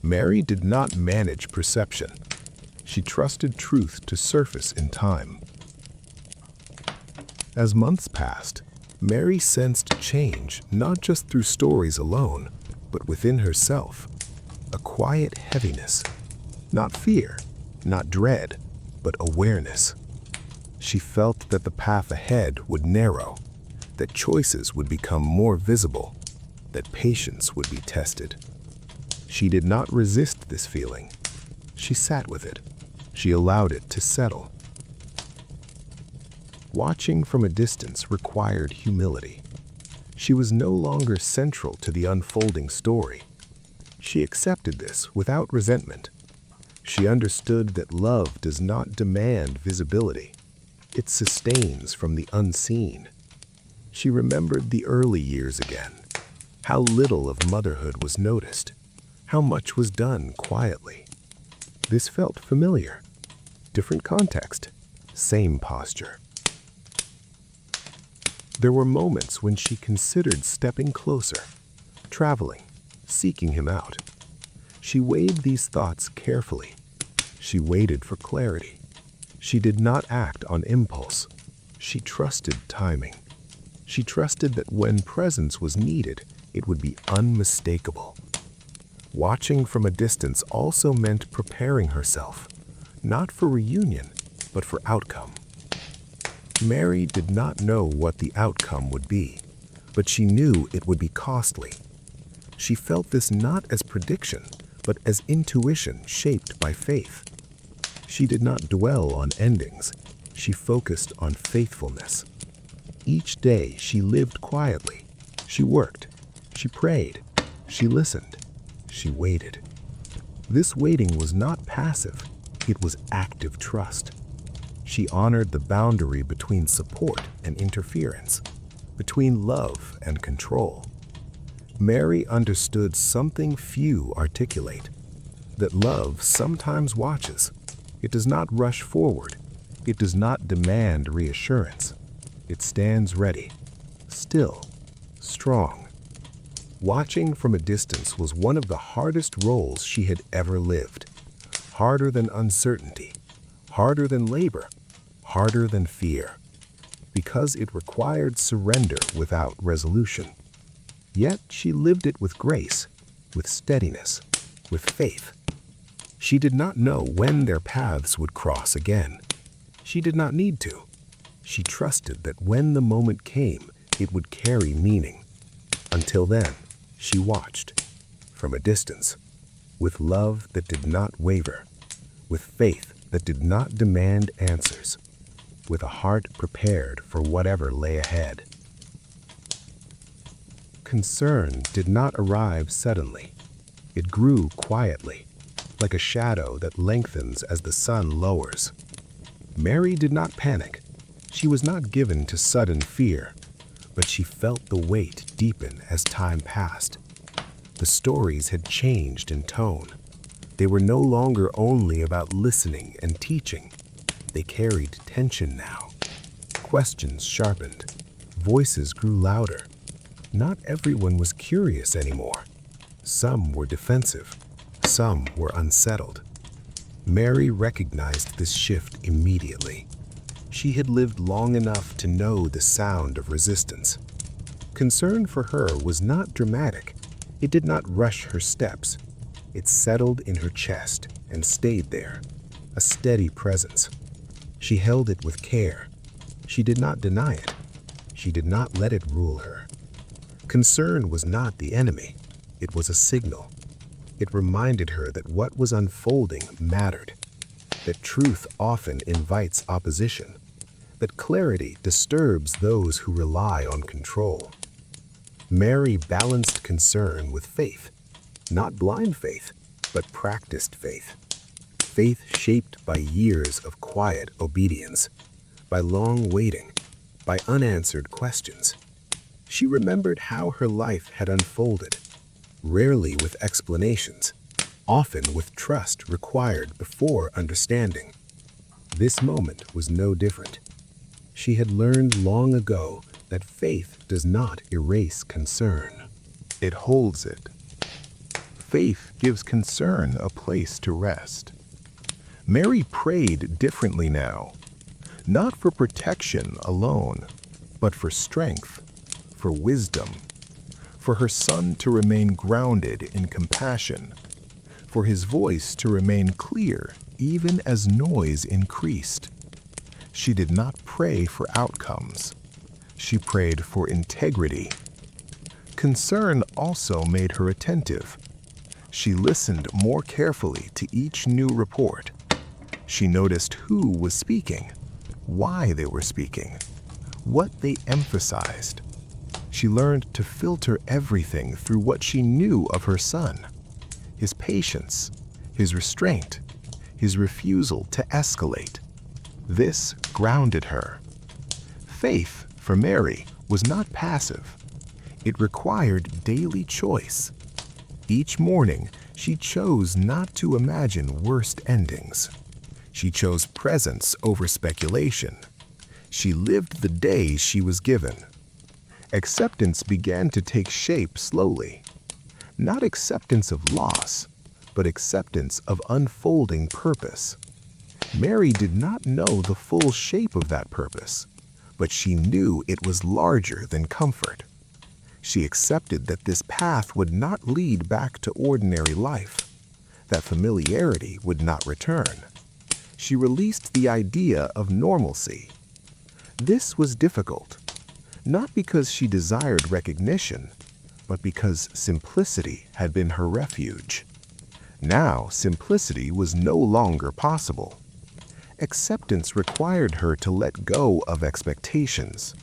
Mary did not manage perception. She trusted truth to surface in time. As months passed, Mary sensed change not just through stories alone, but within herself. A quiet heaviness. Not fear, not dread, but awareness. She felt that the path ahead would narrow, that choices would become more visible, that patience would be tested. She did not resist this feeling. She sat with it. She allowed it to settle. Watching from a distance required humility. She was no longer central to the unfolding story. She accepted this without resentment. She understood that love does not demand visibility. It sustains from the unseen. She remembered the early years again, how little of motherhood was noticed, how much was done quietly. This felt familiar. Different context, same posture. There were moments when she considered stepping closer, traveling, seeking him out. She weighed these thoughts carefully. She waited for clarity. She did not act on impulse. She trusted timing. She trusted that when presence was needed, it would be unmistakable. Watching from a distance also meant preparing herself, not for reunion, but for outcome. Mary did not know what the outcome would be, but she knew it would be costly. She felt this not as prediction, but as intuition shaped by faith. She did not dwell on endings. She focused on faithfulness. Each day she lived quietly. She worked. She prayed. She listened. She waited. This waiting was not passive. It was active trust. She honored the boundary between support and interference, between love and control. Mary understood something few articulate, that love sometimes watches. It does not rush forward. It does not demand reassurance. It stands ready, still, strong. Watching from a distance was one of the hardest roles she had ever lived. Harder than uncertainty, harder than labor, harder than fear, because it required surrender without resolution. Yet she lived it with grace, with steadiness, with faith. She did not know when their paths would cross again. She did not need to. She trusted that when the moment came, it would carry meaning. Until then, she watched, from a distance, with love that did not waver, with faith that did not demand answers, with a heart prepared for whatever lay ahead. Concern did not arrive suddenly. It grew quietly, like a shadow that lengthens as the sun lowers. Mary did not panic. She was not given to sudden fear, but she felt the weight deepen as time passed. The stories had changed in tone. They were no longer only about listening and teaching. They carried tension now. Questions sharpened. Voices grew louder. Not everyone was curious anymore. Some were defensive. Some were unsettled. Mary recognized this shift immediately. She had lived long enough to know the sound of resistance. Concern for her was not dramatic. It did not rush her steps. It settled in her chest and stayed there, a steady presence. She held it with care. She did not deny it. She did not let it rule her. Concern was not the enemy. It was a signal. It reminded her that what was unfolding mattered, that truth often invites opposition, that clarity disturbs those who rely on control. Mary balanced concern with faith, not blind faith, but practiced faith. Faith shaped by years of quiet obedience, by long waiting, by unanswered questions. She remembered how her life had unfolded, rarely with explanations, often with trust required before understanding. This moment was no different. She had learned long ago that faith does not erase concern. It holds it. Faith gives concern a place to rest. Mary prayed differently now, not for protection alone, but for strength, for wisdom, for her son to remain grounded in compassion, for his voice to remain clear even as noise increased. She did not pray for outcomes. She prayed for integrity. Concern also made her attentive. She listened more carefully to each new report. She noticed who was speaking, why they were speaking, what they emphasized. She learned to filter everything through what she knew of her son, his patience, his restraint, his refusal to escalate. This grounded her. Faith, for Mary, was not passive. It required daily choice. Each morning, she chose not to imagine worst endings. She chose presence over speculation. She lived the day she was given. Acceptance began to take shape slowly. Not acceptance of loss, but acceptance of unfolding purpose. Mary did not know the full shape of that purpose, but she knew it was larger than comfort. She accepted that this path would not lead back to ordinary life, that familiarity would not return. She released the idea of normalcy. This was difficult, not because she desired recognition, but because simplicity had been her refuge. Now, simplicity was no longer possible. Acceptance required her to let go of expectations,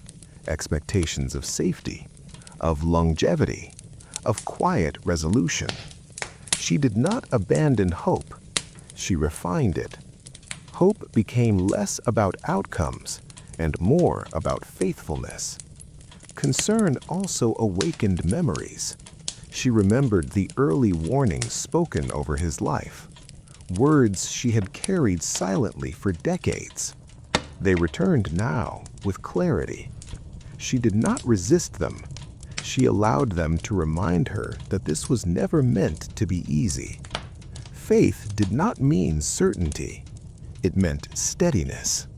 expectations of safety, of longevity, of quiet resolution. She did not abandon hope. She refined it. Hope became less about outcomes and more about faithfulness. Concern also awakened memories. She remembered the early warnings spoken over his life, words she had carried silently for decades. They returned now with clarity. She did not resist them. She allowed them to remind her that this was never meant to be easy. Faith did not mean certainty. It meant steadiness.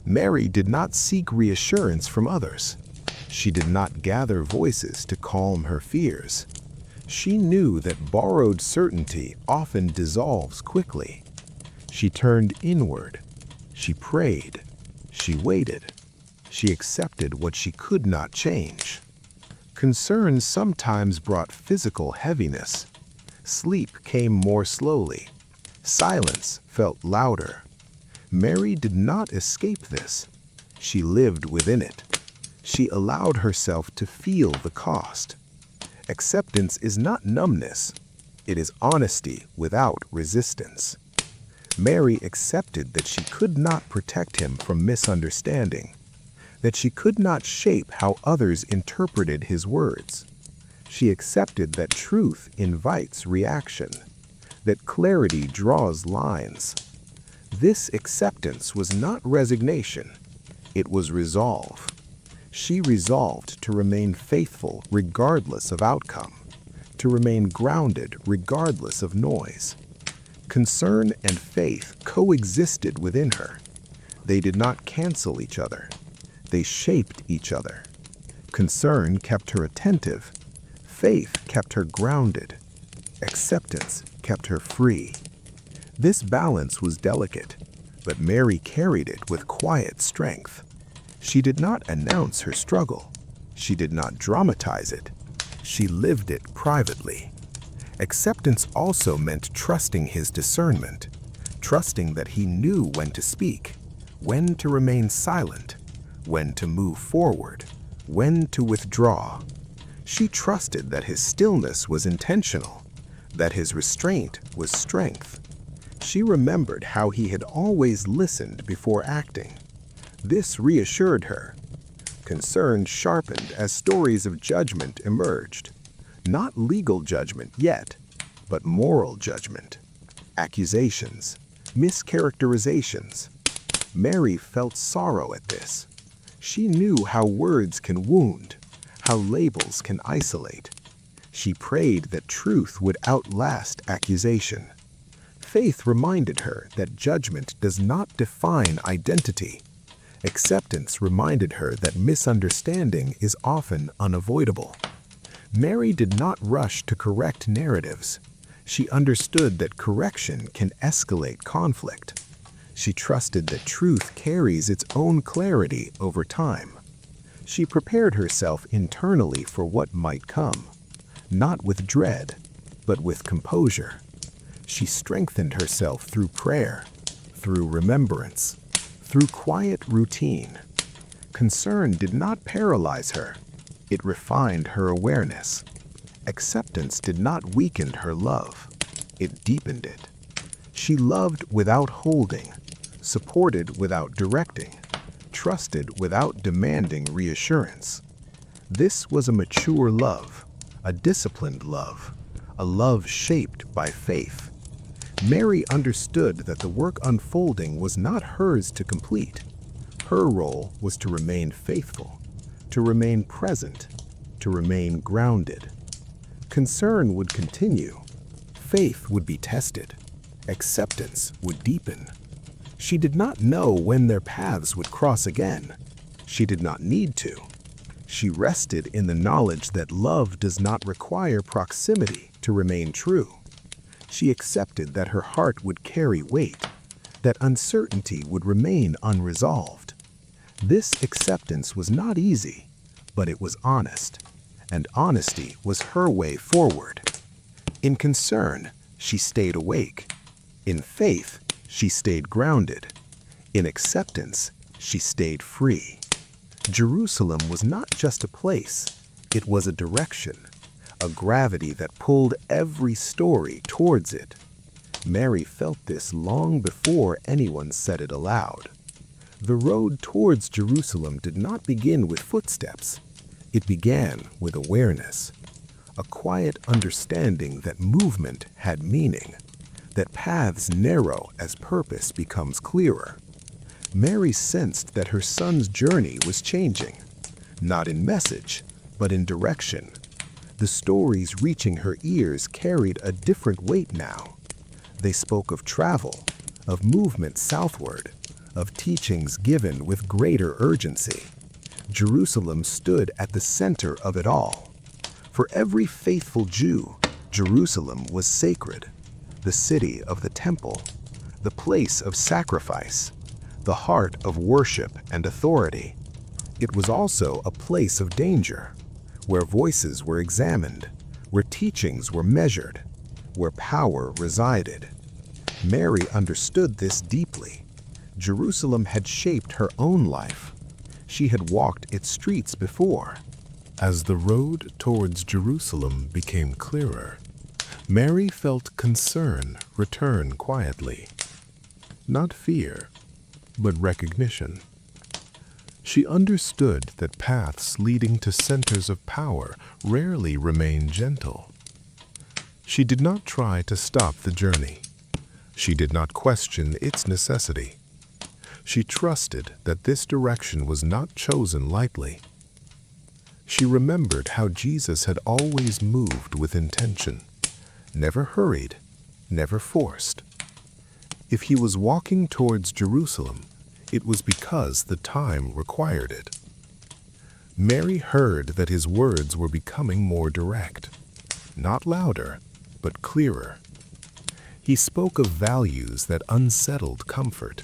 Mary did not seek reassurance from others. She did not gather voices to calm her fears. She knew that borrowed certainty often dissolves quickly. She turned inward. She prayed. She waited. She accepted what she could not change. Concern sometimes brought physical heaviness. Sleep came more slowly. Silence felt louder. Mary did not escape this. She lived within it. She allowed herself to feel the cost. Acceptance is not numbness. It is honesty without resistance. Mary accepted that she could not protect him from misunderstanding, that she could not shape how others interpreted his words. She accepted that truth invites reaction, that clarity draws lines. This acceptance was not resignation. It was resolve. She resolved to remain faithful regardless of outcome, to remain grounded regardless of noise. Concern and faith coexisted within her. They did not cancel each other. They shaped each other. Concern kept her attentive. Faith kept her grounded. Acceptance kept her free. This balance was delicate, but Mary carried it with quiet strength. She did not announce her struggle. She did not dramatize it. She lived it privately. Acceptance also meant trusting his discernment, trusting that he knew when to speak, when to remain silent, when to move forward, when to withdraw. She trusted that his stillness was intentional, that his restraint was strength. She remembered how he had always listened before acting. This reassured her. Concern sharpened as stories of judgment emerged. Not legal judgment yet, but moral judgment. Accusations, mischaracterizations. Mary felt sorrow at this. She knew how words can wound, how labels can isolate. She prayed that truth would outlast accusation. Faith reminded her that judgment does not define identity. Acceptance reminded her that misunderstanding is often unavoidable. Mary did not rush to correct narratives. She understood that correction can escalate conflict. She trusted that truth carries its own clarity over time. She prepared herself internally for what might come, not with dread, but with composure. She strengthened herself through prayer, through remembrance, through quiet routine. Concern did not paralyze her. It refined her awareness. Acceptance did not weaken her love. It deepened it. She loved without holding, supported without directing, trusted without demanding reassurance. This was a mature love, a disciplined love, a love shaped by faith. Mary understood that the work unfolding was not hers to complete. Her role was to remain faithful, to remain present, to remain grounded. Concern would continue. Faith would be tested. Acceptance would deepen. She did not know when their paths would cross again. She did not need to. She rested in the knowledge that love does not require proximity to remain true. She accepted that her heart would carry weight, that uncertainty would remain unresolved. This acceptance was not easy, but it was honest, and honesty was her way forward. In concern, she stayed awake. In faith, she stayed grounded. In acceptance, she stayed free. Jerusalem was not just a place, it was a direction, a gravity that pulled every story towards it. Mary felt this long before anyone said it aloud. The road towards Jerusalem did not begin with footsteps. It began with awareness, a quiet understanding that movement had meaning, that paths narrow as purpose becomes clearer. Mary sensed that her son's journey was changing, not in message, but in direction. The stories reaching her ears carried a different weight now. They spoke of travel, of movement southward, of teachings given with greater urgency. Jerusalem stood at the center of it all. For every faithful Jew, Jerusalem was sacred, the city of the temple, the place of sacrifice, the heart of worship and authority. It was also a place of danger, where voices were examined, where teachings were measured, where power resided. Mary understood this deeply. Jerusalem had shaped her own life. She had walked its streets before. As the road towards Jerusalem became clearer, Mary felt concern return quietly. Not fear, but recognition. She understood that paths leading to centers of power rarely remain gentle. She did not try to stop the journey. She did not question its necessity. She trusted that this direction was not chosen lightly. She remembered how Jesus had always moved with intention, never hurried, never forced. If he was walking towards Jerusalem, it was because the time required it. Mary heard that his words were becoming more direct, not louder, but clearer. He spoke of values that unsettled comfort,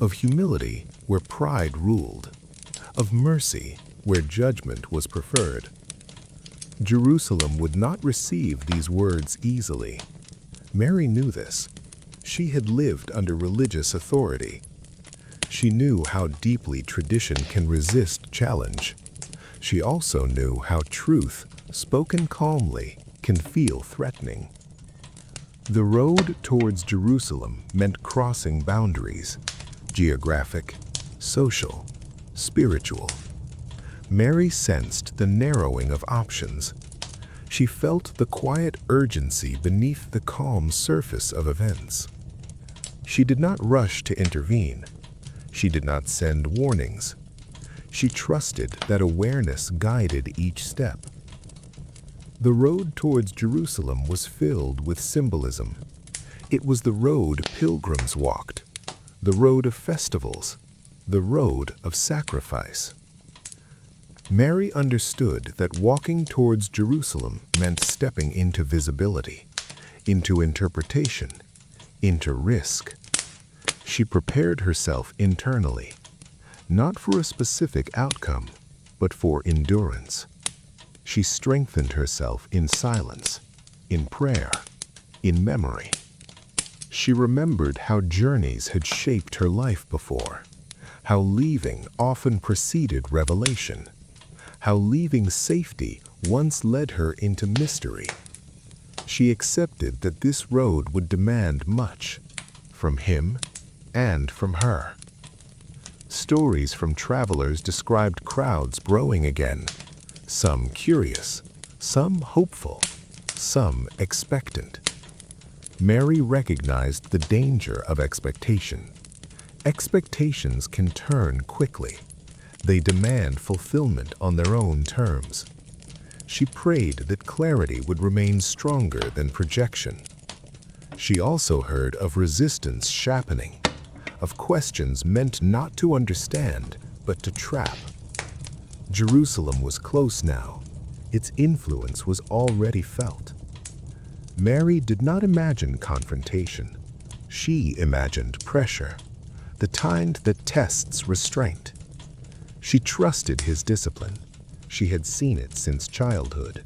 of humility where pride ruled, of mercy where judgment was preferred. Jerusalem would not receive these words easily. Mary knew this. She had lived under religious authority. She knew how deeply tradition can resist challenge. She also knew how truth, spoken calmly, can feel threatening. The road towards Jerusalem meant crossing boundaries, geographic, social, spiritual. Mary sensed the narrowing of options. She felt the quiet urgency beneath the calm surface of events. She did not rush to intervene. She did not send warnings. She trusted that awareness guided each step. The road towards Jerusalem was filled with symbolism. It was the road pilgrims walked, the road of festivals, the road of sacrifice. Mary understood that walking towards Jerusalem meant stepping into visibility, into interpretation, into risk. She prepared herself internally, not for a specific outcome, but for endurance. She strengthened herself in silence, in prayer, in memory. She remembered how journeys had shaped her life before, how leaving often preceded revelation, how leaving safety once led her into mystery. She accepted that this road would demand much, from him and from her. Stories from travelers described crowds growing again, some curious, some hopeful, some expectant. Mary recognized the danger of expectation. Expectations can turn quickly. They demand fulfillment on their own terms. She prayed that clarity would remain stronger than projection. She also heard of resistance sharpening, of questions meant not to understand, but to trap. Jerusalem was close now. Its influence was already felt. Mary did not imagine confrontation. She imagined pressure, the kind that tests restraint. She trusted his discipline. She had seen it since childhood.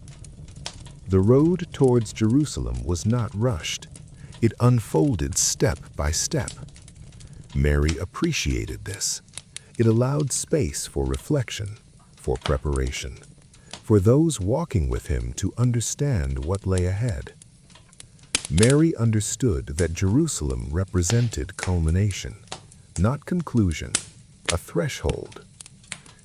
The road towards Jerusalem was not rushed. It unfolded step by step. Mary appreciated this. It allowed space for reflection, for preparation, for those walking with him to understand what lay ahead. Mary understood that Jerusalem represented culmination, not conclusion, a threshold.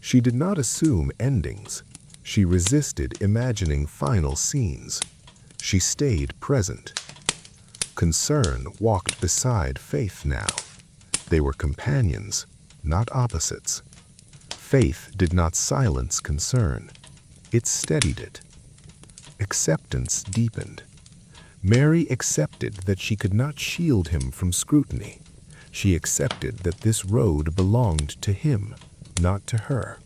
She did not assume endings. She resisted imagining final scenes. She stayed present. Concern walked beside faith now. They were companions, not opposites. Faith did not silence concern. It steadied it. Acceptance deepened. Mary accepted that she could not shield him from scrutiny. She accepted that this road belonged to him, not to her.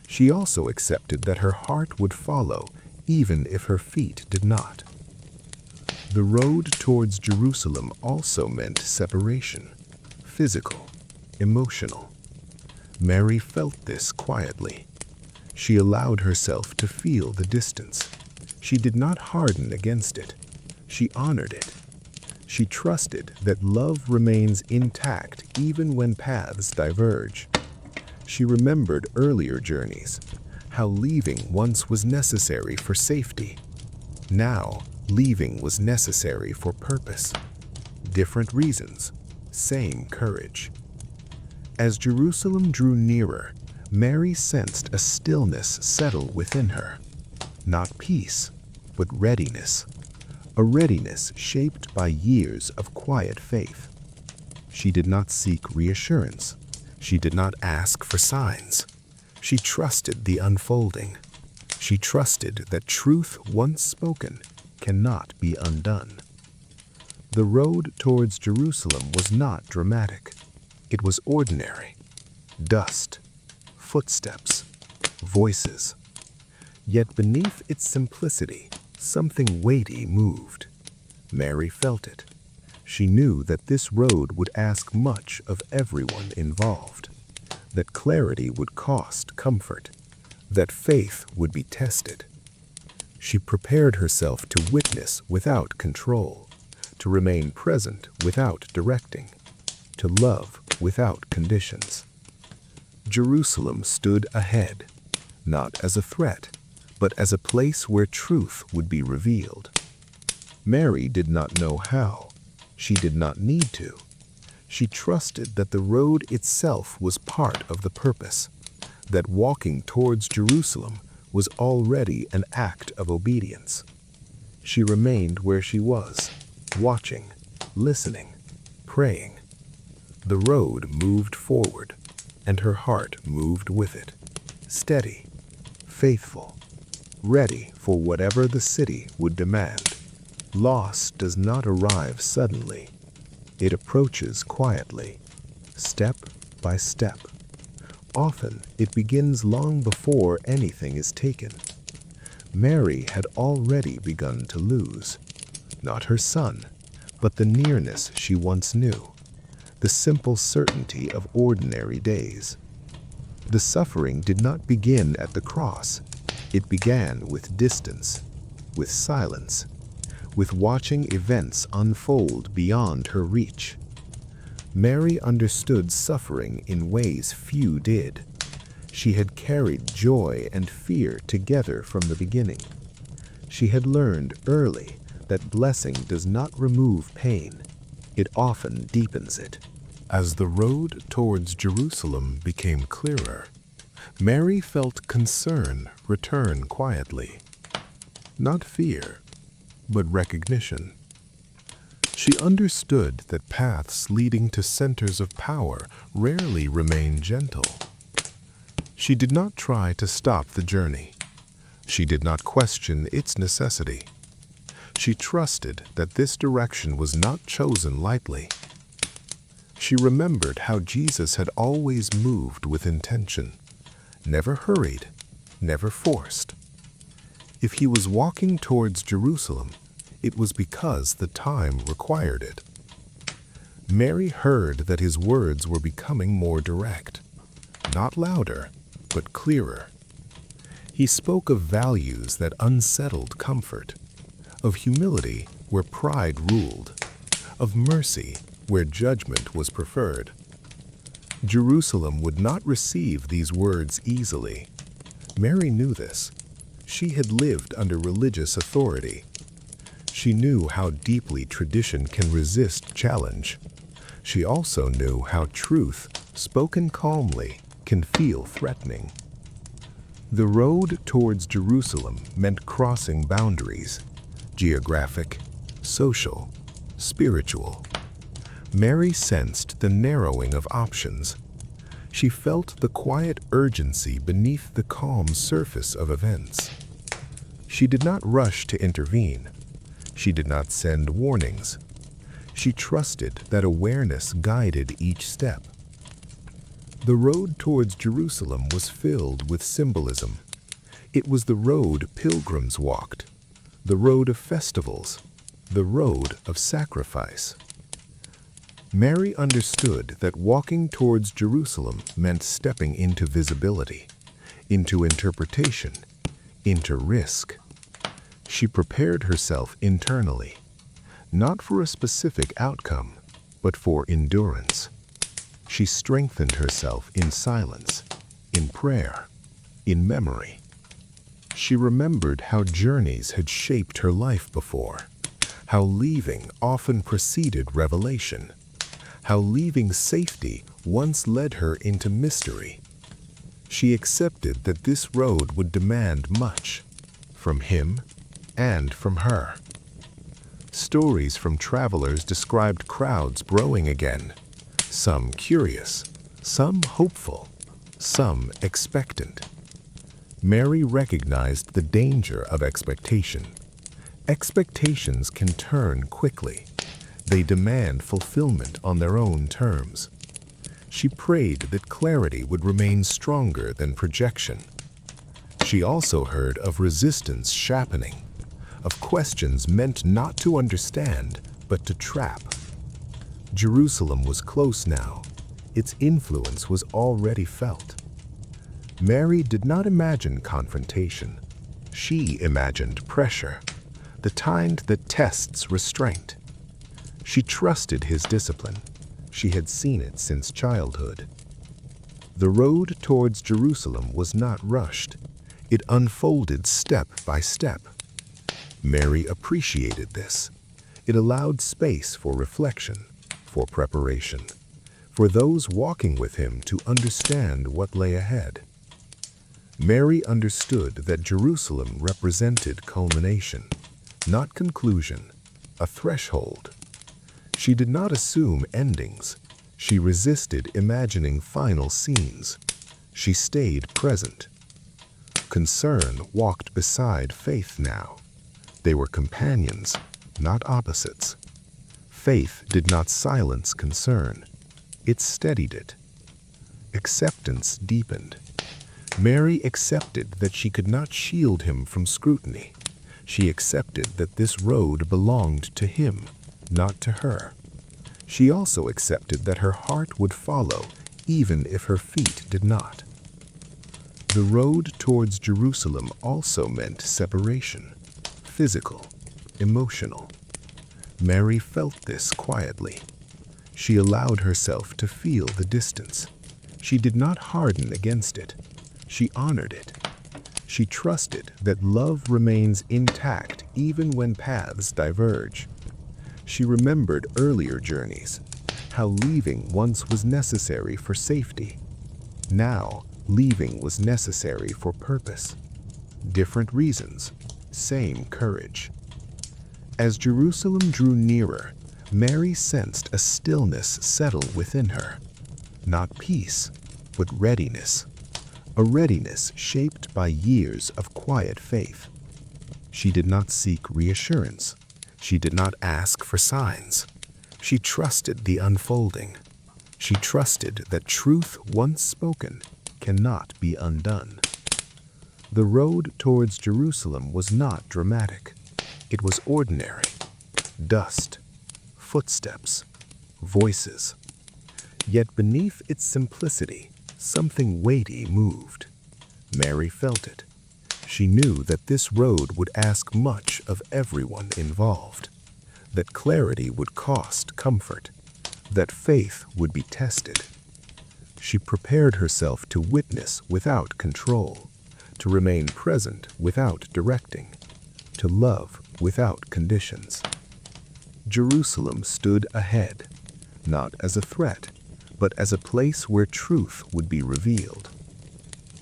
She also accepted that her heart would follow, even if her feet did not. The road towards Jerusalem also meant separation, physical, emotional. Mary felt this quietly. She allowed herself to feel the distance. She did not harden against it. She honored it. She trusted that love remains intact even when paths diverge. She remembered earlier journeys, how leaving once was necessary for safety. Now, leaving was necessary for purpose. Different reasons, same courage. As Jerusalem drew nearer, Mary sensed a stillness settle within her. Not peace, but readiness. A readiness shaped by years of quiet faith. She did not seek reassurance. She did not ask for signs. She trusted the unfolding. She trusted that truth once spoken cannot be undone. The road towards Jerusalem was not dramatic. It was ordinary. Dust, footsteps, voices. Yet beneath its simplicity, something weighty moved. Mary felt it. She knew that this road would ask much of everyone involved, that clarity would cost comfort, that faith would be tested. She prepared herself to witness without control, to remain present without directing, to love without conditions. Jerusalem stood ahead, not as a threat, but as a place where truth would be revealed. Mary did not know how. She did not need to. She trusted that the road itself was part of the purpose, that walking towards Jerusalem was already an act of obedience. She remained where she was, watching, listening, praying. The road moved forward, and her heart moved with it, steady, faithful, ready for whatever the city would demand. Loss does not arrive suddenly. It approaches quietly, step by step. Often it begins long before anything is taken. Mary had already begun to lose, not her son, but the nearness she once knew, the simple certainty of ordinary days. The suffering did not begin at the cross. It began with distance, with silence, with watching events unfold beyond her reach. Mary understood suffering in ways few did. She had carried joy and fear together from the beginning. She had learned early that blessing does not remove pain. It often deepens it. As the road towards Jerusalem became clearer, Mary felt concern return quietly. Not fear, but recognition. She understood that paths leading to centers of power rarely remain gentle. She did not try to stop the journey. She did not question its necessity. She trusted that this direction was not chosen lightly. She remembered how Jesus had always moved with intention, never hurried, never forced. If he was walking towards Jerusalem, it was because the time required it. Mary heard that his words were becoming more direct, not louder, but clearer. He spoke of values that unsettled comfort, of humility where pride ruled, of mercy where judgment was preferred. Jerusalem would not receive these words easily. Mary knew this. She had lived under religious authority. She knew how deeply tradition can resist challenge. She also knew how truth, spoken calmly, can feel threatening. The road towards Jerusalem meant crossing boundaries, geographic, social, spiritual. Mary sensed the narrowing of options. She felt the quiet urgency beneath the calm surface of events. She did not rush to intervene. She did not send warnings. She trusted that awareness guided each step. The road towards Jerusalem was filled with symbolism. It was the road pilgrims walked, the road of festivals, the road of sacrifice. Mary understood that walking towards Jerusalem meant stepping into visibility, into interpretation, into risk. She prepared herself internally, not for a specific outcome, but for endurance. She strengthened herself in silence, in prayer, in memory. She remembered how journeys had shaped her life before, how leaving often preceded revelation, how leaving safety once led her into mystery. She accepted that this road would demand much, from him and from her. Stories from travelers described crowds growing again, some curious, some hopeful, some expectant. Mary recognized the danger of expectation. Expectations can turn quickly. They demand fulfillment on their own terms. She prayed that clarity would remain stronger than projection. She also heard of resistance sharpening, of questions meant not to understand, but to trap. Jerusalem was close now. Its influence was already felt. Mary did not imagine confrontation. She imagined pressure, the kind that tests restraint. She trusted his discipline. She had seen it since childhood. The road towards Jerusalem was not rushed. It unfolded step by step. Mary appreciated this. It allowed space for reflection, for preparation, for those walking with him to understand what lay ahead. Mary understood that Jerusalem represented culmination, not conclusion, a threshold. She did not assume endings. She resisted imagining final scenes. She stayed present. Concern walked beside faith now. They were companions, not opposites. Faith did not silence concern. It steadied it. Acceptance deepened. Mary accepted that she could not shield him from scrutiny. She accepted that this road belonged to him, not to her. She also accepted that her heart would follow, even if her feet did not. The road towards Jerusalem also meant separation, physical, emotional. Mary felt this quietly. She allowed herself to feel the distance. She did not harden against it. She honored it. She trusted that love remains intact even when paths diverge. She remembered earlier journeys, how leaving once was necessary for safety. Now, leaving was necessary for purpose. Different reasons, same courage. As Jerusalem drew nearer, Mary sensed a stillness settle within her. Not peace, but readiness. A readiness shaped by years of quiet faith. She did not seek reassurance. She did not ask for signs. She trusted the unfolding. She trusted that truth once spoken cannot be undone. The road towards Jerusalem was not dramatic. It was ordinary. Dust, footsteps, voices. Yet beneath its simplicity, something weighty moved. Mary felt it. She knew that this road would ask much of everyone involved, that clarity would cost comfort, that faith would be tested. She prepared herself to witness without control, to remain present without directing, to love without conditions. Jerusalem stood ahead, not as a threat, but as a place where truth would be revealed.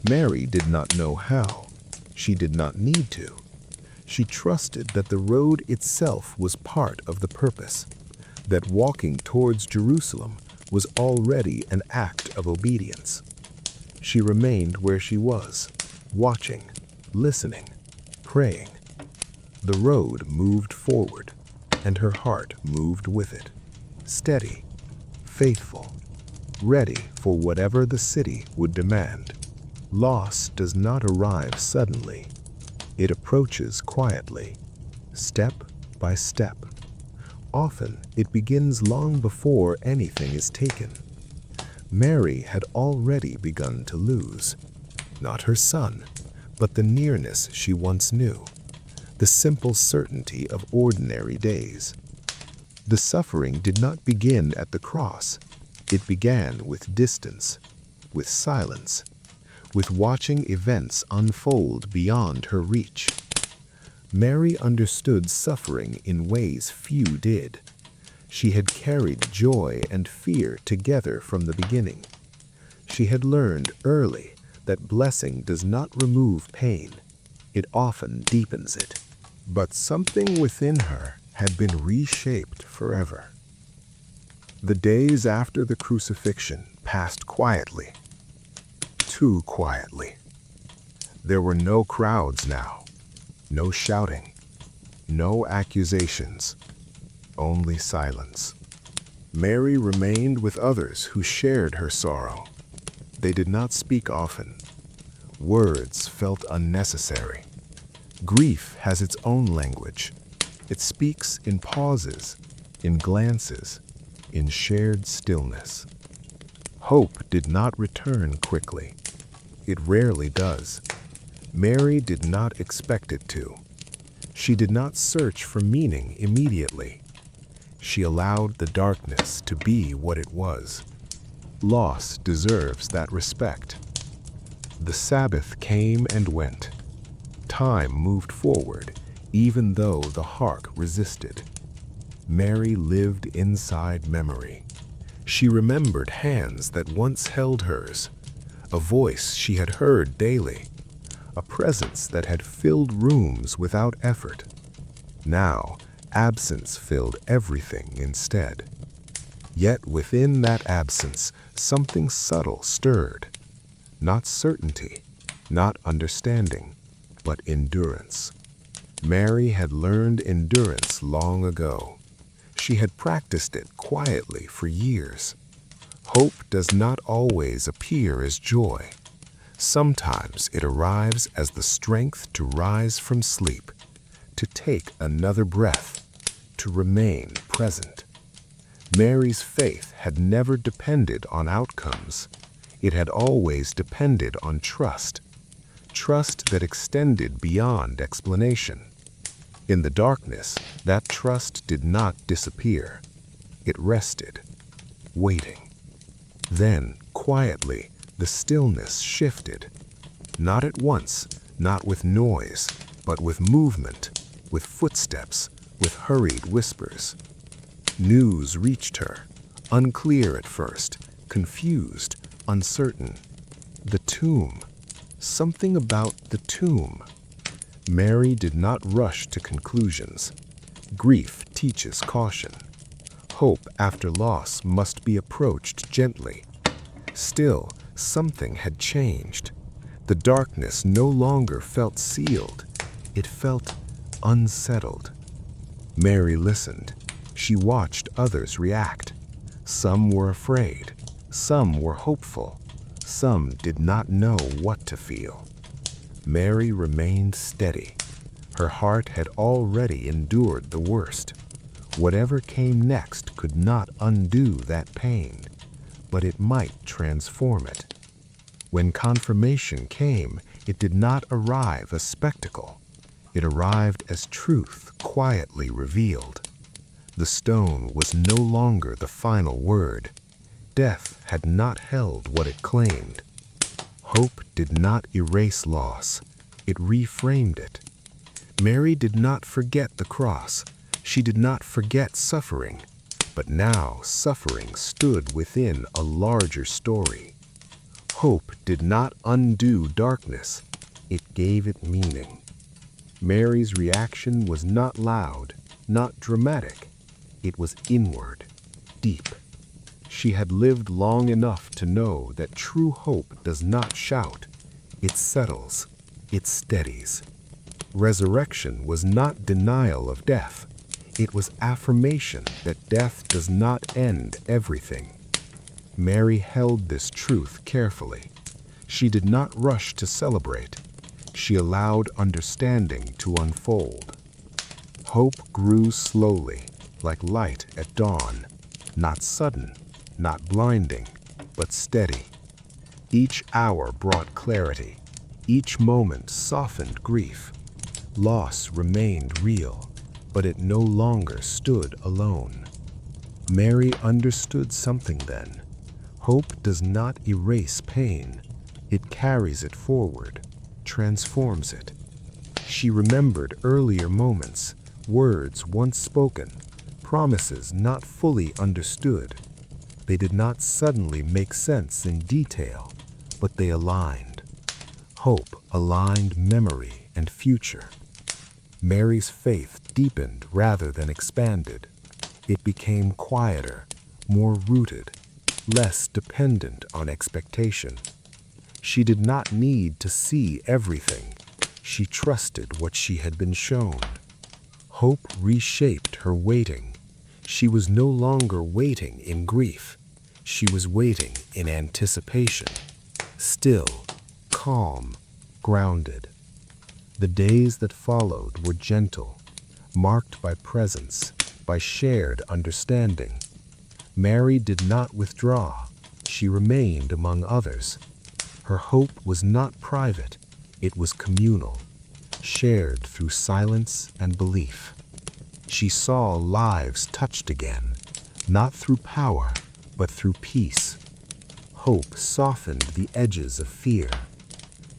Mary did not know how. She did not need to. She trusted that the road itself was part of the purpose, that walking towards Jerusalem was already an act of obedience. She remained where she was, watching, listening, praying. The road moved forward, and her heart moved with it, steady, faithful, ready for whatever the city would demand. Loss does not arrive suddenly. It approaches quietly, step by step. Often, it begins long before anything is taken. Mary had already begun to lose. Not her son, but the nearness she once knew, the simple certainty of ordinary days. The suffering did not begin at the cross. It began with distance, with silence, with watching events unfold beyond her reach. Mary understood suffering in ways few did. She had carried joy and fear together from the beginning. She had learned early that blessing does not remove pain. It often deepens it. But something within her had been reshaped forever. The days after the crucifixion passed quietly, too quietly. There were no crowds now, no shouting, no accusations, only silence. Mary remained with others who shared her sorrow. They did not speak often. Words felt unnecessary. Grief has its own language. It speaks in pauses, in glances, in shared stillness. Hope did not return quickly. It rarely does. Mary did not expect it to. She did not search for meaning immediately. She allowed the darkness to be what it was. Loss deserves that respect. The Sabbath came and went. Time moved forward, even though the heart resisted. Mary lived inside memory. She remembered hands that once held hers, a voice she had heard daily, a presence that had filled rooms without effort. Now, absence filled everything instead. Yet within that absence, something subtle stirred. Not certainty, not understanding, but endurance. Mary had learned endurance long ago. She had practiced it quietly for years. Hope does not always appear as joy. Sometimes it arrives as the strength to rise from sleep, to take another breath, to remain present. Mary's faith had never depended on outcomes. It had always depended on trust. Trust that extended beyond explanation. In the darkness, that trust did not disappear. It rested, waiting. Then, quietly, the stillness shifted. Not at once, not with noise, but with movement, with footsteps, with hurried whispers. News reached her, unclear at first, confused, uncertain. The tomb. Something about the tomb. Mary did not rush to conclusions. Grief teaches caution. Hope after loss must be approached gently. Still, something had changed. The darkness no longer felt sealed. It felt unsettled. Mary listened. She watched others react. Some were afraid. Some were hopeful. Some did not know what to feel. Mary remained steady. Her heart had already endured the worst. Whatever came next could not undo that pain, but it might transform it. When confirmation came, it did not arrive as spectacle. It arrived as truth quietly revealed. The stone was no longer the final word. Death had not held what it claimed. Hope did not erase loss. It reframed it. Mary did not forget the cross. She did not forget suffering. But now suffering stood within a larger story. Hope did not undo darkness. It gave it meaning. Mary's reaction was not loud, not dramatic. It was inward, deep. She had lived long enough to know that true hope does not shout. It settles. It steadies. Resurrection was not denial of death. It was affirmation that death does not end everything. Mary held this truth carefully. She did not rush to celebrate. She allowed understanding to unfold. Hope grew slowly, like light at dawn, not sudden, not blinding, but steady. Each hour brought clarity. Each moment softened grief. Loss remained real, but it no longer stood alone. Mary understood something then. Hope does not erase pain. It carries it forward, transforms it. She remembered earlier moments, words once spoken, promises not fully understood. They did not suddenly make sense in detail, but they aligned. Hope aligned memory and future. Mary's faith deepened rather than expanded. It became quieter, more rooted, less dependent on expectation. She did not need to see everything. She trusted what she had been shown. Hope reshaped her waiting. She was no longer waiting in grief. She was waiting in anticipation. Still, calm, grounded. The days that followed were gentle, marked by presence, by shared understanding. Mary did not withdraw. She remained among others. Her hope was not private, it was communal, shared through silence and belief. She saw lives touched again, not through power, but through peace. Hope softened the edges of fear.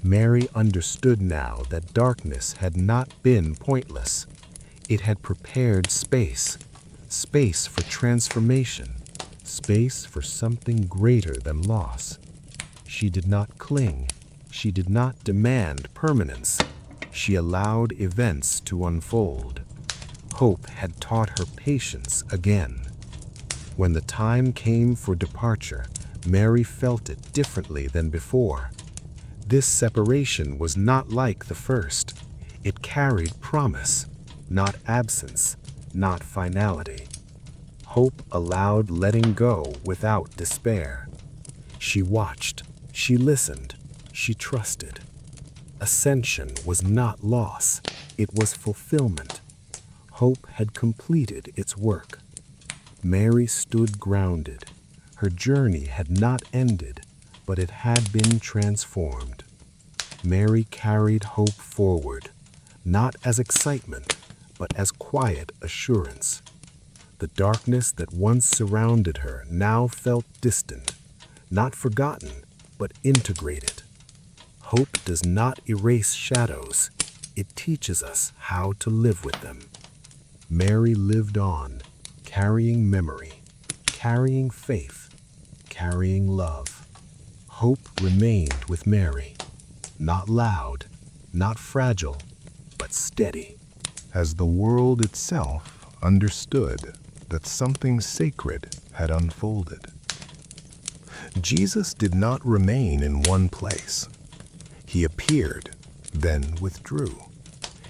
Mary understood now that darkness had not been pointless. It had prepared space, space for transformation, space for something greater than loss. She did not cling. She did not demand permanence. She allowed events to unfold. Hope had taught her patience again. When the time came for departure, Mary felt it differently than before. This separation was not like the first. It carried promise, not absence, not finality. Hope allowed letting go without despair. She watched, she listened, she trusted. Ascension was not loss, it was fulfillment. Hope had completed its work. Mary stood grounded. Her journey had not ended, but it had been transformed. Mary carried hope forward, not as excitement, but as quiet assurance. The darkness that once surrounded her now felt distant, not forgotten, but integrated. Hope does not erase shadows. It teaches us how to live with them. Mary lived on, carrying memory, carrying faith, carrying love. Hope remained with Mary, not loud, not fragile, but steady. As the world itself understood that something sacred had unfolded. Jesus did not remain in one place. He appeared, then withdrew.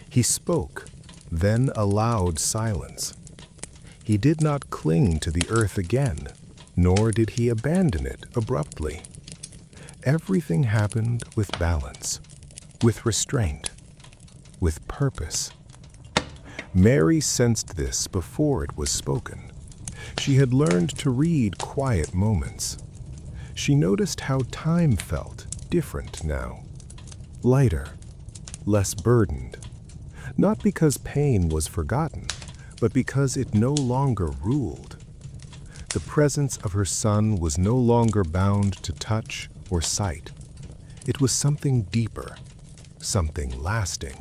He spoke, then allowed silence. He did not cling to the earth again, nor did he abandon it abruptly. Everything happened with balance, with restraint, with purpose. Mary sensed this before it was spoken. She had learned to read quiet moments. She noticed how time felt different now. Lighter, less burdened. Not because pain was forgotten, but because it no longer ruled. The presence of her son was no longer bound to touch or sight. It was something deeper, something lasting.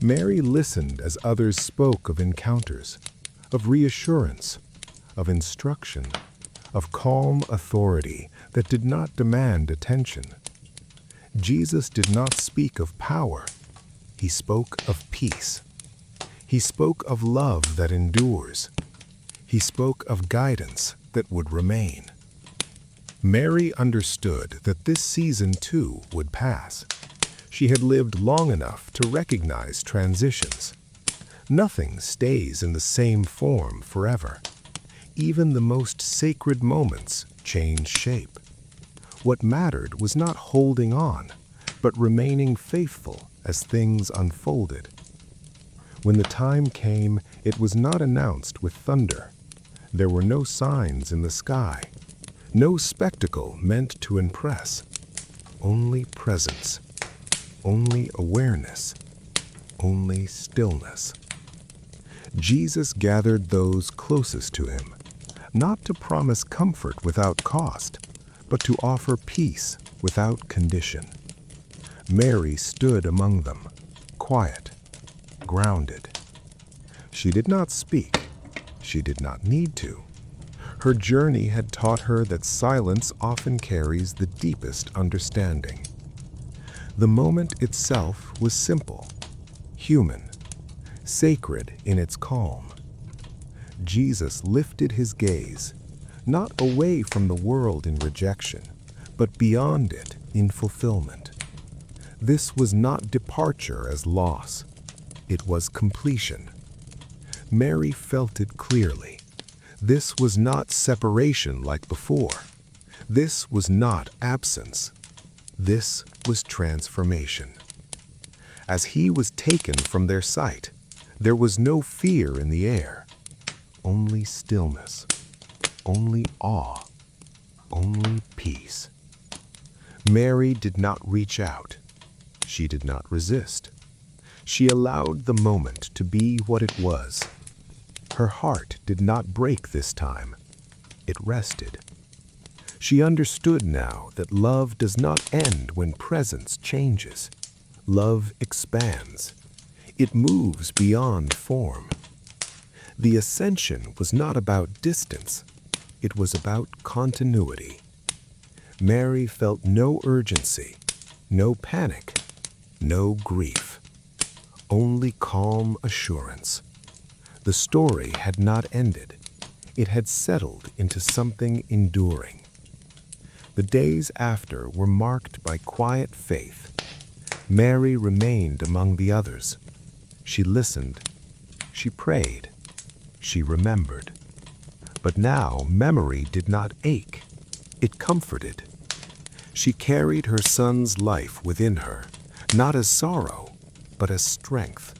Mary listened as others spoke of encounters, of reassurance, of instruction, of calm authority that did not demand attention. Jesus did not speak of power. He spoke of peace. He spoke of love that endures. He spoke of guidance that would remain. Mary understood that this season too would pass. She had lived long enough to recognize transitions. Nothing stays in the same form forever. Even the most sacred moments change shape. What mattered was not holding on, but remaining faithful as things unfolded. When the time came, it was not announced with thunder. There were no signs in the sky, no spectacle meant to impress. Only presence, only awareness, only stillness. Jesus gathered those closest to him, not to promise comfort without cost, but to offer peace without condition. Mary stood among them, quiet, grounded. She did not speak. She did not need to. Her journey had taught her that silence often carries the deepest understanding. The moment itself was simple, human, sacred in its calm. Jesus lifted his gaze, not away from the world in rejection, but beyond it in fulfillment. This was not departure as loss. It was completion. Mary felt it clearly. This was not separation like before. This was not absence. This was transformation. As he was taken from their sight, there was no fear in the air, only stillness, only awe, only peace. Mary did not reach out. She did not resist. She allowed the moment to be what it was. Her heart did not break this time. It rested. She understood now that love does not end when presence changes. Love expands. It moves beyond form. The ascension was not about distance. It was about continuity. Mary felt no urgency, no panic, no grief. Only calm assurance. The story had not ended. It had settled into something enduring. The days after were marked by quiet faith. Mary remained among the others. She listened. She prayed. She remembered. But now memory did not ache. It comforted. She carried her son's life within her, not as sorrow, but as strength.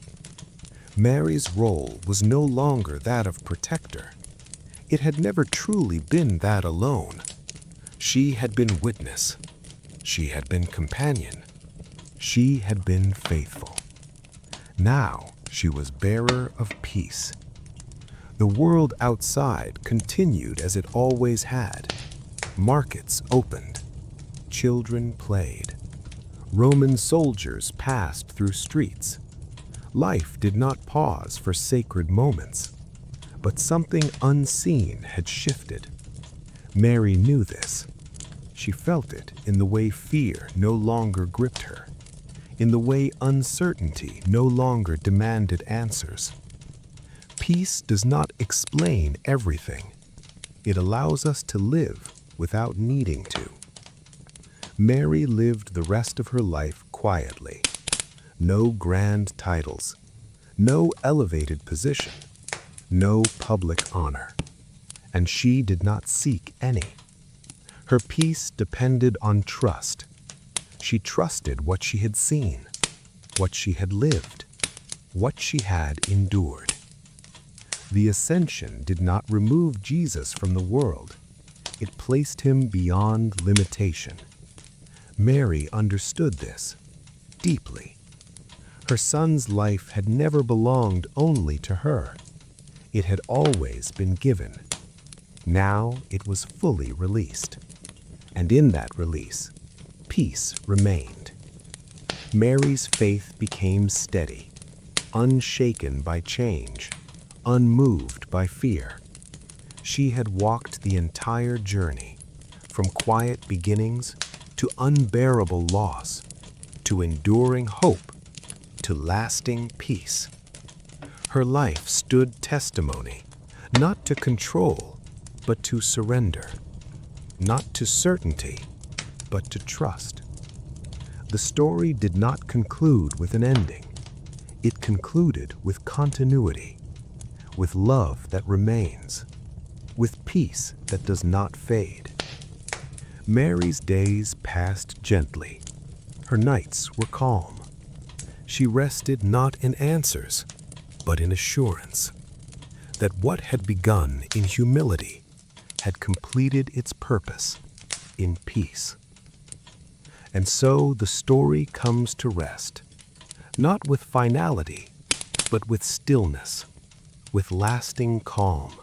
Mary's role was no longer that of protector. It had never truly been that alone. She had been witness. She had been companion. She had been faithful. Now she was bearer of peace. The world outside continued as it always had. Markets opened. Children played. Roman soldiers passed through streets. Life did not pause for sacred moments, but something unseen had shifted. Mary knew this. She felt it in the way fear no longer gripped her, in the way uncertainty no longer demanded answers. Peace does not explain everything. It allows us to live without needing to. Mary lived the rest of her life quietly. No grand titles, no elevated position, no public honor. And she did not seek any. Her peace depended on trust. She trusted what she had seen, what she had lived, what she had endured. The ascension did not remove Jesus from the world. It placed him beyond limitation. Mary understood this deeply. Her son's life had never belonged only to her. It had always been given. Now it was fully released. And in that release, peace remained. Mary's faith became steady, unshaken by change, unmoved by fear. She had walked the entire journey, from quiet beginnings to unbearable loss, to enduring hope, to lasting peace. Her life stood testimony, not to control, but to surrender, not to certainty, but to trust. The story did not conclude with an ending. It concluded with continuity, with love that remains, with peace that does not fade. Mary's days passed gently. Her nights were calm. She rested not in answers, but in assurance that what had begun in humility had completed its purpose in peace. And so the story comes to rest, not with finality, but with stillness, with lasting calm,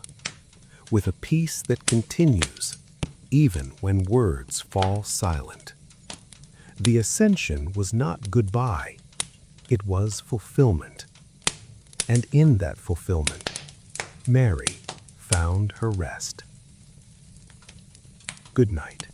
with a peace that continues even when words fall silent. The ascension was not goodbye, it was fulfillment. And in that fulfillment, Mary found her rest. Good night.